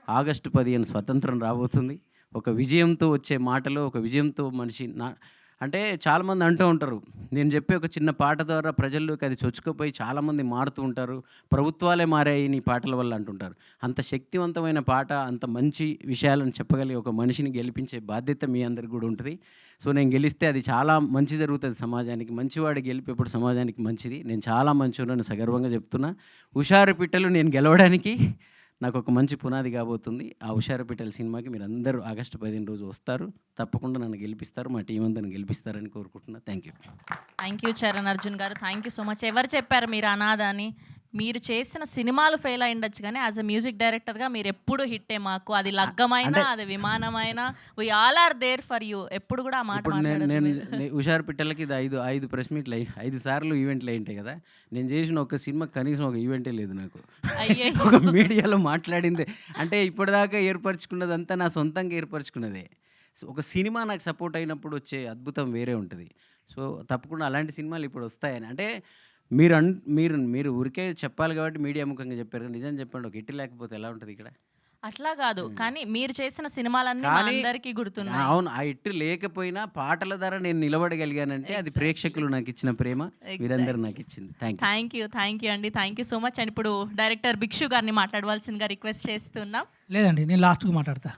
ఆగస్టు 15 స్వతంత్రం రాబోతుంది. ఒక విజయంతో వచ్చే మాటలు, ఒక విజయంతో మనిషి అంటే చాలామంది అంటూ ఉంటారు, నేను చెప్పే ఒక చిన్న పాట ద్వారా ప్రజల్లోకి అది చొచ్చుకుపోయి చాలామంది మారుతూ ఉంటారు, ప్రభుత్వాలే మారాయి నీ పాటల వల్ల అంటుంటారు. అంత శక్తివంతమైన పాట, అంత మంచి విషయాలను చెప్పగలిగే ఒక మనిషిని గెలిపించే బాధ్యత మీ అందరికి కూడా ఉంటుంది. సో నేను గెలిస్తే అది చాలా మంచి జరుగుతుంది సమాజానికి. మంచివాడు గెలిపి ఎప్పుడు సమాజానికి మంచిది. నేను చాలా మంచివాడిని సగర్వంగా చెప్తున్నా. హుషారు పిట్టలు నేను గెలవడానికి నాకు ఒక మంచి పునాది కాబోతుంది. ఆ హుషారు పిట్టల సినిమాకి మీరు అందరూ ఆగస్టు 15 రోజు వస్తారు. తప్పకుండా నన్ను గెలిపిస్తారు, మా టీం అంతా గెలిపిస్తారని కోరుకుంటున్నా. థ్యాంక్ యూ చరణ్ అర్జున్ గారు. Thank you so much. ఎవరు చెప్పారు మీరు అనాథ అని? మీరు చేసిన సినిమాలు ఫెయిల్ అయి ఉండొచ్చు కానీ యాజ్ అ మ్యూజిక్ డైరెక్టర్గా మీరు ఎప్పుడు హిట్టే మాకు. అది లగ్గమైనా, అది విమానమైనా, we all are there for you. ఎప్పుడు కూడా ఆ మాట నేను హుషారు పిట్టలకి ఇది 5 ప్రెస్ మీట్లు 5 సార్లు ఈవెంట్లు అయింటాయి కదా. నేను చేసిన ఒక సినిమా కనీసం ఒక ఈవెంటే లేదు నాకు. ఒక మీడియాలో మాట్లాడిందే అంటే ఇప్పటిదాకా ఏర్పరచుకున్నదంతా నా సొంతంగా ఏర్పరచుకున్నదే. ఒక సినిమా నాకు సపోర్ట్ అయినప్పుడు వచ్చే అద్భుతం వేరే ఉంటుంది. సో తప్పకుండా అలాంటి సినిమాలు ఇప్పుడు వస్తాయని అంటే మీరు ఊరికే చెప్పాలి కాబట్టి మీడియా ముఖంగా చెప్పారు. నిజం చెప్పండి, ఒక హిట్ లేకపోతే ఎలా ఉంటుంది ఇక్కడ? అట్లా కాదు కానీ మీరు చేసిన సినిమాలన్నీ మా అందరికీ గుర్తున్నాయి. అవును, ఆ హిట్ లేకపోయినా పాటల ద్వారా నేను నిలబడగలిగానంటే అది ప్రేక్షకులు నాకు ఇచ్చిన ప్రేమ, మీరందరూ నాకు ఇచ్చింది. థ్యాంక్ యూ అండి. Thank you so much. And ఇప్పుడు డైరెక్టర్ భిక్షు గారిని మాట్లాడవలసిందిగా రిక్వెస్ట్ చేస్తున్నాం. లేదండి, నేను లాస్ట్కి మాట్లాడతా.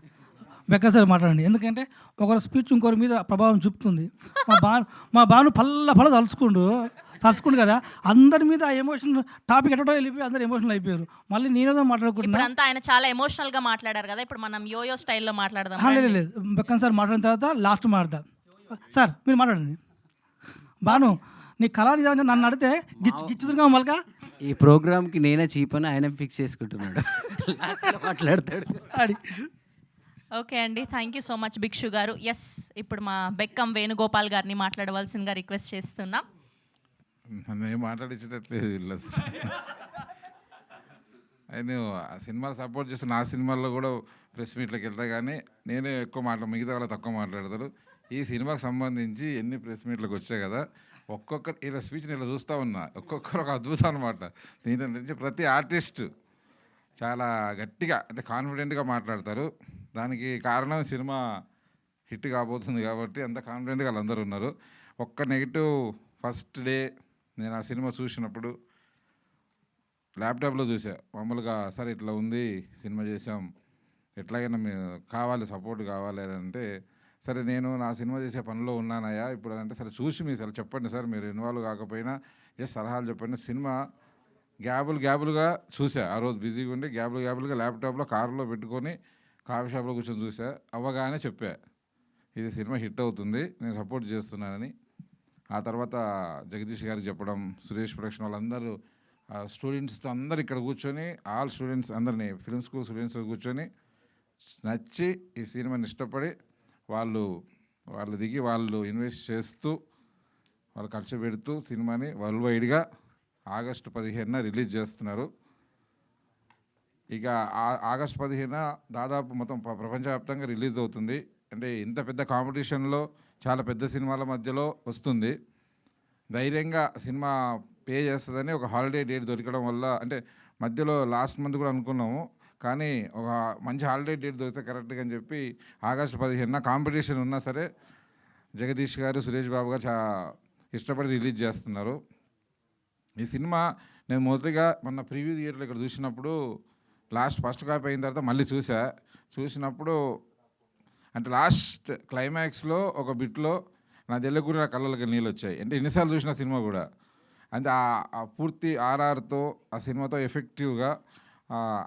బెక్క సార్ మాట్లాడండి. ఎందుకంటే ఒకరి స్పీచ్ ఇంకొకరి మీద ప్రభావం చూపుతుంది. మా బాను పల్ల తలుచుకుండు కదా, అందరి మీద ఆ ఎమోషన్ టాపిక్ ఎట్టడో వెళ్ళిపోయి అందరు ఎమోషనల్ అయిపోయారు. మళ్ళీ నేనేదో మాట్లాడుకుంటున్నా. అంతా ఆయన చాలా ఎమోషనల్గా మాట్లాడారు కదా, ఇప్పుడు మనం యోయో స్టైల్లో మాట్లాడదాం. లేదు, బెక్కన్ సార్ మాట్లాడిన తర్వాత లాస్ట్ మాట్లాడదాం. సార్ మీరు మాట్లాడండి. బాను నీ కళా నిజంగా నన్ను అడిగితే గిచ్చుగా మళ్ళీ ఈ ప్రోగ్రామ్కి నేనే చీప్ అని ఆయన ఫిక్స్ చేసుకుంటున్నాడు. మాట్లాడతాడు. ఓకే అండి, థ్యాంక్ యూ సో మచ్ భిక్షు గారు. ఎస్, ఇప్పుడు మా బెక్కం వేణుగోపాల్ గారిని మాట్లాడవలసిందిగా రిక్వెస్ట్ చేస్తున్నాం. నన్ను ఏం మాట్లాడించేటట్లేదు వీళ్ళు. నేను ఆ సినిమాలు సపోర్ట్ చేస్తే నా సినిమాల్లో కూడా ప్రెస్ మీట్లోకి వెళ్తా కానీ నేనే ఎక్కువ మిగతా వాళ్ళు తక్కువ మాట్లాడతారు. ఈ సినిమాకి సంబంధించి ఎన్ని ప్రెస్ మీట్లకు వచ్చాయి కదా, ఒక్కొక్కరు ఇలా స్పీచ్ని ఇలా చూస్తూ ఉన్నా, ఒక్కొక్కరు ఒక అద్భుతం అనమాట. దీంట్లో నుంచి ప్రతి ఆర్టిస్ట్ చాలా గట్టిగా అంటే కాన్ఫిడెంట్గా మాట్లాడతారు. దానికి కారణం సినిమా హిట్ కాబోతుంది కాబట్టి అంత కాన్ఫిడెంట్గా వాళ్ళందరూ ఉన్నారు. ఒక్క నెగిటివ్, ఫస్ట్ డే నేను ఆ సినిమా చూసినప్పుడు ల్యాప్టాప్లో చూసా. మామూలుగా సార్ ఇట్లా ఉంది, సినిమా చేసాం, ఎట్లాగైనా కావాలి, సపోర్ట్ కావాలి అని అంటే, సరే నేను నా సినిమా చేసే పనిలో ఉన్నానయ్యా ఇప్పుడు అంటే, సరే చూసి మీ సార్ చెప్పండి సార్, మీరు ఇన్వాల్వ్ కాకపోయినా జస్ట్ సలహాలు చెప్పండి. సినిమా గ్యాబులుగా చూసా. ఆ రోజు బిజీగా ఉండి గ్యాబులుగా ల్యాప్టాప్లో కారులో పెట్టుకొని కాఫీ షాప్లో కూర్చొని చూసా. అవ్వగానే చెప్పా, ఇది సినిమా హిట్ అవుతుంది, నేను సపోర్ట్ చేస్తున్నానని. ఆ తర్వాత జగదీష్ గారికి చెప్పడం, సురేష్ ప్రొడక్షన్ వాళ్ళందరూ స్టూడెంట్స్తో అందరు ఇక్కడ కూర్చొని, ఆల్ స్టూడెంట్స్ అందరినీ ఫిల్మ్ స్కూల్ స్టూడెంట్స్ కూర్చొని నచ్చి ఈ సినిమాని ఇష్టపడి వాళ్ళు దిగి వాళ్ళు ఇన్వెస్ట్ చేస్తూ వాళ్ళు ఖర్చు పెడుతూ సినిమాని వరల్డ్ వైడ్గా ఆగస్టు 15న రిలీజ్ చేస్తున్నారు. ఇక ఆగస్టు 15న దాదాపు మొత్తం ప్రపంచవ్యాప్తంగా రిలీజ్ అవుతుంది. అంటే ఇంత పెద్ద కాంపిటీషన్లో చాలా పెద్ద సినిమాల మధ్యలో వస్తుంది. ధైర్యంగా సినిమా పే చేస్తుందని ఒక హాలిడే డేట్ దొరకడం వల్ల, అంటే మధ్యలో లాస్ట్ మంత్ కూడా అనుకున్నాము, కానీ ఒక మంచి హాలిడే డేట్ దొరికితే కరెక్ట్గా అని చెప్పి ఆగస్టు 15న కాంపిటీషన్ ఉన్నా సరే జగదీష్ గారు, సురేష్ బాబు గారు ఇష్టపడి రిలీజ్ చేస్తున్నారు. ఈ సినిమా నేను మొదటిగా మొన్న ప్రివ్యూ థియేటర్లో ఇక్కడ చూసినప్పుడు ఫస్ట్ కాపీ అయిన తర్వాత మళ్ళీ చూసినప్పుడు అంటే లాస్ట్ క్లైమాక్స్లో ఒక బిట్లో నా తెల్లకూరి నా కళ్ళకి నీళ్ళు వచ్చాయి. అంటే ఎన్నిసార్లు చూసిన సినిమా కూడా అంటే ఆ పూర్తి ఆర్ఆర్తో ఆ సినిమాతో ఎఫెక్టివ్గా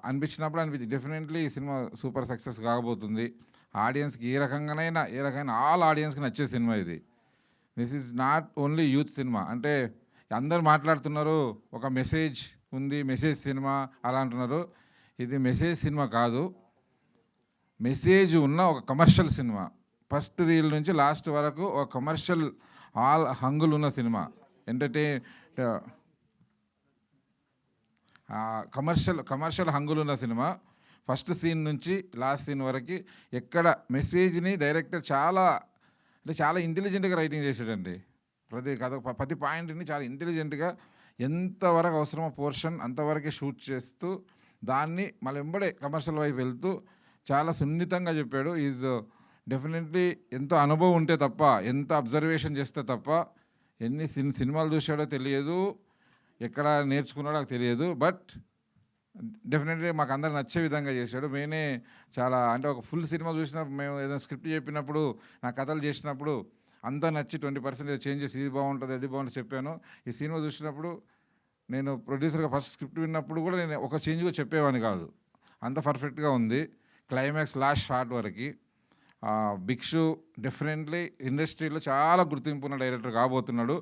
అనిపించింది. డెఫినెట్లీ ఈ సినిమా సూపర్ సక్సెస్ కాకపోతుంది. ఆడియన్స్కి ఏ రకమైన ఆల్ ఆడియన్స్కి నచ్చే సినిమా ఇది. This is not only youth cinema. అంటే అందరు మాట్లాడుతున్నారు ఒక మెసేజ్ ఉంది, మెసేజ్ సినిమా అలా అంటున్నారు. ఇది మెసేజ్ సినిమా కాదు, మెసేజ్ ఉన్న ఒక కమర్షియల్ సినిమా. ఫస్ట్ రీల్ నుంచి లాస్ట్ వరకు ఒక కమర్షియల్ ఆల్ హంగులు ఉన్న సినిమా. కమర్షియల్ హంగులు ఉన్న సినిమా. ఫస్ట్ సీన్ నుంచి లాస్ట్ సీన్ వరకు ఎక్కడ మెసేజ్ని డైరెక్టర్ చాలా ఇంటెలిజెంట్గా రైటింగ్ చేశాడండి. ప్రతి పాయింట్ని చాలా ఇంటెలిజెంట్గా ఎంతవరకు అవసరమో పోర్షన్ అంతవరకే షూట్ చేస్తూ దాన్ని మళ్ళీ వెంబడే కమర్షియల్ వైపు వెళ్తూ చాలా సున్నితంగా చెప్పాడు. ఈజ్ డెఫినెట్లీ ఎంతో అనుభవం ఉంటే తప్ప, ఎంత అబ్జర్వేషన్ చేస్తే తప్ప, ఎన్ని సినిమాలు చూశాడో తెలియదు, ఎక్కడ నేర్చుకున్నాడో నాకు తెలియదు. బట్ డెఫినెట్లీ మాకు అందరు నచ్చే విధంగా చేశాడు. మేమే చాలా అంటే ఒక ఫుల్ సినిమా చూసినప్పుడు మేము ఏదైనా స్క్రిప్ట్ చెప్పినప్పుడు, నా కథలు చేసినప్పుడు అంతా నచ్చి 20% చేంజెస్, ఇది బాగుంటుంది అది బాగుంటుంది చెప్పాను. ఈ సినిమా చూసినప్పుడు నేను ప్రొడ్యూసర్గా ఫస్ట్ స్క్రిప్ట్ విన్నప్పుడు కూడా నేను ఒక చేంజ్ కూడా చెప్పేవాడిని కాదు, అంత పర్ఫెక్ట్గా ఉంది. క్లైమాక్స్ లాస్ట్ షాట్ వరకు భిక్షు డెఫినెట్లీ ఇండస్ట్రీలో చాలా గుర్తింపు ఉన్న డైరెక్టర్ కాబోతున్నాడు.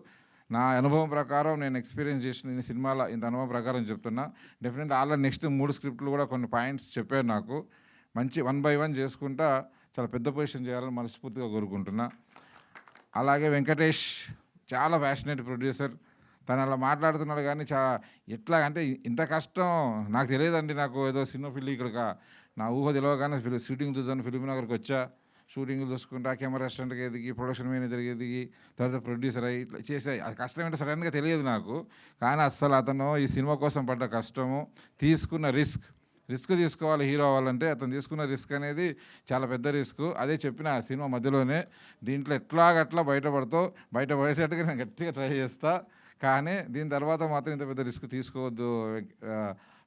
నా అనుభవం ప్రకారం, నేను ఎక్స్పీరియన్స్ చేసిన ఈ సినిమాల ఇంత అనుభవం ప్రకారం చెప్తున్నా. డెఫినెట్లీ ఆల్రెడీ నెక్స్ట్ 3 స్క్రిప్ట్లు కూడా కొన్ని పాయింట్స్ చెప్పారు నాకు. మంచి 1 by 1 చేసుకుంటా చాలా పెద్ద పొజిషన్ చేయాలని మనస్ఫూర్తిగా కోరుకుంటున్నా. అలాగే వెంకటేష్ చాలా ప్యాషనేట్ ప్రొడ్యూసర్. తను అలా మాట్లాడుతున్నాడు కానీ ఎట్లా అంటే ఇంత కష్టం నాకు తెలియదండి. నాకు ఏదో సినిమా ఫీల్డ్ ఇక్కడ నా ఊహ తెలియగానే షూటింగ్ చూద్దాను ఫిల్మ్ నగర్కి వచ్చా. షూటింగ్లు చూసుకుంటా, కెమెరా రెస్టారెంట్కి ఎదిగి, ప్రొడక్షన్ మేనేజర్కి ఎదిగి, తర్వాత ప్రొడ్యూసర్ అయ్యి ఇట్లా చేసే అది కష్టం ఏంటో సడన్గా తెలియదు నాకు. కానీ అస్సలు అతను ఈ సినిమా కోసం పడ్డ కష్టము, తీసుకున్న రిస్క్ తీసుకోవాలి హీరో అవ్వాలంటే. అతను తీసుకున్న రిస్క్ అనేది చాలా పెద్ద రిస్క్. అదే చెప్పిన ఆ సినిమా మధ్యలోనే దీంట్లో ఎట్లాగట్లా బయటపడేటట్టుగా నేను గట్టిగా ట్రై చేస్తా. కానీ దీని తర్వాత మాత్రం ఇంత పెద్ద రిస్క్ తీసుకోవద్దు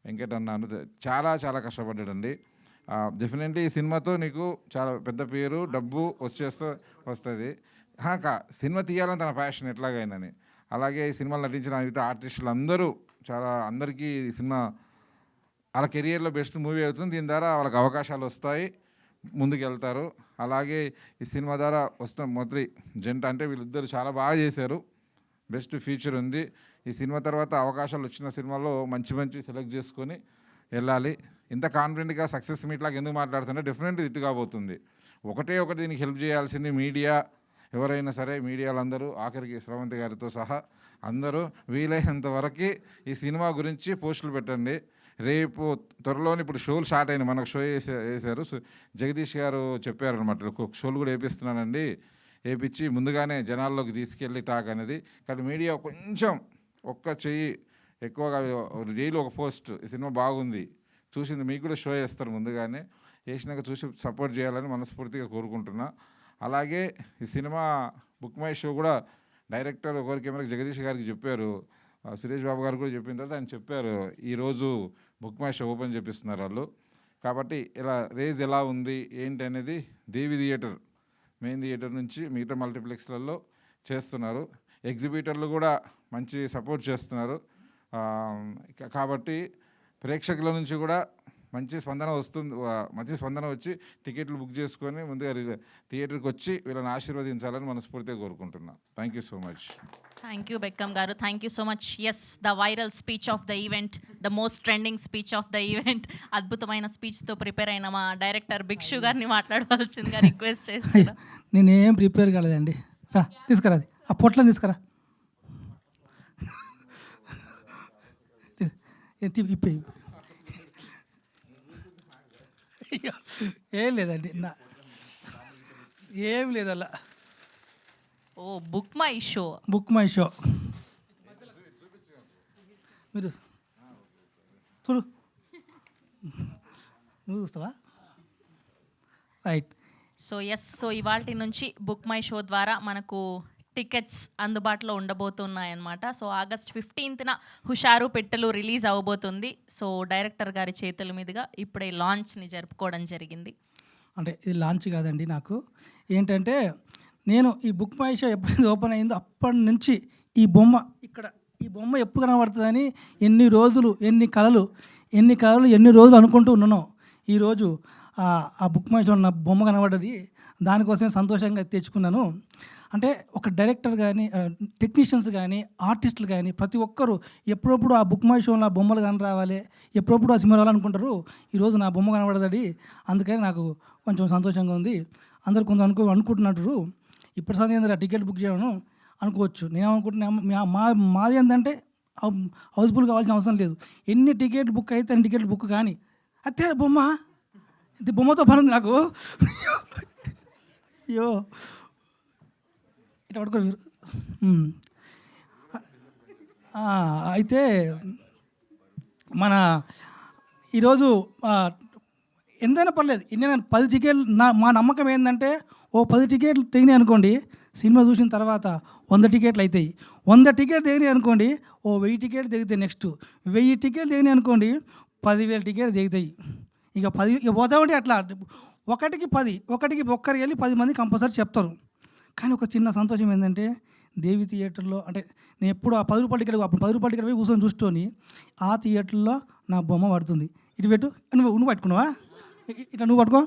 వెంకట్ అన్నాను. చాలా చాలా కష్టపడ్డాడండి. డెఫినెట్లీ ఈ సినిమాతో నీకు చాలా పెద్ద పేరు, డబ్బు వస్తుంది. సినిమా తీయాలని తన ప్యాషన్ ఎట్లాగైనని. అలాగే ఈ సినిమాలో నటించిన మిగతా ఆర్టిస్టులు అందరికీ ఈ సినిమా వాళ్ళ కెరియర్లో బెస్ట్ మూవీ అవుతుంది. దీని ద్వారా వాళ్ళకి అవకాశాలు వస్తాయి, ముందుకు వెళ్తారు. అలాగే ఈ సినిమా ద్వారా వస్తున్న మొదటి జంట అంటే వీళ్ళిద్దరు చాలా బాగా చేశారు, బెస్ట్ ఫ్యూచర్ ఉంది. ఈ సినిమా తర్వాత అవకాశాలు వచ్చిన సినిమాలో మంచి సెలెక్ట్ చేసుకొని వెళ్ళాలి. ఇంత కాన్ఫిడెంట్గా సక్సెస్ మీట్లాగా ఎందుకు మాట్లాడుతుంటే డెఫినెట్లీ ఇటు కాబోతుంది. ఒకటి దీనికి హెల్ప్ చేయాల్సింది మీడియా, ఎవరైనా సరే మీడియాలందరూ, ఆఖరికి శ్రవంతి గారితో సహా అందరూ వీలైనంత వరకు ఈ సినిమా గురించి పోస్టులు పెట్టండి. రేపు త్వరలోని ఇప్పుడు షోలు స్టార్ట్ అయినాయి, మనకు షో వేసారు. జగదీష్ గారు చెప్పారనమాట, షోలు కూడా వేపిస్తున్నానండి, వేపించి ముందుగానే జనాల్లోకి తీసుకెళ్ళి టాక్ అనేది. కానీ మీడియా కొంచెం ఒక్క చెయ్యి ఎక్కువగా డైలీ ఒక పోస్ట్, ఈ సినిమా బాగుంది చూసింది మీకు కూడా షో వేస్తారు, ముందుగానే వేసినాక చూసి సపోర్ట్ చేయాలని మనస్ఫూర్తిగా కోరుకుంటున్నా. అలాగే ఈ సినిమా బుక్ మై షో కూడా డైరెక్టర్ ఒకరి కెమెరాకి జగదీష్ గారికి చెప్పారు, సురేష్ బాబు గారు కూడా చెప్పిన తర్వాత ఆయన చెప్పారు ఈరోజు బుక్ మై షో ఓపెన్ చేపిస్తున్నారు వాళ్ళు. కాబట్టి ఇలా రేజ్ ఎలా ఉంది ఏంటి అనేది దేవి థియేటర్, మెయిన్ థియేటర్ నుంచి మిగతా మల్టీప్లెక్స్లలో చేస్తున్నారు. ఎగ్జిబిటర్లు కూడా మంచి సపోర్ట్ చేస్తున్నారు. కాబట్టి ప్రేక్షకుల నుంచి కూడా మంచి స్పందన వచ్చి టికెట్లు బుక్ చేసుకొని ముందుగా థియేటర్కి వచ్చి వీళ్ళని ఆశీర్వదించాలని మనస్ఫూర్తిగా కోరుకుంటున్నా. Thank you so much. Thank you Bekkam గారు, thank you so much. Yes, the viral speech of the event, the most trending speech of the event. అద్భుతమైన స్పీచ్తో ప్రిపేర్ అయిన మా డైరెక్టర్ భిక్షు గారిని మాట్లాడవలసిందిగా రిక్వెస్ట్ చేస్తున్నా. నేనేం ప్రిపేర్ కాలేదండి. తీసుకురా ఆ పొట్లని తీసుకురా. ఏం లేదండి, ఏం లేదు అలా. ఓ బుక్ మై షో. మీరు చూడు, నువ్వు చూస్తావా? రైట్. సో ఇవాల్టి నుంచి బుక్ మై షో ద్వారా మనకు టికెట్స్ అందుబాటులో ఉండబోతున్నాయన్నమాట. సో ఆగస్ట్ 15న హుషారు పిట్టలు రిలీజ్ అవ్వబోతుంది. సో డైరెక్టర్ గారి చేతుల మీదుగా ఇప్పుడే లాంచ్ని జరుపుకోవడం జరిగింది. అంటే ఇది లాంచ్ కాదండి, నాకు ఏంటంటే నేను ఈ బుక్ మై షో ఎప్పుడైతే ఓపెన్ అయిందో అప్పటి నుంచి ఈ బొమ్మ ఎప్పుడు కనబడుతుందని ఎన్ని రోజులు ఎన్ని రోజులు అనుకుంటూ ఉన్నానో ఈరోజు ఆ బుక్ మై షో నా బొమ్మ కనబడ్డది. దానికోసమే సంతోషంగా తెచ్చుకున్నాను. అంటే ఒక డైరెక్టర్ కానీ, టెక్నీషియన్స్ కానీ, ఆర్టిస్టులు కానీ ప్రతి ఒక్కరు ఎప్పుడప్పుడు ఆ బుక్ మై షోలో బొమ్మలు కానీ రావాలి, ఎప్పుడప్పుడు ఆ సినిమా రావాలనుకుంటారు. ఈరోజు నా బొమ్మ కనబడదడి, అందుకని నాకు కొంచెం సంతోషంగా ఉంది. అందరు కొంచెం అనుకుంటున్నారు ఇప్పటి సమయం టికెట్ బుక్ చేయడం అనుకోవచ్చు. నేనేమనుకుంటున్నా, మాది ఏంటంటే హౌస్ఫుల్ కావాల్సిన అవసరం లేదు. ఎన్ని టికెట్ బుక్ అయితే అన్ని టికెట్ బుక్ కానీ అత్తే బొమ్మ, ఇది బొమ్మతో పని ఉంది నాకు. అయ్యో ఇట్లా పట్టుకో మీరు. అయితే మన ఈరోజు ఎంతైనా పర్లేదు, ఎన్నైనా 10 టికెట్లు మా నమ్మకం ఏంటంటే 10 టికెట్లు తెగినాయి అనుకోండి, సినిమా చూసిన తర్వాత 100 టికెట్లు అవుతాయి. 100 టికెట్లు తెగినాయి అనుకోండి, 1000 టికెట్లు తెగుతాయి. నెక్స్ట్ 1000 టికెట్లు తెగినాయి అనుకోండి, 10,000 టికెట్లు తెగుతాయి. ఇక పోతామంటే అట్లా ఒకటికి 10, ఒకరికి ఒక్కరికి వెళ్ళి 10 మంది కంపల్సరీ చెప్తారు. కానీ ఒక చిన్న సంతోషం ఏంటంటే దేవి థియేటర్లో, అంటే నేను ఎప్పుడు ఆ 10 రూపాయల టికెట్, అప్పుడు 10 రూపాయల టికెట్ పోయి కూర్చొని చూసుకొని ఆ థియేటర్లో నా బొమ్మ పడుతుంది. ఇటు పెట్టు, నువ్వు పట్టుకున్నావా? ఇట్లా నువ్వు పట్టుకో.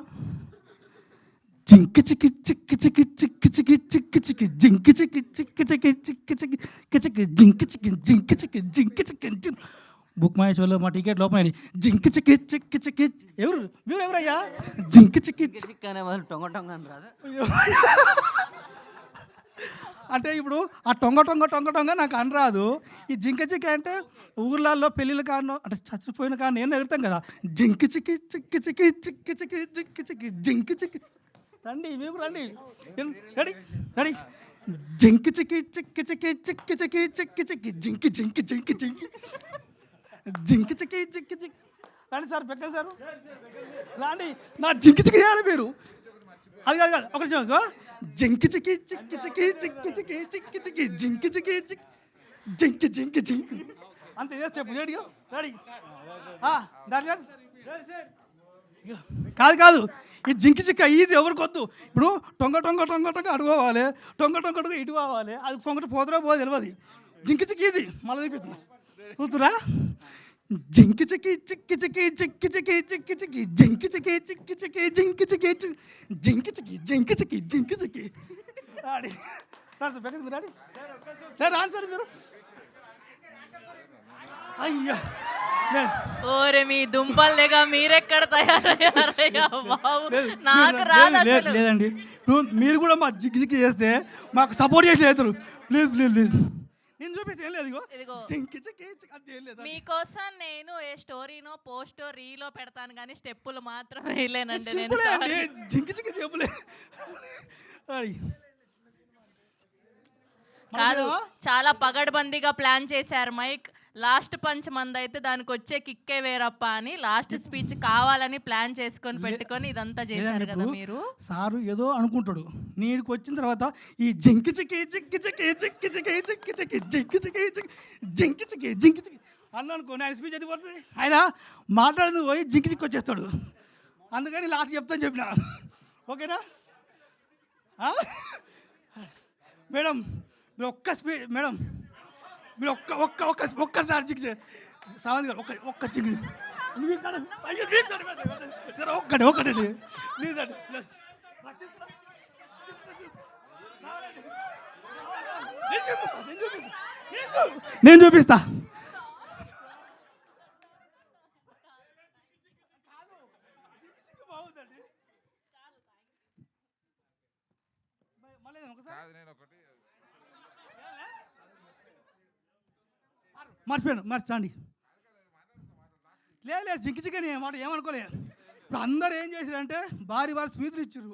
జింకి చిక్కి చిక్కి చిక్కి చిక్కి చిక్కి చిక్కి చిక్కి జింకి చిక్కి చిక్కి చిక్కి చిక్కి చిక్కి చిక్కి జింకి చిక్కి జింకి చిక్కి జింకి చిక్కి. బుక్ మై షోలో మా టికెట్ లోపల జింకి చిక్కి చిక్కి చిక్కి. మీరు ఎవరయ్యా? జింకి చిక్కి చిక్కి అనే వాళ్ళు టొంగ టొంగ అని రాదు. అంటే ఇప్పుడు ఆ టొంగ నాకు అనరాదు. ఈ జింక చిక్కి అంటే ఊర్లలో పెళ్ళిళ్ళ కాను, అంటే చచ్చిపోయిన కాను నేను ఎగురుతాం కదా. జింకి చిక్కి చిక్కి చిక్కి చిక్కి చిక్కి జిక్కి చిక్కి జింకి చిక్కి. రండి, మీరు రండి. రెడీ. జింకి చిక్కి చిక్కి చిక్కి చిక్కి చిక్కి చిక్కి చిక్కి జింకి జింకి జింకి జింకి జింకి చిక్కి చిక్కి చిక్కి. రండి సార్, పెక్క సార్ రండి. నా జింకి చిక్కి చేయాలి మీరు. అది కాదు ఒక నిమిషం. జింకి చిక్కి చిక్కి చిక్కి చిక్కి చిక్కి చిక్కి చిక్కి జింకి చిక్కి చిక్కి జింకి జింకి జింకి. అంతే చెప్పు. రెడీ. కాదు, ఈ జింకి చిక్క ఈజీ ఎవరికి వద్దు. ఇప్పుడు టొంగ అడుకోవాలి, టొంగ ఇటు కావాలి. అది సొంగట పోతురా పోదు తెలియదు. జింకి చిక్కి ఈజీ. మళ్ళీ చూపిస్తున్నా, చూస్తురా. జింకి చిక్కి చిక్కి చిక్కి చిక్కి చిక్కి చిక్కి చిక్కి జింకి చిక్కి చిక్కి చిక్కి జింకి చిక్కి జింకి చిక్కి జింకి చిక్కి జింకి చిక్కి. రాడి మీరు రాడి. రాను సార్ మీరు. అయ్యా ఓరే మీ దుంపల్లేగా మీరెక్కడ తయారయ్యారయ్యా బాబు, నాకు రాదు అసలు. లేదండి, మీరు కూడా మా జిగ్గి జిగ్గి చేస్తే మాకు సపోర్ట్ చేసి లేదు. ప్లీజ్ నేను చూపిస్తే ఏం లేదు. ఇదిగో మీకోసం నేను ఏ స్టోరీనో పోస్టో రీలో పెడతాను కానీ స్టెప్పులు మాత్రం వేయలేనండి నేను. జింకి జింకి చెప్పులే కాదు, చాలా పగడ్బందీగా ప్లాన్ చేశారు మైక్. లాస్ట్ పంచ్ మంది అయితే దానికి వచ్చే కిక్కే వేరప్ప అని లాస్ట్ స్పీచ్ కావాలని ప్లాన్ చేసుకొని పెట్టుకొని ఇదంతా చేశారు కదా మీరు. సారు ఏదో అనుకుంటాడు, నీకు వచ్చిన తర్వాత ఈ జింకి చిక్కి చిక్కి చిక్కి చిక్కి చిక్కి చిక్కి చిక్కి జింకి చిక్కి జింకి చిక్కి జింకి చిక్కి అన్న అనుకోండి, ఆయన స్పీచ్ ఎదిగిపోతుంది. ఆయన మాట్లాడింది పోయి జింకి చిక్కి వచ్చేస్తాడు. అందుకని లాస్ట్ చెప్తాను చెప్పిన. ఓకేనా మేడం? మీరు మేడం మీరు ఒక్కసారి చిక్కి సావంత్ గారు ఒక్క చిక్కి ఒక్కటే ప్లీజ్ అండి. నేను చూపిస్తా. మర్చిపోండి. లేదు జింకి చికెన్ మాట ఏమనుకోలే. ఇప్పుడు అందరు ఏం చేశారంటే వారి స్పీచ్లు ఇచ్చారు.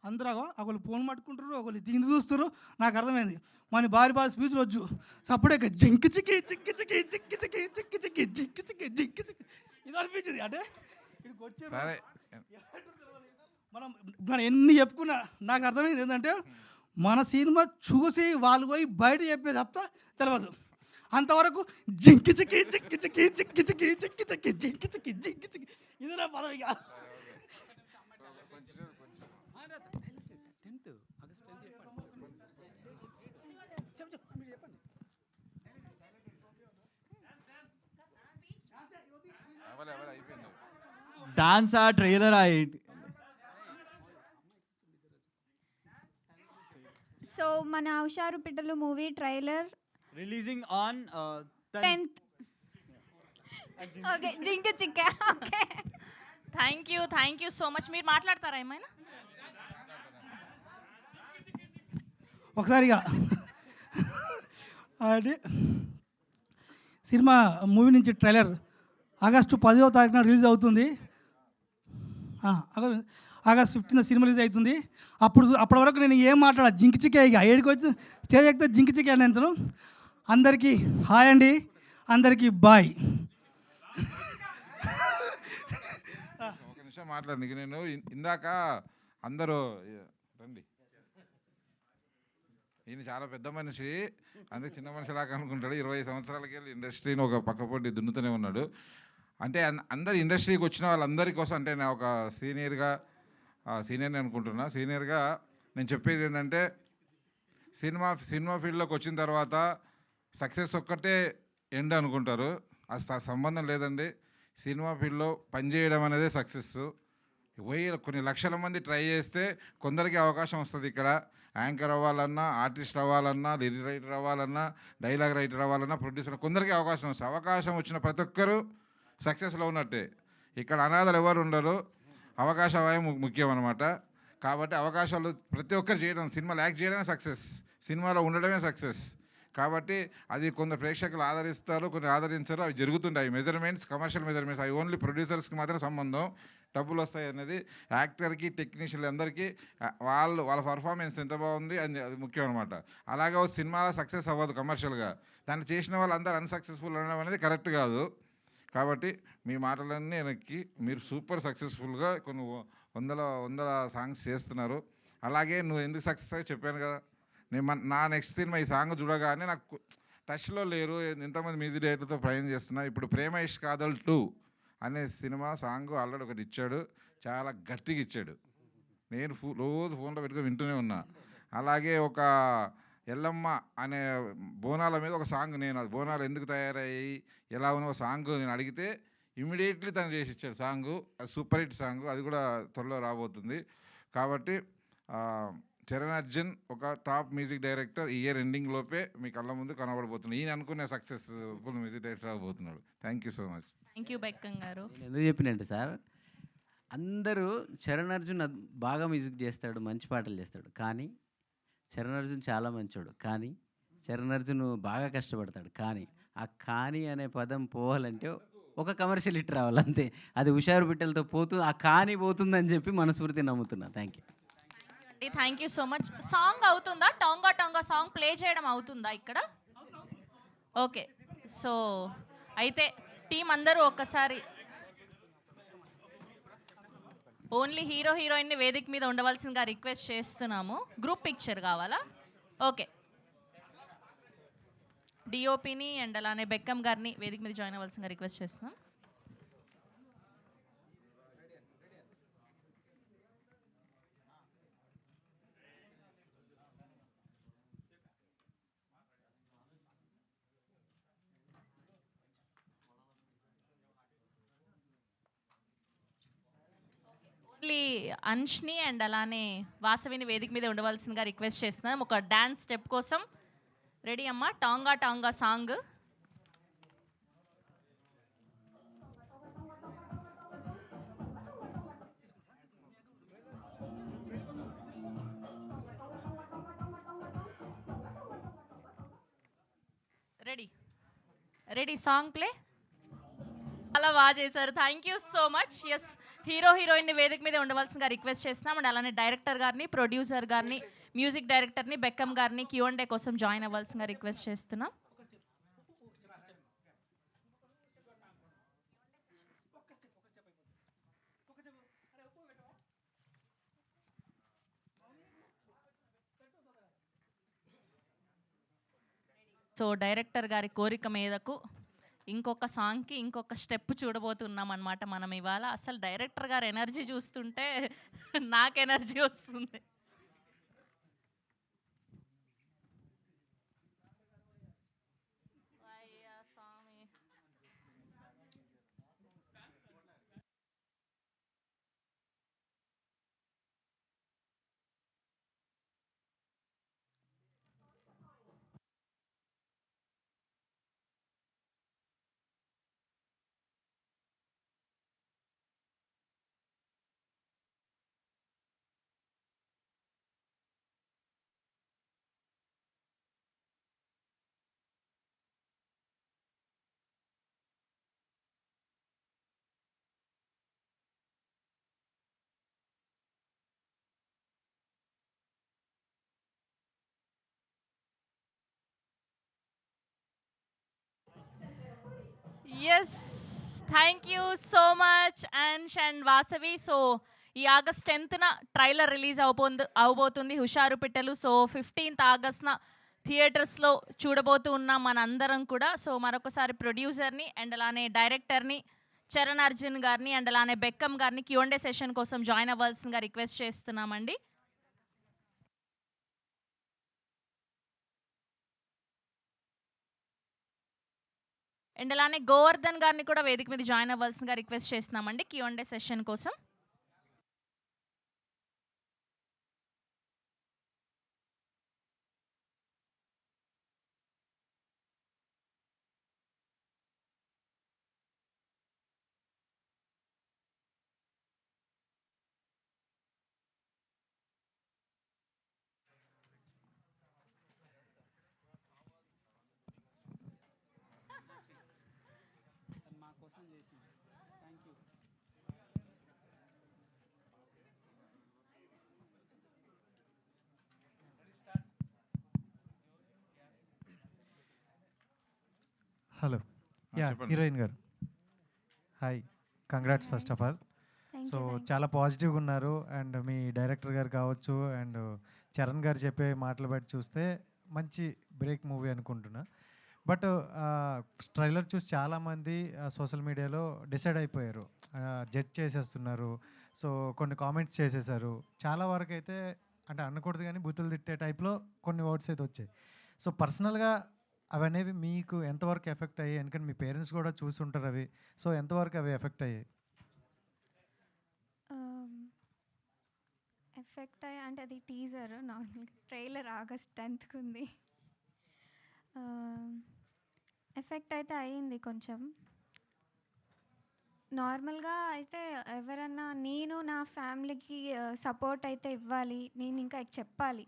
అందరూ ఒకళ్ళు ఫోన్ పట్టుకుంటారు, ఒకళ్ళు తిండి చూస్తారు. నాకు అర్థమైంది మన భారీ స్పీచ్లు వచ్చు సప్పుడే జింకి చిక్కి చిక్కి చిక్కి చిక్కి చిక్కి చిక్కి చిక్కి జింకి చిక్కి జింకి చిక్కి ఇది అనిపించింది. అంటే ఇక్కడికి వచ్చే సరే మనం ఎన్ని చెప్పుకున్నా నాకు అర్థమైంది ఏంటంటే మన సినిమా చూసి వాళ్ళు పోయి బయట చెప్పేది తప్ప తెలియదు. అంతవరకు జింకి చిక్కి చిక్కి చిక్కి చిక్కి చిక్కి చిక్కి చిక్కి జింకి చిక్కి జింకి చిక్కి ఇది నా పదవి కాదు. అయిపోయింది. డాన్స్ ఆ ట్రైలర్ ఆ సో మన హుషారు పిట్టలు movie trailer releasing on 10th. Okay జింక చిక్క. Okay thank you so much. మీరు మాట్లాడతారా ఏమైనా? ఒకసారిగా అది సినిమా మూవీ నుంచి ట్రైలర్ ఆగస్టు 10వ తారీఖున రిలీజ్ అవుతుంది. ఆగస్ట్ 15 సినిమా రిలీజ్ అవుతుంది. అప్పటి వరకు నేను ఏం మాట్లాడా జింకి చిక్కే ఇక ఏడికి వచ్చి స్టేజ్ ఎక్కితే జింకి చిక్కే అని అంటాను. అందరికీ హాయ్ అండి, అందరికీ బాయ్. ఒక నిమిషం మాట్లాడు. నీకు నేను ఇందాక అందరూ రండి, ఈయన చాలా పెద్ద మనిషి, అందుకే చిన్న మనిషి లాగా అనుకుంటాడు. 20 సంవత్సరాలకి వెళ్ళి ఇండస్ట్రీని ఒక పక్కపొట్టి దున్నుతూనే ఉన్నాడు. అంటే అందరు ఇండస్ట్రీకి వచ్చిన వాళ్ళందరి కోసం, అంటే నేను ఒక సీనియర్ని అనుకుంటున్నా. సీనియర్గా నేను చెప్పేది ఏంటంటే సినిమా ఫీల్డ్లోకి వచ్చిన తర్వాత సక్సెస్ ఒక్కటే ఎండ్ అనుకుంటారు. అది సంబంధం లేదండి. సినిమా ఫీల్డ్లో పనిచేయడం అనేది సక్సెస్. కొన్ని లక్షల మంది ట్రై చేస్తే కొందరికి అవకాశం వస్తుంది. ఇక్కడ యాంకర్ అవ్వాలన్నా, ఆర్టిస్ట్ అవ్వాలన్నా, లిరిక్ రైటర్ అవ్వాలన్నా, డైలాగ్ రైటర్ అవ్వాలన్నా, ప్రొడ్యూసర్, కొందరికి అవకాశం వస్తుంది. అవకాశం వచ్చిన ప్రతి ఒక్కరూ సక్సెస్లో ఉన్నట్టే. ఇక్కడ అనాథలు ఎవరు ఉండరు. అవకాశమే ముఖ్యం అనమాట. కాబట్టి అవకాశాలు ప్రతి ఒక్కరు చేయడం, సినిమాలు యాక్ట్ చేయడమే సక్సెస్, సినిమాలో ఉండడమే సక్సెస్. కాబట్టి అది కొందరు ప్రేక్షకులు ఆదరిస్తారు, కొన్ని ఆదరించరు. అవి జరుగుతుంటాయి. మెజర్మెంట్స్, కమర్షియల్ మెజర్మెంట్స్, అవి ఓన్లీ ప్రొడ్యూసర్స్కి మాత్రం సంబంధం. డబ్బులు వస్తాయి అనేది యాక్టర్కి, టెక్నీషియన్లు అందరికీ వాళ్ళ పర్ఫార్మెన్స్ ఎంత బాగుంది అని అది ముఖ్యం అనమాట. అలాగే ఒక సినిమాలో సక్సెస్ అవ్వదు కమర్షియల్గా. దాన్ని చేసిన వాళ్ళు అందరూ అన్సక్సెస్ఫుల్ అనడం అనేది కరెక్ట్ కాదు. కాబట్టి మీ మాటలన్నీ వెనక్కి మీరు సూపర్ సక్సెస్ఫుల్గా కొన్ని వందల సాంగ్స్ చేస్తున్నారు. అలాగే నువ్వు ఎందుకు సక్సెస్ అయ్యి చెప్పాను కదా. నా నెక్స్ట్ సినిమా ఈ సాంగ్ చూడగానే నాకు టచ్లో లేరు. ఎంతమంది మ్యూజిక్ డైరెక్టర్తో ప్రయాణం చేస్తున్నా. ఇప్పుడు ప్రేమ ఇష్ కాదల్ 2 అనే సినిమా సాంగ్ ఆల్రెడీ ఒకటి ఇచ్చాడు, చాలా గట్టిగా ఇచ్చాడు. నేను రోజు ఫోన్లో పెట్టుకొని వింటూనే ఉన్నా. అలాగే ఒక ఎల్లమ్మ అనే బోనాల మీద ఒక సాంగ్, నేను అది బోనాలు ఎందుకు తయారయ్యి ఎలా ఉన్న ఒక సాంగ్ నేను అడిగితే ఇమ్మీడియట్లీ తను చేసి ఇచ్చాడు సాంగు. అది సూపర్ హిట్ సాంగ్, అది కూడా త్వరలో రాబోతుంది. కాబట్టి చరణ్ అర్జున్ ఒక టాప్ మ్యూజిక్ డైరెక్టర్ ఈ ఇయర్ ఎండింగ్ లోపే మీ కళ్ళ ముందు కనబడబోతున్నాడు. ఈయన అనుకునే సక్సెస్ఫుల్ మ్యూజిక్ డైరెక్టర్ అవబోతున్నాడు. Thank you so much. Thank you Bekkam గారు. నేను ఎందుకు చెప్పినంటే సార్, అందరూ చరణ్ అర్జున్ బాగా మ్యూజిక్ చేస్తాడు, మంచి పాటలు చేస్తాడు. కానీ చరణ్ అర్జున్ చాలా మంచోడు. కానీ చరణ్ అర్జున్ బాగా కష్టపడతాడు. కానీ అనే పదం పోవాలంటే ఒక కమర్షియల్ హిట్ రావాలి అంతే. అది హుషారు పిట్టలతో ఆ కానీ పోతుందని చెప్పి మనస్ఫూర్తి నమ్ముతున్నా. Thank you. Thank you so much. Song అవుతుందా? టొంగా టొంగా సాంగ్ ప్లే చేయడం అవుతుందా ఇక్కడ? ఓకే, సో అయితే టీం అందరూ ఒక్కసారి ఓన్లీ హీరోయిన్ని వేదిక మీద ఉండవలసిందిగా రిక్వెస్ట్ చేస్తున్నాము. గ్రూప్ పిక్చర్ కావాలా? ఓకే, డిఓపిని అండ్ అలానే బెక్కం గారిని వేదిక మీద జాయిన్ అవ్వాల్సిందిగా రిక్వెస్ట్ చేస్తున్నాం. అన్ష్ని అండ్ అలానే వాసవిని వేదిక మీద ఉండవలసిందిగా రిక్వెస్ట్ చేస్తున్నాం. ఒక డాన్స్ స్టెప్ కోసం రెడీ అమ్మా? Tanga Tanga song. Ready song play. చాలా బాగా చేశారు. Thank you so much. Yes, hero హీరోయిన్ని వేదిక మీద ఉండవలసిందిగా రిక్వెస్ట్ చేస్తున్నాం. అండ్ అలానే డైరెక్టర్ గారిని, ప్రొడ్యూసర్ గారిని, మ్యూజిక్ డైరెక్టర్ని, బెక్కమ్ గారిని Q&A కోసం జాయిన్ అవ్వాల్సిందిగా రిక్వెస్ట్ చేస్తున్నాం. సో డైరెక్టర్ గారి కోరిక మేరకు ఇంకొక సాంగ్కి ఇంకొక స్టెప్ చూడబోతున్నాం అనమాట మనం ఇవాళ. అసలు డైరెక్టర్ గారి ఎనర్జీ చూస్తుంటే నాకు ఎనర్జీ వస్తుంది. అయ్యా స్వామి. Yes, thank you so much Ansh and Vasavi. So ఈ ఆగస్ట్ 10న ట్రైలర్ రిలీజ్ అవబోతుంది హుషారు పిట్టలు. సో 15th ఆగస్ట్న థియేటర్స్లో చూడబోతూ ఉన్నాం మనందరం కూడా. సో మరొకసారి ప్రొడ్యూసర్ని అండ్ అలానే డైరెక్టర్ని చరణ్ అర్జున్ గారిని అండ్ అలానే బెక్కమ్ గారిని Q&A సెషన్ కోసం జాయిన్ అవ్వాల్సిందిగా రిక్వెస్ట్ చేస్తున్నామండి. అండ్ అలానే గోవర్ధన్ గారిని కూడా వేదిక మీద జాయిన్ అవ్వాల్సిందిగా రిక్వెస్ట్ చేస్తున్నామండి Q&A సెషన్ కోసం. హలో, యా హీరోయిన్ గారు, hi, congrats first of all. So చాలా పాజిటివ్గా ఉన్నారు. అండ్ మీ డైరెక్టర్ గారు కావచ్చు అండ్ చరణ్ గారు చెప్పే మాటలు బట్టి చూస్తే మంచి బ్రేక్ మూవీ అనుకుంటున్నా. బట్ ట్రైలర్ చూసి చాలామంది సోషల్ మీడియాలో డిసైడ్ అయిపోయారు, జడ్జ్ చేసేస్తున్నారు. సో కొన్ని కామెంట్స్ చేసేసారు. చాలా వరకు అయితే అంటే అనకూడదు కానీ బూతులు తిట్టే టైప్లో కొన్ని వర్డ్స్ అయితే వచ్చాయి. సో పర్సనల్గా అవనేవి మీకు ఎంతవరకు ఎఫెక్ట్ అయ్యాయి? ఎందుకంటే మీ పేరెంట్స్ కూడా చూసి ఉంటారు అవి. సో ఎంతవరకు అవి ఎఫెక్ట్ అయ్యాయి? ఎఫెక్ట్ అయ్యా అంటే అది టీజర్, నార్మల్గా ట్రైలర్ ఆగస్ట్ 10th ఉంది. ఎఫెక్ట్ అయితే అయ్యింది కొంచెం. నార్మల్గా అయితే ఎవరన్నా నేను నా ఫ్యామిలీకి సపోర్ట్ అయితే ఇవ్వాలి, నేను ఇంకా చెప్పాలి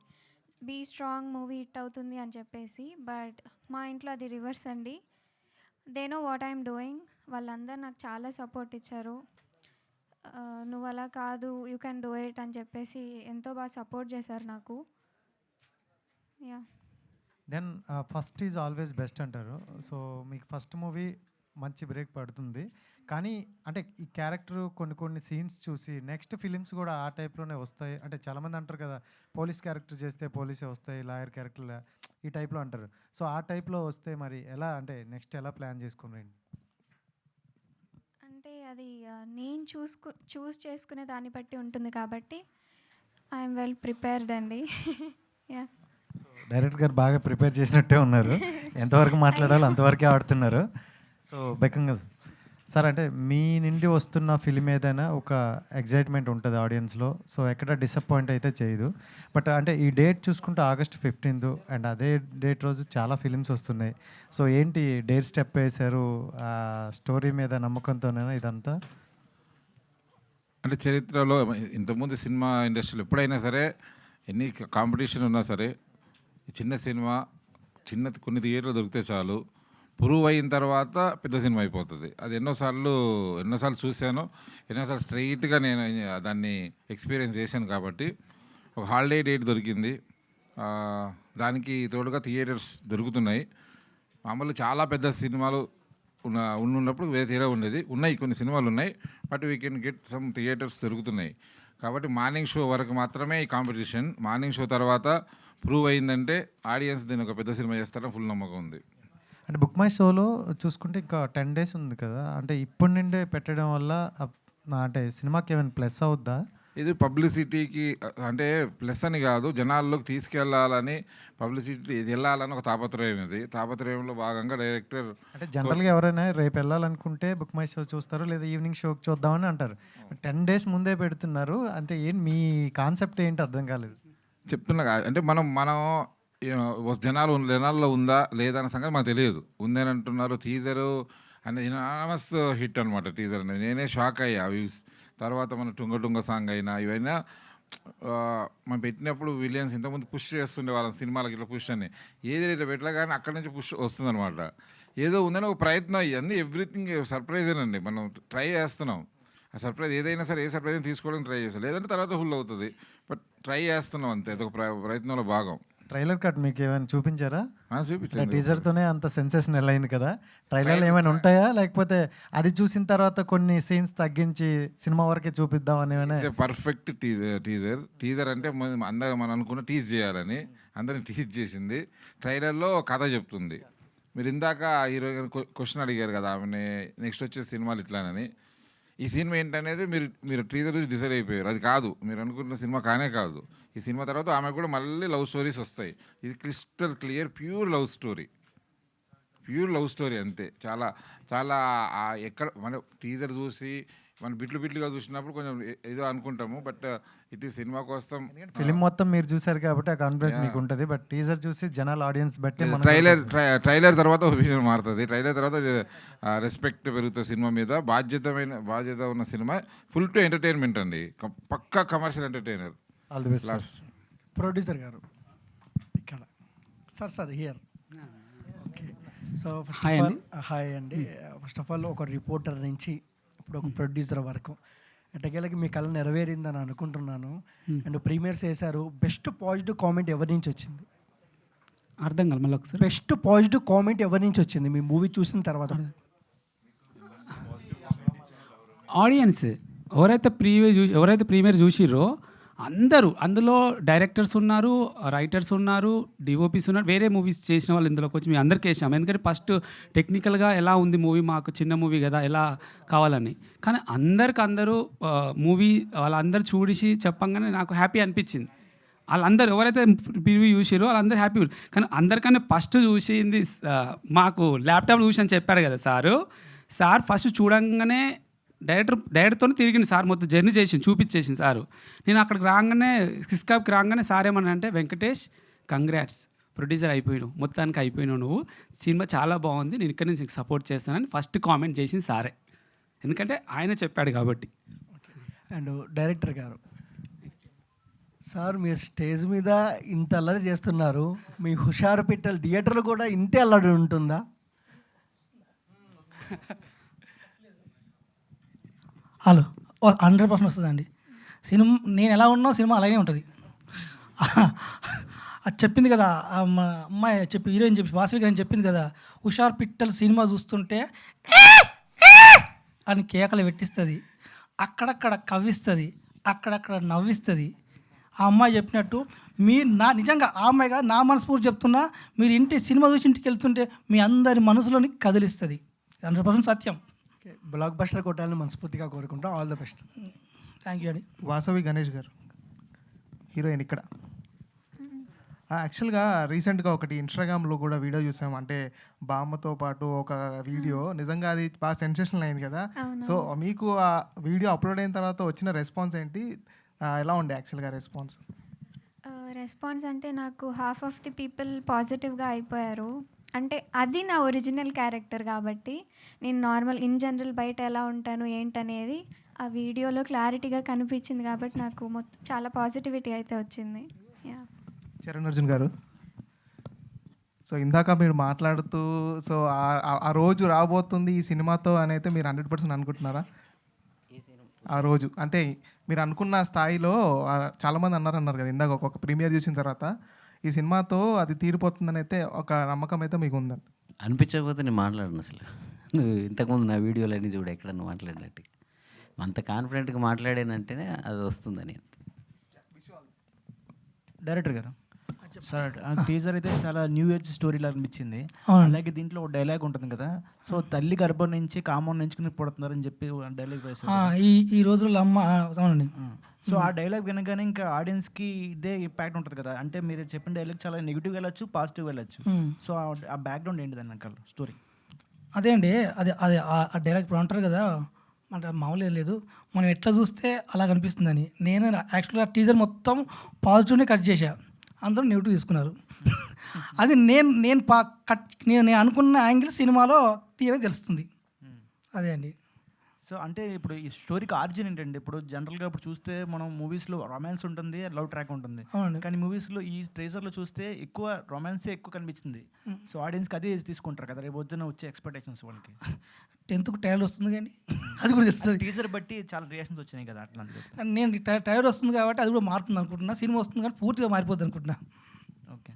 బీ స్ట్రాంగ్, మూవీ హిట్ అవుతుంది అని చెప్పేసి. బట్ మా ఇంట్లో అది రివర్స్ అండి. They know what I'm doing. వాళ్ళందరూ నాకు చాలా సపోర్ట్ ఇచ్చారు. నువ్వు అలా కాదు, యూ క్యాన్ డూ ఇట్ అని చెప్పేసి ఎంతో బాగా సపోర్ట్ చేశారు నాకు. Yeah, then first is always best అంటారు. సో మీకు ఫస్ట్ మూవీ మంచి బ్రేక్ పడుతుంది. కానీ అంటే ఈ క్యారెక్టర్ కొన్ని సీన్స్ చూసి నెక్స్ట్ ఫిలిమ్స్ కూడా ఆ టైప్లోనే వస్తాయి. అంటే చాలామంది అంటారు కదా, పోలీస్ క్యారెక్టర్ చేస్తే పోలీసే వస్తాయి, లాయర్ క్యారెక్టర్ ఈ టైప్లో అంటారు. సో ఆ టైప్లో వస్తే మరి ఎలా, అంటే నెక్స్ట్ ఎలా ప్లాన్ చేసుకుని? అంటే అది నేను చూస్ చేసుకునే దాన్ని బట్టి ఉంటుంది కాబట్టి ఐఎమ్ వెల్ ప్రిపేర్డ్ అండి. యా, డైరెక్టర్ గారు బాగా ప్రిపేర్ చేసినట్టే ఉన్నారు. ఎంతవరకు మాట్లాడాలో అంతవరకే ఆడుతున్నారు. సో బెకంగా సార్, అంటే మీ నుండి వస్తున్న ఫిలిం ఏదైనా ఒక ఎగ్జైట్మెంట్ ఉంటుంది ఆడియన్స్లో. సో ఎక్కడ డిసప్పాయింట్ అయితే చేయదు. బట్ అంటే ఈ డేట్ చూసుకుంటే ఆగస్ట్ 15th అండ్ అదే డేట్ రోజు చాలా ఫిలిమ్స్ వస్తున్నాయి. సో ఏంటి డేట్ స్టెప్ వేశారు? స్టోరీ మీద నమ్మకంతోనేనా ఇదంతా? అంటే చరిత్రలో ఇంతకుముందు సినిమా ఇండస్ట్రీలో ఎప్పుడైనా సరే ఎన్ని కాంపిటీషన్ ఉన్నా సరే చిన్న సినిమా కొన్ని థియేటర్లు దొరికితే చాలు, ప్రూవ్ అయిన తర్వాత పెద్ద సినిమా అయిపోతుంది. అది ఎన్నోసార్లు చూశాను, ఎన్నోసార్లు స్ట్రైట్గా నేను దాన్ని ఎక్స్పీరియన్స్ చేశాను. కాబట్టి ఒక హాలిడే డేట్ దొరికింది, దానికి తోడుగా థియేటర్స్ దొరుకుతున్నాయి. మామూలు చాలా పెద్ద సినిమాలు ఉన్నప్పుడు వేరే తీరా ఉండేది. ఉన్నాయి, కొన్ని సినిమాలు ఉన్నాయి, but we can get some theatres దొరుకుతున్నాయి. కాబట్టి మార్నింగ్ షో వరకు మాత్రమే ఈ కాంపిటీషన్. మార్నింగ్ షో తర్వాత ప్రూవ్ అయిందంటే ఆడియన్స్ దీన్ని ఒక పెద్ద సినిమా చేస్తారని ఫుల్ నమ్మకం ఉంది. అంటే బుక్ మై షోలో చూసుకుంటే ఇంకా 10 days ఉంది కదా, అంటే ఇప్పటి నుండే పెట్టడం వల్ల అంటే సినిమాకి ఏమైనా ప్లస్ అవుద్దా? ఇది పబ్లిసిటీకి అంటే ప్లస్ అని కాదు, జనాల్లోకి తీసుకెళ్లాలని, పబ్లిసిటీ ఇది వెళ్ళాలని ఒక తాపత్రయం. ఇది తాపత్రయంలో భాగంగా డైరెక్టర్ అంటే జనరల్గా ఎవరైనా రేపు వెళ్ళాలనుకుంటే బుక్ మై షో చూస్తారు, లేదా ఈవినింగ్ షోకి చూద్దామని అంటారు. 10 days ముందే పెడుతున్నారు అంటే ఏంటి మీ కాన్సెప్ట్ ఏంటి అర్థం కాలేదు. చెప్తున్నా అంటే మనం జనాల్లో ఉందా లేదా అనే సంగతి మాకు తెలియదు. ఉందని అంటున్నారు. టీజరు అనేది ఎనామస్ హిట్ అనమాట. టీజర్ అనేది నేనే షాక్ అయ్యా. వ్యూస్ తర్వాత మన టుంగ సాంగ్ అయినా ఇవైనా మనం పెట్టినప్పుడు విలియన్స్ ఇంతకుముందు పుష్ చేస్తుండే వాళ్ళ సినిమాలకి ఇట్లా పుష్ అని ఏది రేటు పెట్టలే కానీ అక్కడి నుంచి పుష్ వస్తుందన్నమాట. ఏదో ఉందని ఒక ప్రయత్నం. ఇవన్నీ ఎవ్రీథింగ్ సర్ప్రైజేనండి. మనం ట్రై చేస్తున్నాం. ఆ సర్ప్రైజ్ ఏదైనా సరే ఏ సర్ప్రైజ్ తీసుకోవడానికి ట్రై చేస్తాం, లేదంటే తర్వాత ఫుల్ అవుతుంది. బట్ ట్రై చేస్తున్నాం అంతే, అదొక ప్రయత్నంలో భాగం. ట్రైలర్ కట్ మీకు ఏమైనా చూపించారా? చూపించండి. టీజర్తోనే అంత సెన్సేషనల్ అయింది కదా, ట్రైలర్లు ఏమైనా ఉంటాయా, లేకపోతే అది చూసిన తర్వాత కొన్ని సీన్స్ తగ్గించి సినిమా వరకే చూపిద్దాం అని? పర్ఫెక్ట్ టీజర్ అంటే అందరూ మనం అనుకున్న టీజ్ చేయాలని అందరిని టీజ్ చేసింది. ట్రైలర్లో కథ చెప్తుంది. మీరు ఇందాక హీరో క్వశ్చన్ అడిగారు కదా ఆమెని, నెక్స్ట్ వచ్చే సినిమాలు ఇట్లానని. ఈ సినిమా ఏంటనేది మీరు టీజర్ చూసి డిసైడ్ అయిపోయారు. అది కాదు, మీరు అనుకుంటున్న సినిమా కానే కాదు. ఈ సినిమా తర్వాత ఆమె కూడా మళ్ళీ లవ్ స్టోరీస్ వస్తాయి. ఇది crystal clear pure love story అంతే. చాలా చాలా ఎక్కడ మన టీజర్ చూసి మనం బిట్లుగా చూసినప్పుడు కొంచెం ఏదో అనుకుంటాము, బట్ ఇది సినిమా కోసం ఫిలిం మొత్తం మీరు చూసారు కాబట్టి ఆ కాన్ఫిడెన్స్ మీకు ఉంటుంది. బట్ టీజర్ చూసి జనాల ఆడియన్స్ బట్టి ట్రైలర్ తర్వాత ఒపీనియన్ మారుతుంది. ట్రైలర్ తర్వాత రెస్పెక్ట్ పెరుగుతుంది సినిమా మీద. బాధ్యత ఉన్న సినిమా. ఫుల్ టు ఎంటర్టైన్మెంట్ అండి, పక్కా commercial entertainer. All the best. Producer గారు ఇక్కడ sir here. Okay, so hi అండి. ఫస్ట్ ఆఫ్ ఆల్ ఒక రిపోర్టర్ నుంచి ఇప్పుడు ఒక ప్రొడ్యూసర్ వరకు ఎట్టకేళ్ళకి మీ కళ నెరవేరిందని అనుకుంటున్నాను. అండ్ ప్రీమియర్స్ చేశారు. బెస్ట్ పాజిటివ్ కామెంట్ ఎవరి నుంచి వచ్చింది? అర్థం కాదు మళ్ళీ ఒకసారి. బెస్ట్ పాజిటివ్ కామెంట్ ఎవరి నుంచి వచ్చింది మీ మూవీ చూసిన తర్వాత? ఆడియన్స్ ఎవరైతే ప్రీమియర్ చూసిర్రో అందరూ, అందులో డైరెక్టర్స్ ఉన్నారు, రైటర్స్ ఉన్నారు, డిఓపీస్ ఉన్నారు, వేరే మూవీస్ చేసిన వాళ్ళు ఇందులోకి వచ్చి మేము అందరికీ వేసాము. ఎందుకంటే ఫస్ట్ టెక్నికల్గా ఎలా ఉంది మూవీ, మాకు చిన్న మూవీ కదా ఎలా కావాలని. కానీ అందరూ మూవీ వాళ్ళందరూ చూసి చెప్పంగానే నాకు హ్యాపీ అనిపించింది. వాళ్ళందరూ ఎవరైతే ప్రివ్యూ చూసిరో వాళ్ళందరూ హ్యాపీ. కానీ అందరికన్నా ఫస్ట్ చూసింది మాకు ల్యాప్టాప్ చూసి అని చెప్పారు కదా సార్ ఫస్ట్ చూడంగానే డైరెక్టర్తో తిరిగింది సార్, మొత్తం జర్నీ చేసింది, చూపించేసింది సారు. నేను అక్కడికి రాగానే సిస్కాప్కి రాగానే సార్ ఏమన్నా అంటే, వెంకటేష్ కంగ్రాట్స్, ప్రొడ్యూసర్ అయిపోయినావు, మొత్తానికి అయిపోయినావు నువ్వు, సినిమా చాలా బాగుంది, నేను ఇక్కడ నుంచి సపోర్ట్ చేస్తానని ఫస్ట్ కామెంట్ చేసింది సారే. ఎందుకంటే ఆయన చెప్పాడు కాబట్టి. అండ్ డైరెక్టర్ గారు సార్, మీరు స్టేజ్ మీద ఇంత అల్లరి చేస్తున్నారు, మీ హుషారు పిట్టల థియేటర్లో కూడా ఇంతే అల్లరి ఉంటుందా? హలో, 100% వస్తుందండి. సినిమా నేను ఎలా ఉన్నా సినిమా అలాగే ఉంటుంది. అది చెప్పింది కదా అమ్మాయి, హీరోయిన్ వాసవి గారు చెప్పింది కదా, హుషార్ పిట్టల సినిమా చూస్తుంటే అని కేకలు పెట్టిస్తుంది, అక్కడక్కడ కవ్విస్తుంది, అక్కడక్కడ నవ్విస్తుంది. ఆ అమ్మాయి చెప్పినట్టు మీరు నిజంగా ఆ అమ్మాయిగా నా మనస్ఫూర్తి చెప్తున్నా, మీరు సినిమా చూసి ఇంటికి వెళ్తుంటే మీ అందరి మనసులోని కదిలిస్తుంది. 100% సత్యం. బ్లాక్ బస్టర్ కొట్టాలని మనస్ఫూర్తిగా కోరుకుంటాం. All the best. Thank you అండి. వాసవి గణేష్ గారు, హీరోయిన్ ఇక్కడ. యాక్చువల్గా రీసెంట్గా ఒకటి ఇన్స్టాగ్రామ్లో కూడా వీడియో చూసాం, అంటే బామ్మతో పాటు ఒక వీడియో. నిజంగా అది బాగా సెన్సేషనల్ అయింది కదా. సో మీకు ఆ వీడియో అప్లోడ్ అయిన తర్వాత వచ్చిన రెస్పాన్స్ ఏంటి, ఎలా ఉండే యాక్చువల్గా రెస్పాన్స్ అంటే నాకు హాఫ్ ఆఫ్ ది పీపుల్ పాజిటివ్గా అయిపోయారు. అంటే అది నా ఒరిజినల్ క్యారెక్టర్ కాబట్టి నేను నార్మల్ ఇన్ జనరల్ బయట ఎలా ఉంటాను ఏంటనేది ఆ వీడియోలో క్లారిటీగా కనిపించింది కాబట్టి నాకు మొత్తం చాలా పాజిటివిటీ అయితే వచ్చింది. చరణ్ అర్జున్ గారు, సో ఇందాక మీరు మాట్లాడుతూ సో ఆ రోజు రాబోతుంది ఈ సినిమాతో అని అయితే మీరు 100% అనుకుంటున్నారా? ఆ రోజు అంటే మీరు అనుకున్న స్థాయిలో చాలామంది అన్నారు కదా ఇందాక ఒక ప్రీమియర్ చూసిన తర్వాత ఈ సినిమాతో అది తీరిపోతుందని అయితే ఒక నమ్మకం అయితే మీకు ఉందండి. అనిపించకపోతే నేను మాట్లాడను అసలు. నువ్వు ఇంతకుముందు నా వీడియోలన్నీ చూడు ఎక్కడన్నా మాట్లాడినట్టు. అంత కాన్ఫిడెంట్గా మాట్లాడానంటేనే అది వస్తుందని. డైరెక్టర్ గారు సార్, ఆ టీజర్ అయితే చాలా న్యూ ఏజ్ స్టోరీలా అనిపించింది. అవునండి. అలాగే దీంట్లో ఒక డైలాగ్ ఉంటుంది కదా, సో తల్లి గర్భం నుంచి కామం ఎంచుకుని పుడుతున్నారని చెప్పి డైలాగ్ వేశారు. ఈ రోజుల్లో అమ్మ అవునండి. సో ఆ డైలాగ్ వినగానే ఇంకా ఆడియన్స్కి ఇదే ఇంపాక్ట్ ఉంటుంది కదా, అంటే మీరు చెప్పిన డైలాగ్ చాలా నెగిటివ్ వెళ్ళొచ్చు, పాజిటివ్ వెళ్ళొచ్చు. సో ఆ బ్యాక్గ్రౌండ్ ఏంటి దాని వెనకాల స్టోరీ? అదే అండి, అది అది ఆ డైలాగ్ ఇప్పుడు అంటారు కదా, అంటే మామూలు లేదు, మనం ఎట్లా చూస్తే అలా కనిపిస్తుందని. నేను యాక్చువల్గా టీజర్ మొత్తం పాజిటివ్నే కట్ చేశా, అందరూ నెగిటివ్ తీసుకున్నారు. అది నేను అనుకున్న యాంగిల్ సినిమాలో క్లియర్గా తెలుస్తుంది. అదే అండి. సో అంటే ఇప్పుడు ఈ స్టోరీకి ఆర్జిన్ ఏంటండి? ఇప్పుడు జనరల్గా ఇప్పుడు చూస్తే మనం మూవీస్లో రొమాన్స్ ఉంటుంది, లవ్ ట్రాక్ ఉంటుంది. అవునండి. కానీ మూవీస్లో ఈ ట్రేజర్లో చూస్తే ఎక్కువ రొమాన్సే ఎక్కువ కనిపించింది. సో ఆడియన్స్కి అదే తీసుకుంటారు కదా రేపు వద్దున వచ్చే ఎక్స్పెక్టేషన్స్ వాళ్ళకి. 10th ట్రయల్ వస్తుంది కానీ అది కూడా తెలుస్తుంది. టీజర్ బట్టి చాలా రియాక్షన్స్ వచ్చినాయి కదా అట్లా. నేను ట్రయల్ వస్తుంది కాబట్టి అది కూడా మారుతుంది అనుకుంటున్నా. సినిమా వస్తుంది కానీ పూర్తిగా మారిపోద్ది అనుకుంటున్నా. ఓకే.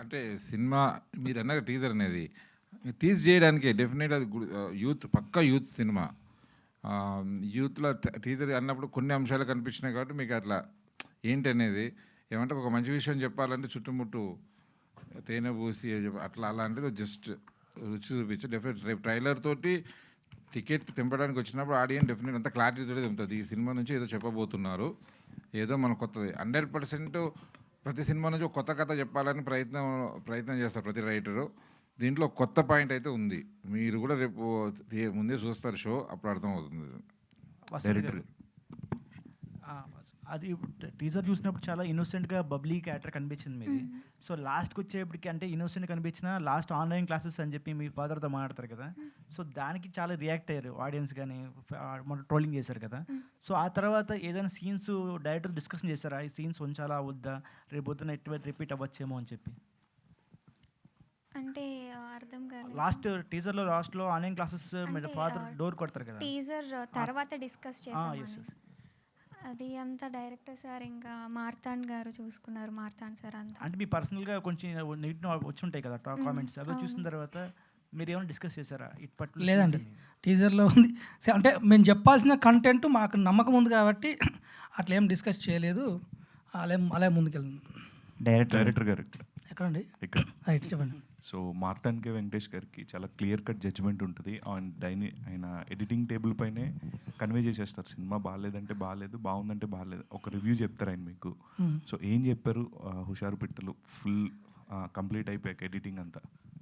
అంటే సినిమా మీరు అన్న టీజర్ అనేది టీజ్ చేయడానికి డెఫినెట్ అది యూత్ పక్కా యూత్ సినిమా. యూత్లో టీజర్ అన్నప్పుడు కొన్ని అంశాలు కనిపించినాయి కాబట్టి మీకు అట్లా ఏంటి అనేది ఏమంటే ఒక మంచి విషయం చెప్పాలంటే చుట్టుముట్టు తేనె పూసి అట్లా అలాంటిది జస్ట్ రుచి చూపించు. డెఫినెట్ రేపు ట్రైలర్ తోటి టికెట్ తెంపడానికి వచ్చినప్పుడు ఆడియన్స్ డెఫినెట్ అంత క్లారిటీతో తెంపుతుంది. ఈ సినిమా నుంచి ఏదో చెప్పబోతున్నారు, ఏదో మన కొత్తది. 100% ప్రతి సినిమా నుంచి ఒక కొత్త కథ చెప్పాలని ప్రయత్నం చేస్తారు ప్రతి రైటరు. దీంట్లో కొత్త పాయింట్ అయితే ఉంది. మీరు కూడా రేపు ముందే చూస్తారు షో, అప్పుడు అర్థమవుతుంది. డైరెక్టర్ అది టీజర్ చూసినప్పుడు చాలా ఇన్నోసెంట్గా బబ్లీ క్యారెక్టర్ కనిపించింది మీది. సో లాస్ట్కి వచ్చేప్పటికి అంటే ఇన్నోసెంట్ కనిపించిన లాస్ట్ ఆన్లైన్ క్లాసెస్ అని చెప్పి మీ ఫాదర్తో మాట్లాడతారు కదా, సో దానికి చాలా రియాక్ట్ అయ్యారు ఆడియన్స్ కానీ మన ట్రోలింగ్ చేశారు కదా. సో ఆ తర్వాత ఏదైనా సీన్స్ డైరెక్టర్ డిస్కషన్ చేశారా, ఈ సీన్స్ ఉంచాలా వద్దా, రేపు పొద్దున ఎటువంటి రిపీట్ అవ్వచ్చేమో అని చెప్పి? అంటే అర్థం కాలేదు. లాస్ట్ టీజర్లో లాస్ట్లో ఆన్లైన్ క్లాసెస్ మీరు ఫాదర్ డోర్ కొడతారు కదా, టీజర్ తర్వాత డిస్కస్ చేసాం. అది అంతా డైరెక్టర్ సార్ ఇంకా మార్తాండ్ గారు చూసుకున్నారు. మార్తాండ్ సార్ అంతా అంటే మీ పర్సనల్గా కొంచెం నెగిటివ్ వచ్చి ఉంటాయి కదా కామెంట్స్, అవి చూసిన తర్వాత మీరు ఏమైనా డిస్కస్ చేశారా? ఇప్పట్లో లేదండి, టీజర్లో ఉంది. అంటే మేము చెప్పాల్సిన కంటెంట్ మాకు నమ్మకం ఉంది కాబట్టి అట్లా ఏం డిస్కస్ చేయలేదు, అలా ముందుకెళ్తుంది. డైరెక్టర్ గారు ఎక్కడండి? ఇక్కడ రైట్ చెప్పండి. సో మార్తాండ్ కే వెంకటేష్ గారికి చాలా క్లియర్ కట్ జడ్జ్మెంట్ ఉంటుంది. ఆయన ఎడిటింగ్ టేబుల్ పైనే కన్వే చేసేస్తారు, సినిమా బాగాలేదంటే బాగాలేదు, బాగుందంటే బాగాలేదు, ఒక రివ్యూ చెప్తారు ఆయన మీకు. సో ఏం చెప్పారు హుషారు పిట్టలు ఫుల్ కంప్లీట్ అయిపోయాక ఎడిటింగ్ అంతా?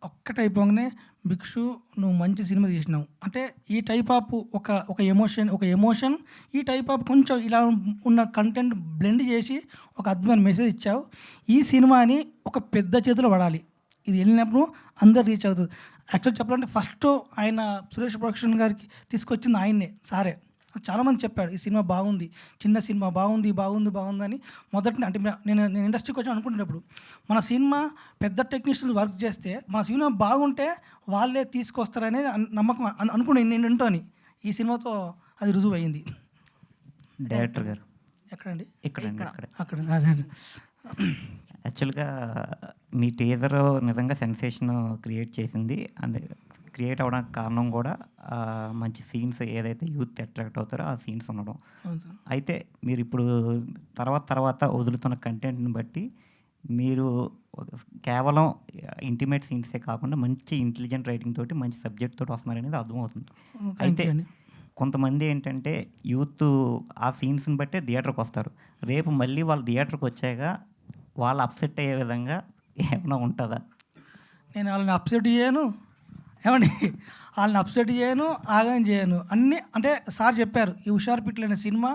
ఒక్కటి అయిపోగానే భిక్షు నువ్వు మంచి సినిమా తీసినావు అంటే ఈ టైప్ ఆఫ్ ఒక ఎమోషన్ ఈ టైప్ ఆఫ్ కొంచెం ఇలా ఉన్న కంటెంట్ బ్లెండ్ చేసి ఒక అద్భుతమైన మెసేజ్ ఇచ్చావు. ఈ సినిమాని ఒక పెద్ద చేతిలో పడాలి, ఇది వెళ్ళినప్పుడు అందరు రీచ్ అవుతుంది. యాక్చువల్ చెప్పాలంటే ఫస్ట్ ఆయన సురేష్ ప్రొడక్షన్ గారికి తీసుకొచ్చింది ఆయన్నే, సారే. చాలామంది చెప్పాడు ఈ సినిమా బాగుంది, చిన్న సినిమా బాగుంది అని మొదటి అంటే నేను ఇండస్ట్రీకి వచ్చి అనుకుంటున్నప్పుడు మన సినిమా పెద్ద టెక్నీషియన్స్ వర్క్ చేస్తే మన సినిమా బాగుంటే వాళ్ళే తీసుకొస్తారనే నమ్మకం అనుకుని నేను ఉంటాను. ఈ సినిమాతో అది రుజువు అయింది. డైరెక్టర్ గారు ఎక్కడండి? అక్కడ యాక్చువల్గా మీ టీజర్ నిజంగా సెన్సేషన్ క్రియేట్ చేసింది. అండ్ క్రియేట్ అవ్వడానికి కారణం కూడా మంచి సీన్స్ ఏదైతే యూత్ అట్రాక్ట్ అవుతారో ఆ సీన్స్ ఉండడం. అయితే మీరు ఇప్పుడు తర్వాత వదులుతున్న కంటెంట్ని బట్టి మీరు కేవలం ఇంటిమేట్ సీన్సే కాకుండా మంచి ఇంటెలిజెంట్ రైటింగ్ తోటి మంచి సబ్జెక్ట్ తోటి వస్తున్నారనేది అర్థమవుతుంది. అయితే కొంతమంది ఏంటంటే యూత్ ఆ సీన్స్ని బట్టే థియేటర్కి వస్తారు, రేపు మళ్ళీ వాళ్ళు థియేటర్కి వచ్చాక వాళ్ళు అప్సెట్ అయ్యే విధంగా ఏమైనా ఉంటుందా? నేను వాళ్ళని అప్సెట్ చేయను, ఏమండి వాళ్ళని అప్సెట్ చేయను, ఆగం చేయను, అన్నీ అంటే సార్ చెప్పారు ఈ హుషారు పిట్టలు అనే సినిమా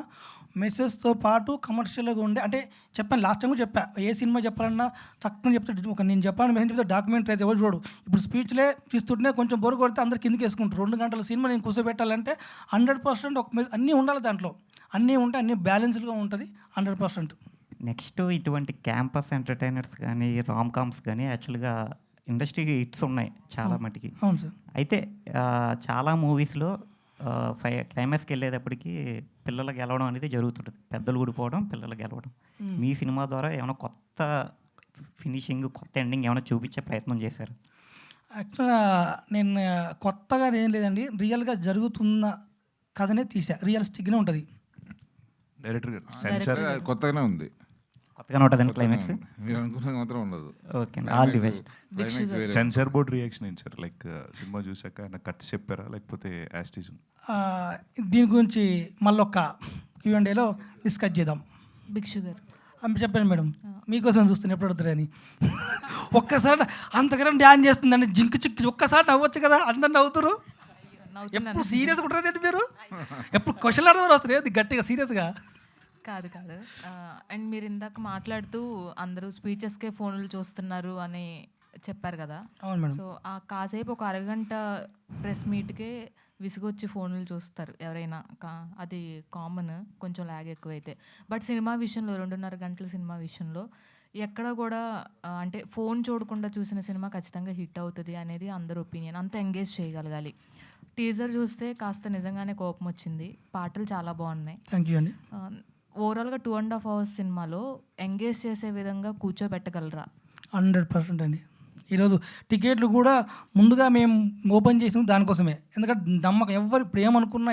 మెసేజ్తో పాటు కమర్షియల్గా ఉండే అంటే చెప్పాను లాస్ట్ టైం కూడా చెప్పా, ఏ సినిమా చెప్పాలన్నా చక్కగా చెప్తే ఒక నేను చెప్పాలని మెసేజ్ చెప్తే డాక్యుమెంటరీ అయితే ఎవరు చూడు. ఇప్పుడు స్పీచ్లే తీస్తుంటే కొంచెం బొరు కొడితే అందరు కిందకి వేసుకుంటారు. 2 గంటల సినిమా నేను కూర్చోబెట్టాలంటే 100% ఒక అన్నీ ఉండాలి, దాంట్లో అన్నీ ఉంటాయి, అన్నీ బ్యాలెన్స్డ్గా ఉంటుంది 100%. నెక్స్ట్ ఇటువంటి క్యాంపస్ ఎంటర్టైనర్స్ కానీ రామ్ కామ్స్ కానీ యాక్చువల్గా ఇండస్ట్రీ హిట్స్ ఉన్నాయి చాలా మటుకి. అవును సార్. అయితే చాలా మూవీస్‌లో క్లైమాక్స్‌కి వెళ్ళేటప్పటికి పిల్లలు గెలవడం అనేది జరుగుతుంటది. పెద్దలు ఊడిపోవడం, పిల్లలు గెలవడం. హ్మ్. మీ సినిమా ద్వారా ఏమైనా కొత్త ఫినిషింగ్, కొత్త ఎండింగ్ ఏమైనా చూపించే ప్రయత్నం చేశారా? యాక్చువల్‌గా నేను కొత్తగా ఏం లేదండి. రియల్‌గా జరుగుతున్న కథనే తీసా. రియలిస్టిక్‌గానే ఉంటది. డైరెక్టర్ గారు డైరెక్టర్ సెన్సార్ గారు. కొత్తగానే ఉంది. కొత్తగానే ఉంటదండి కొత్తగానే క్లైమాక్స్? ఉంది. మీరు అనుకున్నది మాత్రం ఉండదు. ఓకే అండి. All the climax best. Climax వేరే సెన్సార్ బోర్డ్ రియాక్షన్ ఏంటి సార్? లైక్ సినిమా చూసాక ఆయన కట్స్ చెప్పారా లేకపోతే యాస్టీజ్? దీని గురించి మళ్ళొక Q&Aలో డిస్కస్ చేద్దాం. భిక్షు గారు. చెప్పాను మేడం. మీకోసం చూస్తాను ఎప్పుడు అడుగుతారని. ఒక్కసారి అంతకన్నా డ్యాన్స్ చేస్తుందండి జింకు చిక్కు ఒక్కసారి నవ్వచ్చు కదా, అందరు నవ్వుతారు. ఎప్పుడు సీరియస్గా ఉంటారండి మీరు? ఎప్పుడు క్వశ్చన్ అడగారు వస్తారు ఏది గట్టిగా సీరియస్గా. కాదు కాదు అండ్ మీరు ఇందాక మాట్లాడుతూ అందరూ స్పీచెస్కే ఫోన్లు చూస్తున్నారు అని చెప్పారు కదా. అవును మేడం. సో ఆ కాసేపు ఒక అరగంట ప్రెస్ మీట్కే విసుగొచ్చి ఫోన్లు చూస్తారు ఎవరైనా. అది కామన్, కొంచెం ల్యాగ్ ఎక్కువైతే. బట్ సినిమా విషయంలో 2.5 గంటల సినిమా విషయంలో ఎక్కడ కూడా అంటే ఫోన్ చూడకుండా చూసిన సినిమా ఖచ్చితంగా హిట్ అవుతుంది అనేది అందరి ఒపీనియన్. అంత ఎంగేజ్ చేయగలగాలి. టీజర్ చూస్తే కాస్త నిజంగానే కోపం వచ్చింది. పాటలు చాలా బాగున్నాయి. థ్యాంక్ యూ అండి. ఓవరాల్గా 2.5 hours సినిమాలో ఎంగేజ్ చేసే విధంగా కూర్చోబెట్టగలరా? 100% అండి. ఈరోజు టికెట్లు కూడా ముందుగా మేము ఓపెన్ చేసినాం దానికోసమే. ఎందుకంటే నమ్మకం ఎవరు ఇప్పుడు ఏమనుకున్నా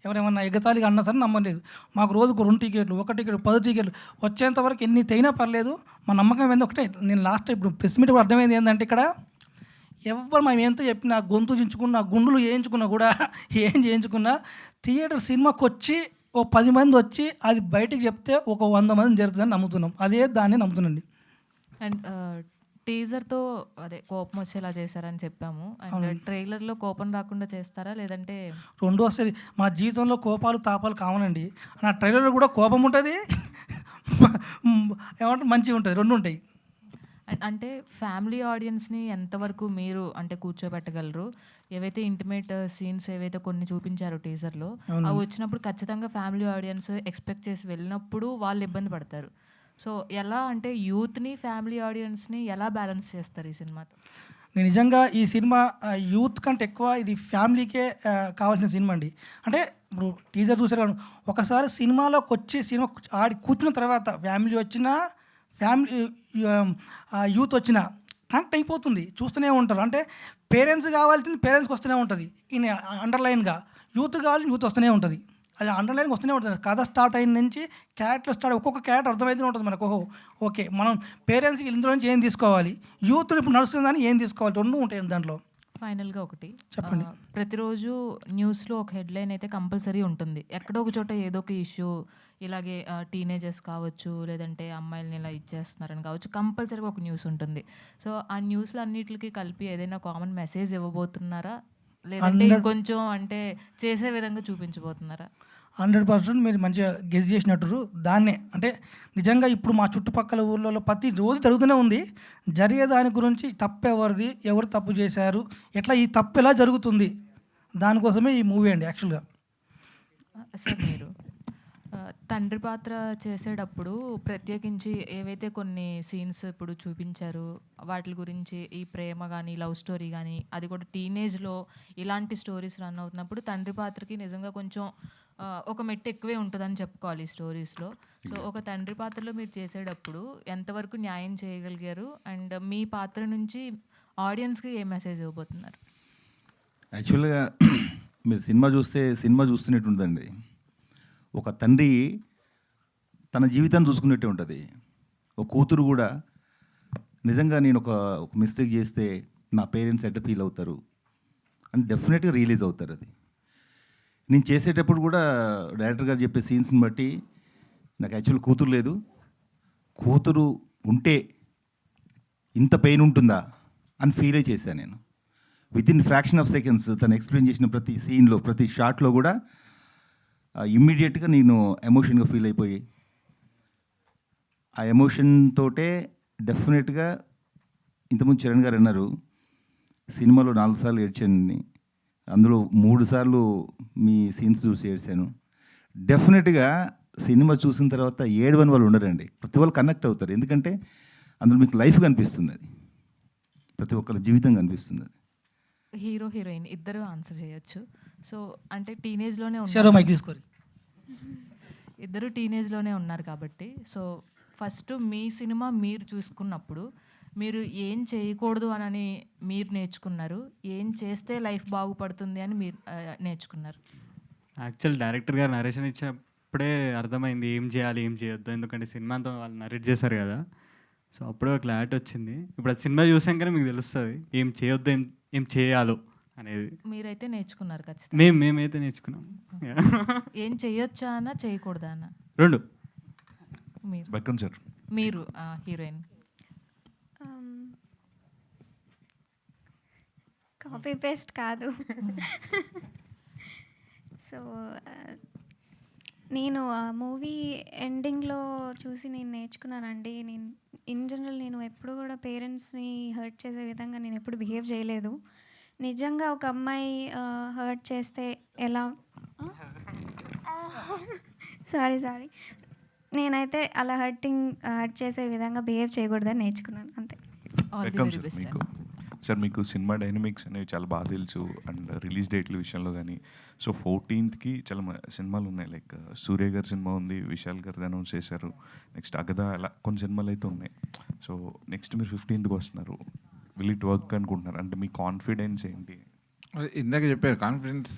ఎవరేమన్నా ఎగతాళిగా అన్నా సరే నమ్మలేదు. మాకు రోజుకు 2 టికెట్లు, 1 టికెట్, 10 టికెట్లు వచ్చేంత వరకు ఎన్ని తైనా పర్లేదు. మా నమ్మకం ఏంది ఒకటే. నేను లాస్ట్ ఇప్పుడు ప్రెస్ మీట్ అర్థమైంది ఏంటంటే ఇక్కడ ఎవరు మేము ఎంత చెప్పినా గొంతు చించుకున్నా, గుండులు వేయించుకున్నా కూడా ఏం చేయించుకున్నా థియేటర్ సినిమాకి వచ్చి ఓ 10 మంది వచ్చి అది బయటికి చెప్తే ఒక 100 మంది జరుగుతుందని నమ్ముతున్నాం. అదే దాన్ని నమ్ముతున్నాండి. అండ్ టీజర్తో అదే కోపం వచ్చేలా చేశారని చెప్పాము. అండ్ ట్రైలర్లో కోపం రాకుండా చేస్తారా లేదంటే? 2 వస్తుంది. మా జీవితంలో కోపాలు తాపాలు కామనండి. నా ట్రైలర్లో కూడా కోపం ఉంటుంది, ఏమంటే మంచిగా ఉంటుంది, 2 ఉంటాయి. అంటే ఫ్యామిలీ ఆడియన్స్ని ఎంతవరకు మీరు అంటే కూర్చోబెట్టగలరు? ఏవైతే ఇంటిమేట్ సీన్స్ ఏవైతే కొన్ని చూపించారో టీజర్లో అవి వచ్చినప్పుడు ఖచ్చితంగా ఫ్యామిలీ ఆడియన్స్ ఎక్స్పెక్ట్ చేసి వెళ్ళినప్పుడు వాళ్ళు ఇబ్బంది పడతారు. సో ఎలా అంటే యూత్ని ఫ్యామిలీ ఆడియన్స్ని ఎలా బ్యాలెన్స్ చేస్తారు ఈ సినిమాతో? నేను నిజంగా ఈ సినిమా యూత్ కంటే ఎక్కువ ఇది ఫ్యామిలీకే కావాల్సిన సినిమా అండి. అంటే ఇప్పుడు టీజర్ చూసారు కానీ ఒకసారి సినిమాలోకి వచ్చి సినిమా ఆడి కూర్చున్న తర్వాత ఫ్యామిలీ వచ్చినా యూత్ వచ్చినా కనెక్ట్ అయిపోతుంది, చూస్తూనే ఉంటారు. అంటే పేరెంట్స్ కావాల్సింది పేరెంట్స్కి వస్తూనే ఉంటుంది. ఈయన అండర్లైన్గా యూత్ కావాలి, యూత్ వస్తూనే ఉంటుంది. అది అండర్లైన్గా వస్తూనే ఉంటుంది. కథ స్టార్ట్ అయిన నుంచి క్యారెక్టర్ స్టార్ట్ ఒక్కొక్క క్యారెక్టర్ అర్థమవుతూనే ఉంటుంది మనకు. ఓకే మనం పేరెంట్స్కి ఇందులో నుంచి ఏం తీసుకోవాలి, యూత్ ఇప్పుడు నడుస్తుందని ఏం తీసుకోవాలి, 2 ఉంటాయి దాంట్లో. ఫైనల్గా ఒకటి చెప్పండి. ప్రతిరోజు న్యూస్లో ఒక హెడ్లైన్ అయితే కంపల్సరీ ఉంటుంది. ఎక్కడో ఒక చోట ఏదో ఒక ఇష్యూ, ఇలాగే టీనేజర్స్ కావచ్చు, లేదంటే అమ్మాయిలని ఇలా ఇచ్చేస్తున్నారని కావచ్చు, కంపల్సరీగా ఒక న్యూస్ ఉంటుంది. సో ఆ న్యూస్లో అన్నిటికి కలిపి ఏదైనా కామన్ మెసేజ్ ఇవ్వబోతున్నారా లేదంటే కొంచెం అంటే చేసే విధంగా చూపించబోతున్నారా? 100% మీరు మంచిగా గెస్ చేసినట్టు దాన్నే. అంటే నిజంగా ఇప్పుడు మా చుట్టుపక్కల ఊళ్ళలో ప్రతి రోజు జరుగుతూనే ఉంది. జరిగే దాని గురించి తప్పు ఎవరిది, ఎవరు తప్పు చేశారు, ఎట్లా ఈ తప్పు ఎలా జరుగుతుంది, దానికోసమే ఈ మూవీ అండి యాక్చువల్గా. సార్ మీరు తండ్రి పాత్ర చేసేటప్పుడు ప్రత్యేకించి ఏవైతే కొన్ని సీన్స్ ఇప్పుడు చూపించారు వాటి గురించి, ఈ ప్రేమ కానీ లవ్ స్టోరీ కానీ అది కూడా టీనేజ్లో ఇలాంటి స్టోరీస్ రన్ అవుతున్నప్పుడు తండ్రి పాత్రకి నిజంగా కొంచెం ఒక మెట్టు ఎక్కువే ఉంటుందని చెప్పుకోవాలి ఈ స్టోరీస్లో. సో ఒక తండ్రి పాత్రలో మీరు చేసేటప్పుడు ఎంతవరకు న్యాయం చేయగలిగారు అండ్ మీ పాత్ర నుంచి ఆడియన్స్కి ఏ మెసేజ్ ఇవ్వబోతున్నారు? యాక్చువల్గా మీరు సినిమా చూస్తున్నట్టు ఉంటుందండి. ఒక తండ్రి తన జీవితాన్ని చూసుకున్నట్టే ఉంటుంది. ఒక కూతురు కూడా నిజంగా నేను ఒక మిస్టేక్ చేస్తే నా పేరెంట్స్ ఎట్లా ఫీల్ అవుతారు అని డెఫినెట్గా రియలైజ్ అవుతారు. అది నేను చేసేటప్పుడు కూడా డైరెక్టర్ గారు చెప్పే సీన్స్ని బట్టి నాకు యాక్చువల్ కూతురు లేదు, కూతురు ఉంటే ఇంత పెయిన్ ఉంటుందా అని ఫీలే చేశాను నేను. వితిన్ ఫ్రాక్షన్ ఆఫ్ సెకండ్స్ తను ఎక్స్ప్లెయిన్ చేసిన ప్రతి సీన్లో ప్రతి షాట్లో కూడా ఇమ్మీడియట్గా నేను ఎమోషన్గా ఫీల్ అయిపోయి ఆ ఎమోషన్ తోటే డెఫినెట్గా ఇంతకుముందు చరణ్ గారు అన్నారు సినిమాలో 4 సార్లు ఏడ్చానని, అందులో 3 సార్లు మీ సీన్స్ చూసి ఏడ్చాను. డెఫినెట్గా సినిమా చూసిన తర్వాత ఏడవని వాళ్ళు ఉండరండి. ప్రతి వాళ్ళు కనెక్ట్ అవుతారు, ఎందుకంటే అందులో మీకు లైఫ్ కనిపిస్తుంది. అది ప్రతి ఒక్కరి జీవితం కనిపిస్తుంది. హీరో, హీరోయిన్ ఇద్దరు ఆన్సర్ చేయొచ్చు. సో అంటే టీనేజ్‌లోనే షరో మైక్ ఉన్నారు. తీసుకోరి. ఇద్దరు టీనేజ్‌లోనే ఉన్నారు కాబట్టి, సో ఫస్ట్ మీ సినిమా మీరు చూసుకున్నప్పుడు మీరు ఏం చేయకూడదు అనని మీరు నేర్చుకున్నారు? ఏం చేస్తే లైఫ్ బాగుపడుతుంది అని మీరు నేర్చుకున్నారు? యాక్చువల్ డైరెక్టర్ గారు నరేషన్ ఇచ్చినప్పుడే అర్థమైంది ఏం చేయాలి, ఏం చేయొద్దు. ఎందుకంటే సినిమా అంతా వాళ్ళు నరేట్ చేశారు కదా! సో అప్పుడే ఒక క్లారిటీ వచ్చింది. ఇప్పుడు ఆ సినిమా చూసాకనే మీకు తెలుస్తుంది ఏం చేయొద్దు, ఏం చేయాలో అనేది. మీరైతే నేర్చుకున్నారు ఖచ్చితంగా. మేమైతే నేర్చుకున్నాం. ఏం చేయొచ్చా అనా, చేయకూడదా అనా? 2. మీరు బక్కన్ సార్. మీరు హీరోయిన్. కాపీ పేస్ట్ కాదు. సో నేను ఆ మూవీ ఎండింగ్లో చూసి నేను నేర్చుకున్నానండి. నేను ఇన్ జనరల్ నేను ఎప్పుడు కూడా పేరెంట్స్ని హర్ట్ చేసే విధంగా నేను ఎప్పుడు బిహేవ్ చేయలేదు. నిజంగా ఒక అమ్మాయి హర్ట్ చేస్తే ఎలా సారీ నేనైతే అలా హర్ట్ చేసే విధంగా బిహేవ్ చేయకూడదని నేర్చుకున్నాను అంతే. వెల్కమ్ సార్ మీకు. సార్ మీకు సినిమా డైనమిక్స్ అనేవి చాలా బాగా తెలుసు అండ్ రిలీజ్ డేట్ల విషయంలో కానీ. సో 14th చాలా సినిమాలు ఉన్నాయి. లైక్ సూర్య గారి సినిమా ఉంది, విశాల్ గారిది అనౌన్స్ చేశారు. నెక్స్ట్ అగదా, అలా కొన్ని సినిమాలు అయితే ఉన్నాయి. సో నెక్స్ట్ మీరు 15th వస్తున్నారు. విల్ ఇట్ వర్క్ అనుకుంటున్నారు? అంటే మీ కాన్ఫిడెన్స్ ఏంటి? ఇందాక చెప్పారు కాన్ఫిడెన్స్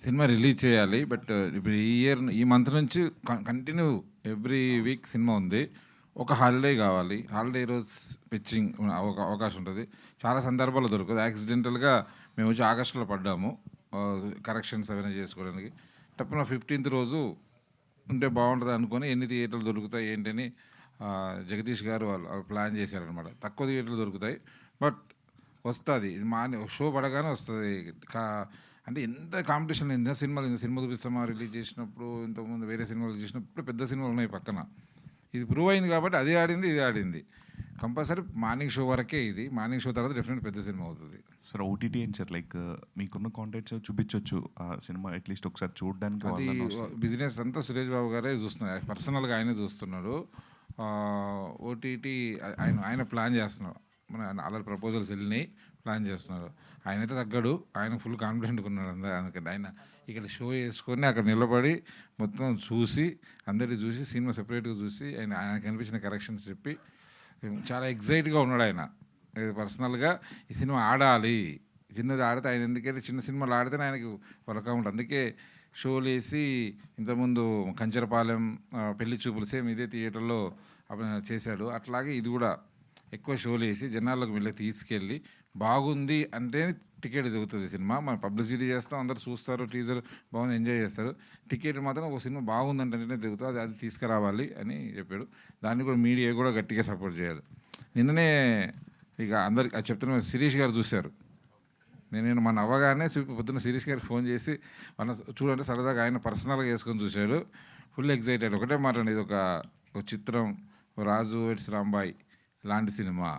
సినిమా రిలీజ్ చేయాలి. బట్ ఇప్పుడు ఈ మంత్ నుంచి కంటిన్యూ ఎవ్రీ వీక్ సినిమా ఉంది. ఒక హాలిడే కావాలి. హాలిడే రోజు పిచ్చింగ్ ఒక అవకాశం ఉంటుంది. చాలా సందర్భాలు దొరకదు. యాక్సిడెంటల్గా మేము వచ్చి ఆగస్టులో పడ్డాము కరెక్షన్స్ అవన్నీ చేసుకోవడానికి. తప్పన 15th రోజు ఉంటే బాగుంటుంది అనుకొని ఎన్ని థియేటర్లు దొరుకుతాయి ఏంటని జగదీష్ గారు వాళ్ళు ప్లాన్ చేశారనమాట. తక్కువ థియేటర్లు దొరుకుతాయి బట్ వస్తుంది. షో పడగానే వస్తుంది. అంటే ఎంత కాంపిటీషన్, ఎన్నో సినిమా చూపిస్తామా రిలీజ్ చేసినప్పుడు, ఇంతకుముందు వేరే సినిమాలు చేసినప్పుడు పెద్ద సినిమాలు ఉన్నాయి పక్కన. ఇది ప్రూవ్ అయింది కాబట్టి అది ఆడింది, ఇది ఆడింది. కంపల్సరీ మార్నింగ్ షో వరకే ఇది. మార్నింగ్ షో తర్వాత డెఫినెట్ పెద్ద సినిమా అవుతుంది. సార్ ఓటీటీ ఏంటి సార్? లైక్ మీకున్న కాంటెంట్స్ చూపించవచ్చు ఆ సినిమా అట్లీస్ట్ ఒకసారి చూడడానికి. అది బిజినెస్ అంతా సురేష్ బాబు గారే చూస్తున్నారు. పర్సనల్గా ఆయనే చూస్తున్నాడు. ఓటీటీ ఆయన ప్లాన్ చేస్తున్నారు. మన ఆల్రెడీ ప్రపోజల్స్ వెళ్ళినాయి, ప్లాన్ చేస్తున్నారు. ఆయనైతే తగ్గడు. ఆయన ఫుల్ కాన్ఫిడెంట్గా ఉన్నాడు. అందుకని ఆయన ఇక్కడ షో వేసుకొని అక్కడ నిలబడి మొత్తం చూసి అందరికీ చూసి సినిమా సెపరేట్గా చూసి ఆయనకు అనిపించిన కరెక్షన్స్ చెప్పి చాలా ఎగ్జైట్గా ఉన్నాడు. ఆయన పర్సనల్గా ఈ సినిమా ఆడాలి, చిన్నది ఆడితే ఆయన ఎందుకంటే చిన్న సినిమాలు ఆడితేనే ఆయనకి వర్క్ ఉంటుంది. అందుకే షోలు వేసి ఇంతకుముందు కంచరపాలెం, పెళ్లి చూపులు సేమ్ ఇదే థియేటర్లో చేశాడు. అట్లాగే ఇది కూడా ఎక్కువ షోలు వేసి జనాలకు వెళ్ళి తీసుకెళ్ళి బాగుంది అంటే టికెట్ దిగుతుంది సినిమా. మనం పబ్లిసిటీ చేస్తాం, అందరు చూస్తారు, టీజర్ బాగుంది ఎంజాయ్ చేస్తారు. టికెట్ మాత్రం ఒక సినిమా బాగుందంటేనే దిగుతుంది. అది తీసుకురావాలి అని చెప్పాడు. దాన్ని కూడా మీడియా కూడా గట్టిగా సపోర్ట్ చేయాలి. నిన్ననే ఇక అందరికి అది చెప్తున్నా, శిరీష్ గారు చూశారు. నేను మన అవ్వగానే పొద్దున్న శిరీష్ గారికి ఫోన్ చేసి మన చూడంటే సరదాగా ఆయన పర్సనల్గా వేసుకొని చూశాడు. Full excited. ఒకటే మాట, ఇది ఒక చిత్రం, రాజు వెడ్స్ రాంబాయ్ లాంటి సినిమా.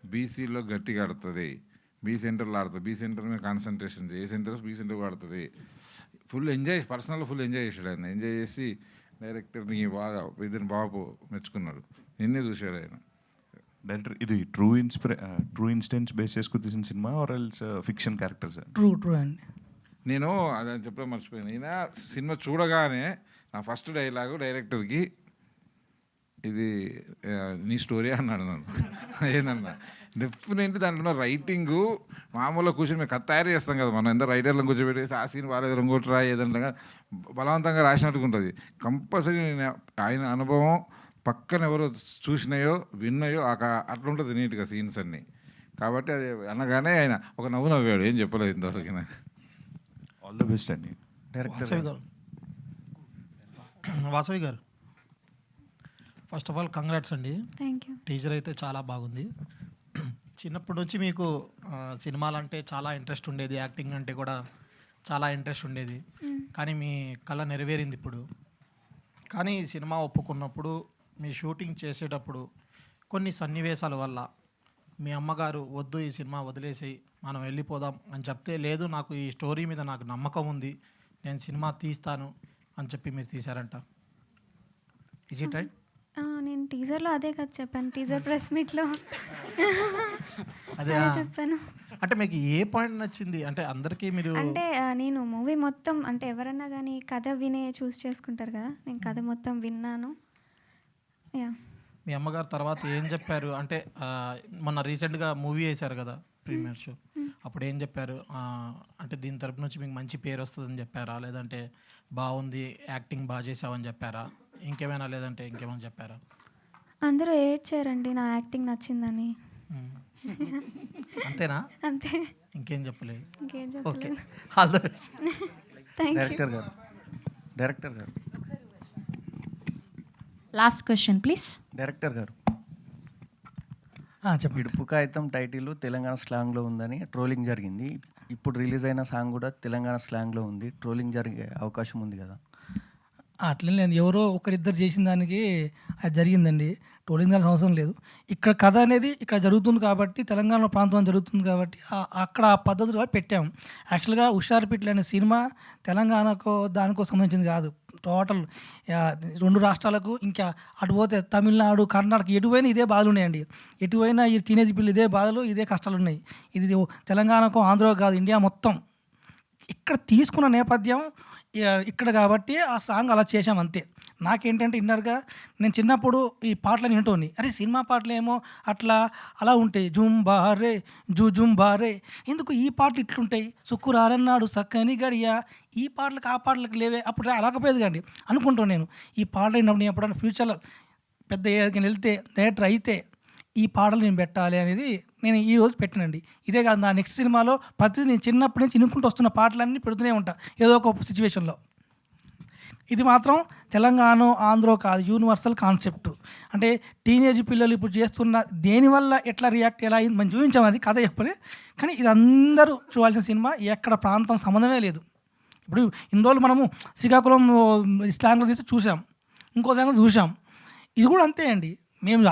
బీసీలో గట్టిగా ఆడుతుంది, బీ సెంటర్లో ఆడుతుంది. బీ సెంటర్ మీద concentration A centers B center ఆడుతుంది. ఫుల్ ఎంజాయ్, పర్సనల్గా ఫుల్ ఎంజాయ్ చేశాడు ఆయన. ఎంజాయ్ చేసి డైరెక్టర్ని బాగా ఇద్దరిని బాగా మెచ్చుకున్నాడు. నిన్నే చూశాడు ఆయన. డైరెక్టర్ ఇది ట్రూ ఇన్సిడెంట్స్ బేస్ చేసుకుని తీసిన cinema or else fiction characters? True అండి. నేను అది చెప్పడం మర్చిపోయాను. ఈయన సినిమా చూడగానే నా ఫస్ట్ డైలాగు డైరెక్టర్కి, ఇది నీ స్టోరీ అన్నాడు నన్ను. ఏందన్నా డెఫినెట్లీ దాంట్లో రైటింగు మామూలుగా కూర్చొని మేము కథ తయారు చేస్తాం కదా, మనం ఎంత రైటర్లను కూర్చోబెట్టేసి ఆ సీన్ బాగాలేదు రంగోటి రా ఏదంటే బలవంతంగా రాసినట్టుగా ఉంటుంది. కంపల్సరీ ఆయన అనుభవం పక్కన ఎవరో చూసినాయో విన్నాయో అట్లా ఉంటుంది నీట్గా సీన్స్ అన్నీ. కాబట్టి అది అనగానే ఆయన ఒక నవ్వు నవ్వాడు, ఏం చెప్పలేదు ఇంతవరకు నాకు. ఆల్ ద బెస్ట్ అండి. వాసవి గారు ఫస్ట్ ఆఫ్ ఆల్ కంగ్రాట్స్ అండి. Thank you. టీజర్ అయితే చాలా బాగుంది. చిన్నప్పటి నుంచి మీకు సినిమాలంటే చాలా ఇంట్రెస్ట్ ఉండేది, యాక్టింగ్ అంటే కూడా చాలా ఇంట్రెస్ట్ ఉండేది. కానీ మీ కళ నెరవేరింది ఇప్పుడు. కానీ ఈ సినిమా ఒప్పుకున్నప్పుడు, మీ షూటింగ్ చేసేటప్పుడు కొన్ని సన్నివేశాల వల్ల మీ అమ్మగారు వద్దు ఈ సినిమా వదిలేసి మనం వెళ్ళిపోదాం అని చెప్తే, లేదు నాకు ఈ స్టోరీ మీద నాకు నమ్మకం ఉంది, నేను సినిమా తీస్తాను అని చెప్పి మీరు తీశారంట. Is it right? నేను టీజర్లో అదే కదా చెప్పాను, టీజర్ ప్రెస్ మీట్లో. అదే అదే చెప్పాను. అంటే మీకు ఏ పాయింట్ నచ్చింది? అంటే అందరికీ మీరు అంటే నేను మూవీ మొత్తం అంటే ఎవరన్నా కానీ కథ వినే చూస్ చేసుకుంటారు కదా, నేను కథ మొత్తం విన్నాను. యా మీ అమ్మగారు తర్వాత ఏం చెప్పారు? అంటే మొన్న రీసెంట్గా మూవీ వేశారు కదా ప్రీమియర్ షో, అప్పుడు ఏం చెప్పారు? అంటే దీని తరపు నుంచి మీకు మంచి పేరు వస్తుందని చెప్పారా, లేదంటే బాగుంది యాక్టింగ్ బాగా చేసావని చెప్పారా, ఇంకేమైనా లేదంటే ఇంకేమైనా చెప్పారా? అందరూ ఏడ్చారండి నా యాక్టింగ్ నచ్చిందని. అంతేనా? అంతే, ఇంకేం చెప్పలేదు. ఇంకేం ఓకే, చెప్పలేదు. All the best. Thank you. Director గారు లాస్ట్ క్వశ్చన్ ప్లీజ్. డైరెక్టర్ గారు చెప్పండి. ఇడుపు కాగితం టైటిల్ తెలంగాణ స్లాంగ్లో ఉందని ట్రోలింగ్ జరిగింది. ఇప్పుడు రిలీజ్ అయిన సాంగ్ కూడా తెలంగాణ స్లాంగ్లో ఉంది. ట్రోలింగ్ జరిగే అవకాశం ఉంది కదా? అట్లే లేదు, ఎవరో ఒకరిద్దరు చేసిన దానికి అది జరిగిందండి. ట్రోలింగ్ దాని అవసరం లేదు. ఇక్కడ కథ అనేది ఇక్కడ జరుగుతుంది కాబట్టి, తెలంగాణ ప్రాంతం జరుగుతుంది కాబట్టి అక్కడ ఆ పద్ధతులు కాబట్టి పెట్టాము. యాక్చువల్గా హుషారుపిట్ల అనే సినిమా తెలంగాణకు దానికో సంబంధించింది కాదు. టోటల్ 2 రాష్ట్రాలకు, ఇంకా అటు పోతే తమిళనాడు, కర్ణాటక, ఎటువైనా ఇదే బాధలు ఉన్నాయండి. ఎటువైనా ఈ టీనేజ్ పిల్లలు ఇదే బాధలు, ఇదే కష్టాలు ఉన్నాయి. ఇది తెలంగాణకు, ఆంధ్రకు కాదు, ఇండియా మొత్తం. ఇక్కడ తీసుకున్న నేపథ్యం ఇక్కడ కాబట్టి ఆ సాంగ్ అలా చేసాం అంతే. నాకేంటంటే ఇన్నర్గా నేను చిన్నప్పుడు ఈ పాటలు వింటోని, అరే సినిమా పాటలు ఏమో అట్లా అలా ఉంటాయి, జుంబారే జుంబారే, ఎందుకు ఈ పాటలు ఇట్లుంటాయి, సుక్కురారన్నాడు సక్కని గడియా, ఈ పాటలకు ఆ పాటలకు లేవే, అప్పుడు అలాగపోయేది కండి అనుకుంటాను నేను. ఈ పాటలు విన్నప్పుడు నేను ఎప్పుడైనా ఫ్యూచర్లో పెద్ద ఏరియాకి వెళ్తే, డైరెక్టర్ అయితే ఈ పాటలు నేను పెట్టాలి అనేది నేను ఈరోజు పెట్టినండి. ఇదే కాదు, నా నెక్స్ట్ సినిమాలో ప్రతిదీ నేను చిన్నప్పటి నుంచి వినుకుంటూ వస్తున్న పాటలన్నీ పెడుతూనే ఉంటా ఏదో ఒక సిచ్యువేషన్లో. ఇది మాత్రం తెలంగాణ, ఆంధ్ర కాదు, యూనివర్సల్ కాన్సెప్ట్. అంటే టీనేజ్ పిల్లలు ఇప్పుడు చేస్తున్న దేనివల్ల ఎట్లా రియాక్ట్ ఎలా అయింది మనం చూపించాము, అది కథ చెప్పలే. కానీ ఇది అందరూ చూడాల్సిన సినిమా, ఎక్కడ ప్రాంతం సంబంధమే లేదు. ఇప్పుడు ఇన్ని రోజులు మనము శ్రీకాకుళం స్లాంగ్లో తీసి చూసాం, ఇంకో స్లాంగ్లో చూసాం. ఇది కూడా అంతే అండి. మేము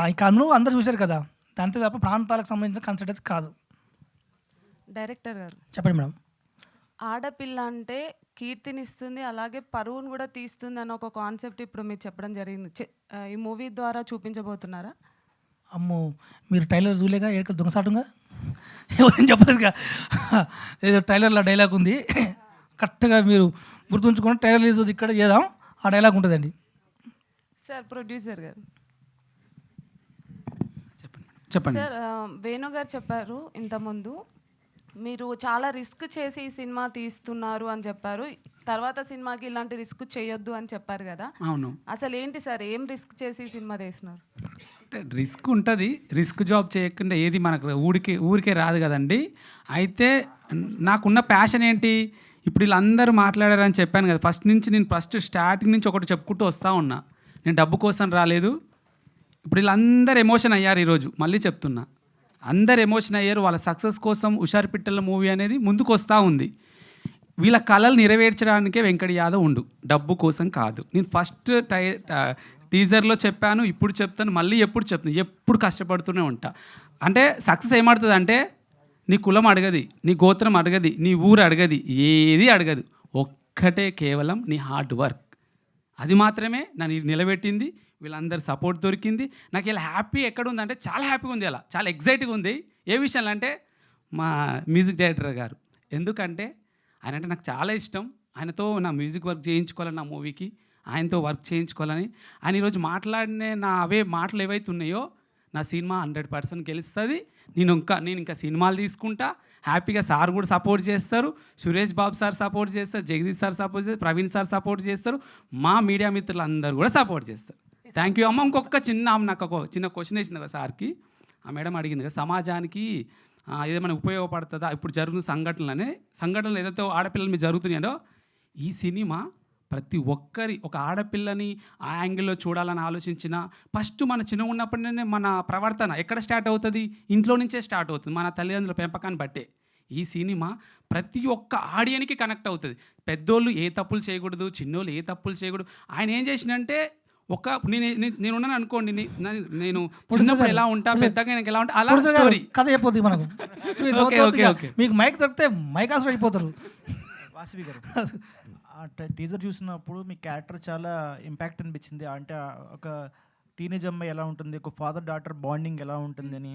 అందరూ చూశారు కదా, దాంతో తప్ప ప్రాంతాలకు సంబంధించిన కాన్సెప్ట్ అయితే కాదు. డైరెక్టర్ గారు చెప్పండి మేడం. ఆడపిల్ల అంటే కీర్తినిస్తుంది, అలాగే పరువును కూడా తీస్తుంది అన్న ఒక కాన్సెప్ట్ ఇప్పుడు మీరు చెప్పడం జరిగింది. ఈ మూవీ ద్వారా చూపించబోతున్నారా? అమ్మో, మీరు ట్రైలర్ చూలేగా, ఏడుకలు దొంగసాటుగా ఎవరైనా చెప్పలేదుగా. ఏదో ట్రైలర్లో డైలాగ్ ఉంది, కరెక్ట్గా మీరు గుర్తుంచుకొని ట్రైలర్ రిలీజ్ ఇక్కడ చేద్దాం, ఆ డైలాగ్ ఉంటుందండి. సార్ ప్రొడ్యూసర్ గారు చెప్పండి. సార్, వేణు గారు చెప్పారు ఇంతకుముందు, మీరు చాలా రిస్క్ చేసి ఈ సినిమా తీస్తున్నారు అని చెప్పారు. తర్వాత సినిమాకి ఇలాంటి రిస్క్ చేయొద్దు అని చెప్పారు కదా. అవును. అసలు ఏంటి సార్, ఏం రిస్క్ చేసి ఈ సినిమా తీస్తున్నారు? రిస్క్ ఉంటుంది. రిస్క్ జాబ్ చేయకుండా ఏది మనకు ఊరికే రాదు కదండి. అయితే నాకున్న ప్యాషన్ ఏంటి, ఇప్పుడు వీళ్ళందరూ మాట్లాడారని చెప్పాను కదా, ఫస్ట్ స్టార్టింగ్ నుంచి ఒకటి చెప్పుకుంటూ వస్తూ ఉన్నా. నేను డబ్బు కోసం రాలేదు. ఇప్పుడు వీళ్ళందరూ ఎమోషన్ అయ్యారు. ఈరోజు మళ్ళీ చెప్తున్నా, అందరు ఎమోషన్ అయ్యారు. వాళ్ళ సక్సెస్ కోసం హుషారుపిట్టల మూవీ అనేది ముందుకు వస్తూ ఉంది. వీళ్ళ కళలు నెరవేర్చడానికే వెంకట్ యాదవ్ ఉండు, డబ్బు కోసం కాదు. నేను ఫస్ట్ టీజర్లో చెప్పాను, ఇప్పుడు చెప్తాను, మళ్ళీ ఎప్పుడు చెప్తాను, ఎప్పుడు కష్టపడుతూనే ఉంటా. అంటే సక్సెస్ ఏమడుతుంది అంటే, నీ కులం అడగది, నీ గోత్రం అడగది, నీ ఊరు అడగది, ఏది అడగదు. ఒక్కటే కేవలం నీ హార్డ్ వర్క్. అది మాత్రమే నన్ను నిలబెట్టింది. వీళ్ళందరూ సపోర్ట్ దొరికింది. నాకు ఇలా హ్యాపీ ఎక్కడ ఉందంటే, చాలా హ్యాపీగా ఉంది, అలా చాలా ఎగ్జైట్గా ఉంది. ఏ విషయంలో అంటే మా మ్యూజిక్ డైరెక్టర్ గారు. ఎందుకంటే ఆయన అంటే నాకు చాలా ఇష్టం. ఆయనతో నా మ్యూజిక్ వర్క్ చేయించుకోవాలని, నా మూవీకి ఆయనతో వర్క్ చేయించుకోవాలని. ఆయన ఈరోజు మాట్లాడిన నా అవే మాటలు ఏవైతే ఉన్నాయో, నా సినిమా 100% గెలుస్తుంది. నేను ఇంకా సినిమాలు తీసుకుంటా హ్యాపీగా. సార్ కూడా సపోర్ట్ చేస్తారు, సురేష్ బాబు సార్ సపోర్ట్ చేస్తారు, జగదీష్ సార్ సపోర్ట్ చేస్తారు, ప్రవీణ్ సార్ సపోర్ట్ చేస్తారు, మా మీడియా మిత్రులు అందరూ కూడా సపోర్ట్ చేస్తారు. థ్యాంక్ యూ అమ్మ. ఇంకొక నాకు ఒక చిన్న క్వశ్చన్ వేసింది కదా సార్కి, ఆ మేడం అడిగింది కదా, సమాజానికి ఏమైనా ఉపయోగపడుతుందా ఇప్పుడు జరుగుతున్న సంఘటనలు ఏదైతే ఆడపిల్లల మీద జరుగుతున్నాయో, ఈ సినిమా ప్రతి ఒక్కరి ఒక ఆడపిల్లని ఆ యాంగిల్లో చూడాలని ఆలోచించిన, ఫస్ట్ మన చిన్న ఉన్నప్పటినే మన ప్రవర్తన ఎక్కడ స్టార్ట్ అవుతుంది, ఇంట్లో నుంచే స్టార్ట్ అవుతుంది, మన తల్లిదండ్రుల పెంపకాన్ని బట్టే. ఈ సినిమా ప్రతి ఒక్క ఆడియన్కి కనెక్ట్ అవుతుంది. పెద్దోళ్ళు ఏ తప్పులు చేయకూడదు, చిన్నోళ్ళు ఏ తప్పులు చేయకూడదు. ఆయన ఏం చేసినంటే, నేనున్నాను అనుకోండి, నేను చిన్నప్పుడు ఎలా ఉంటా, పెద్దగా నాకు ఎలా ఉంటా, అలా స్టోరీ కథ చెప్పొద్దు మనకు. మీకు మైక్ దొరికితే మైక్ ఆసరు అయిపోతారు. వాసవి గారు, టీజర్ చూసినప్పుడు మీ క్యారెక్టర్ చాలా ఇంపాక్ట్ అనిపించింది. అంటే ఒక టీనేజ్ అమ్మాయి ఎలా ఉంటుంది, ఒక ఫాదర్ డాటర్ బాండింగ్ ఎలా ఉంటుంది అని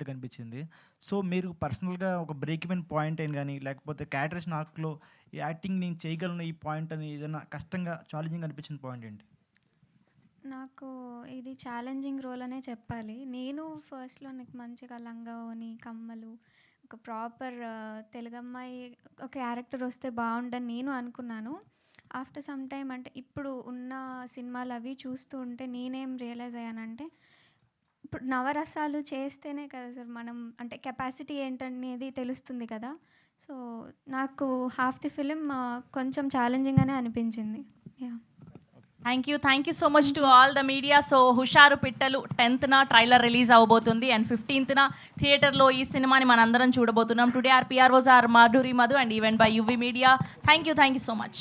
కనిపించింది. సో మీరు పర్సనల్గా ఒక బ్రేక్ ఇన్ పాయింట్ అని కానీ, లేకపోతే క్యారెక్టరేషన్ ఆర్క్లో ఈ యాక్టింగ్ నేను చేయగలను ఈ పాయింట్ అని ఏదైనా కష్టంగా ఛాలెంజింగ్ అనిపించిన పాయింట్ ఏంటి? నాకు ఇది ఛాలెంజింగ్ రోల్ అనే చెప్పాలి. నేను ఫస్ట్‌లో నాకు మంచిగా లంగావోని, కమ్మలు, ఒక ప్రాపర్ తెలుగమ్మాయి ఒక క్యారెక్టర్ వస్తే బావుండని నేను అనుకున్నాను. ఆఫ్టర్ సమ్ టైమ్ అంటే ఇప్పుడు ఉన్న సినిమాలు అవి చూస్తూ ఉంటే నేనేం రియలైజ్ అయ్యానంటే, ఇప్పుడు నవరసాలు చేస్తేనే కదా సార్ మనం అంటే కెపాసిటీ ఏంటనేది తెలుస్తుంది కదా! సో, నాకు హాఫ్ ది ఫిలిం కొంచెం ఛాలెంజింగ్‌గానే అనిపించింది. Yeah! Thank you so much to all the media. So హుషారు పిట్టలు 10th ట్రైలర్ రిలీజ్ అవ్వబోతుంది అండ్ 15th థియేటర్లో ఈ సినిమాని మనందరం చూడబోతున్నాం. Today our PROs are Madhuri Madhu and event by UV media. Thank you so much.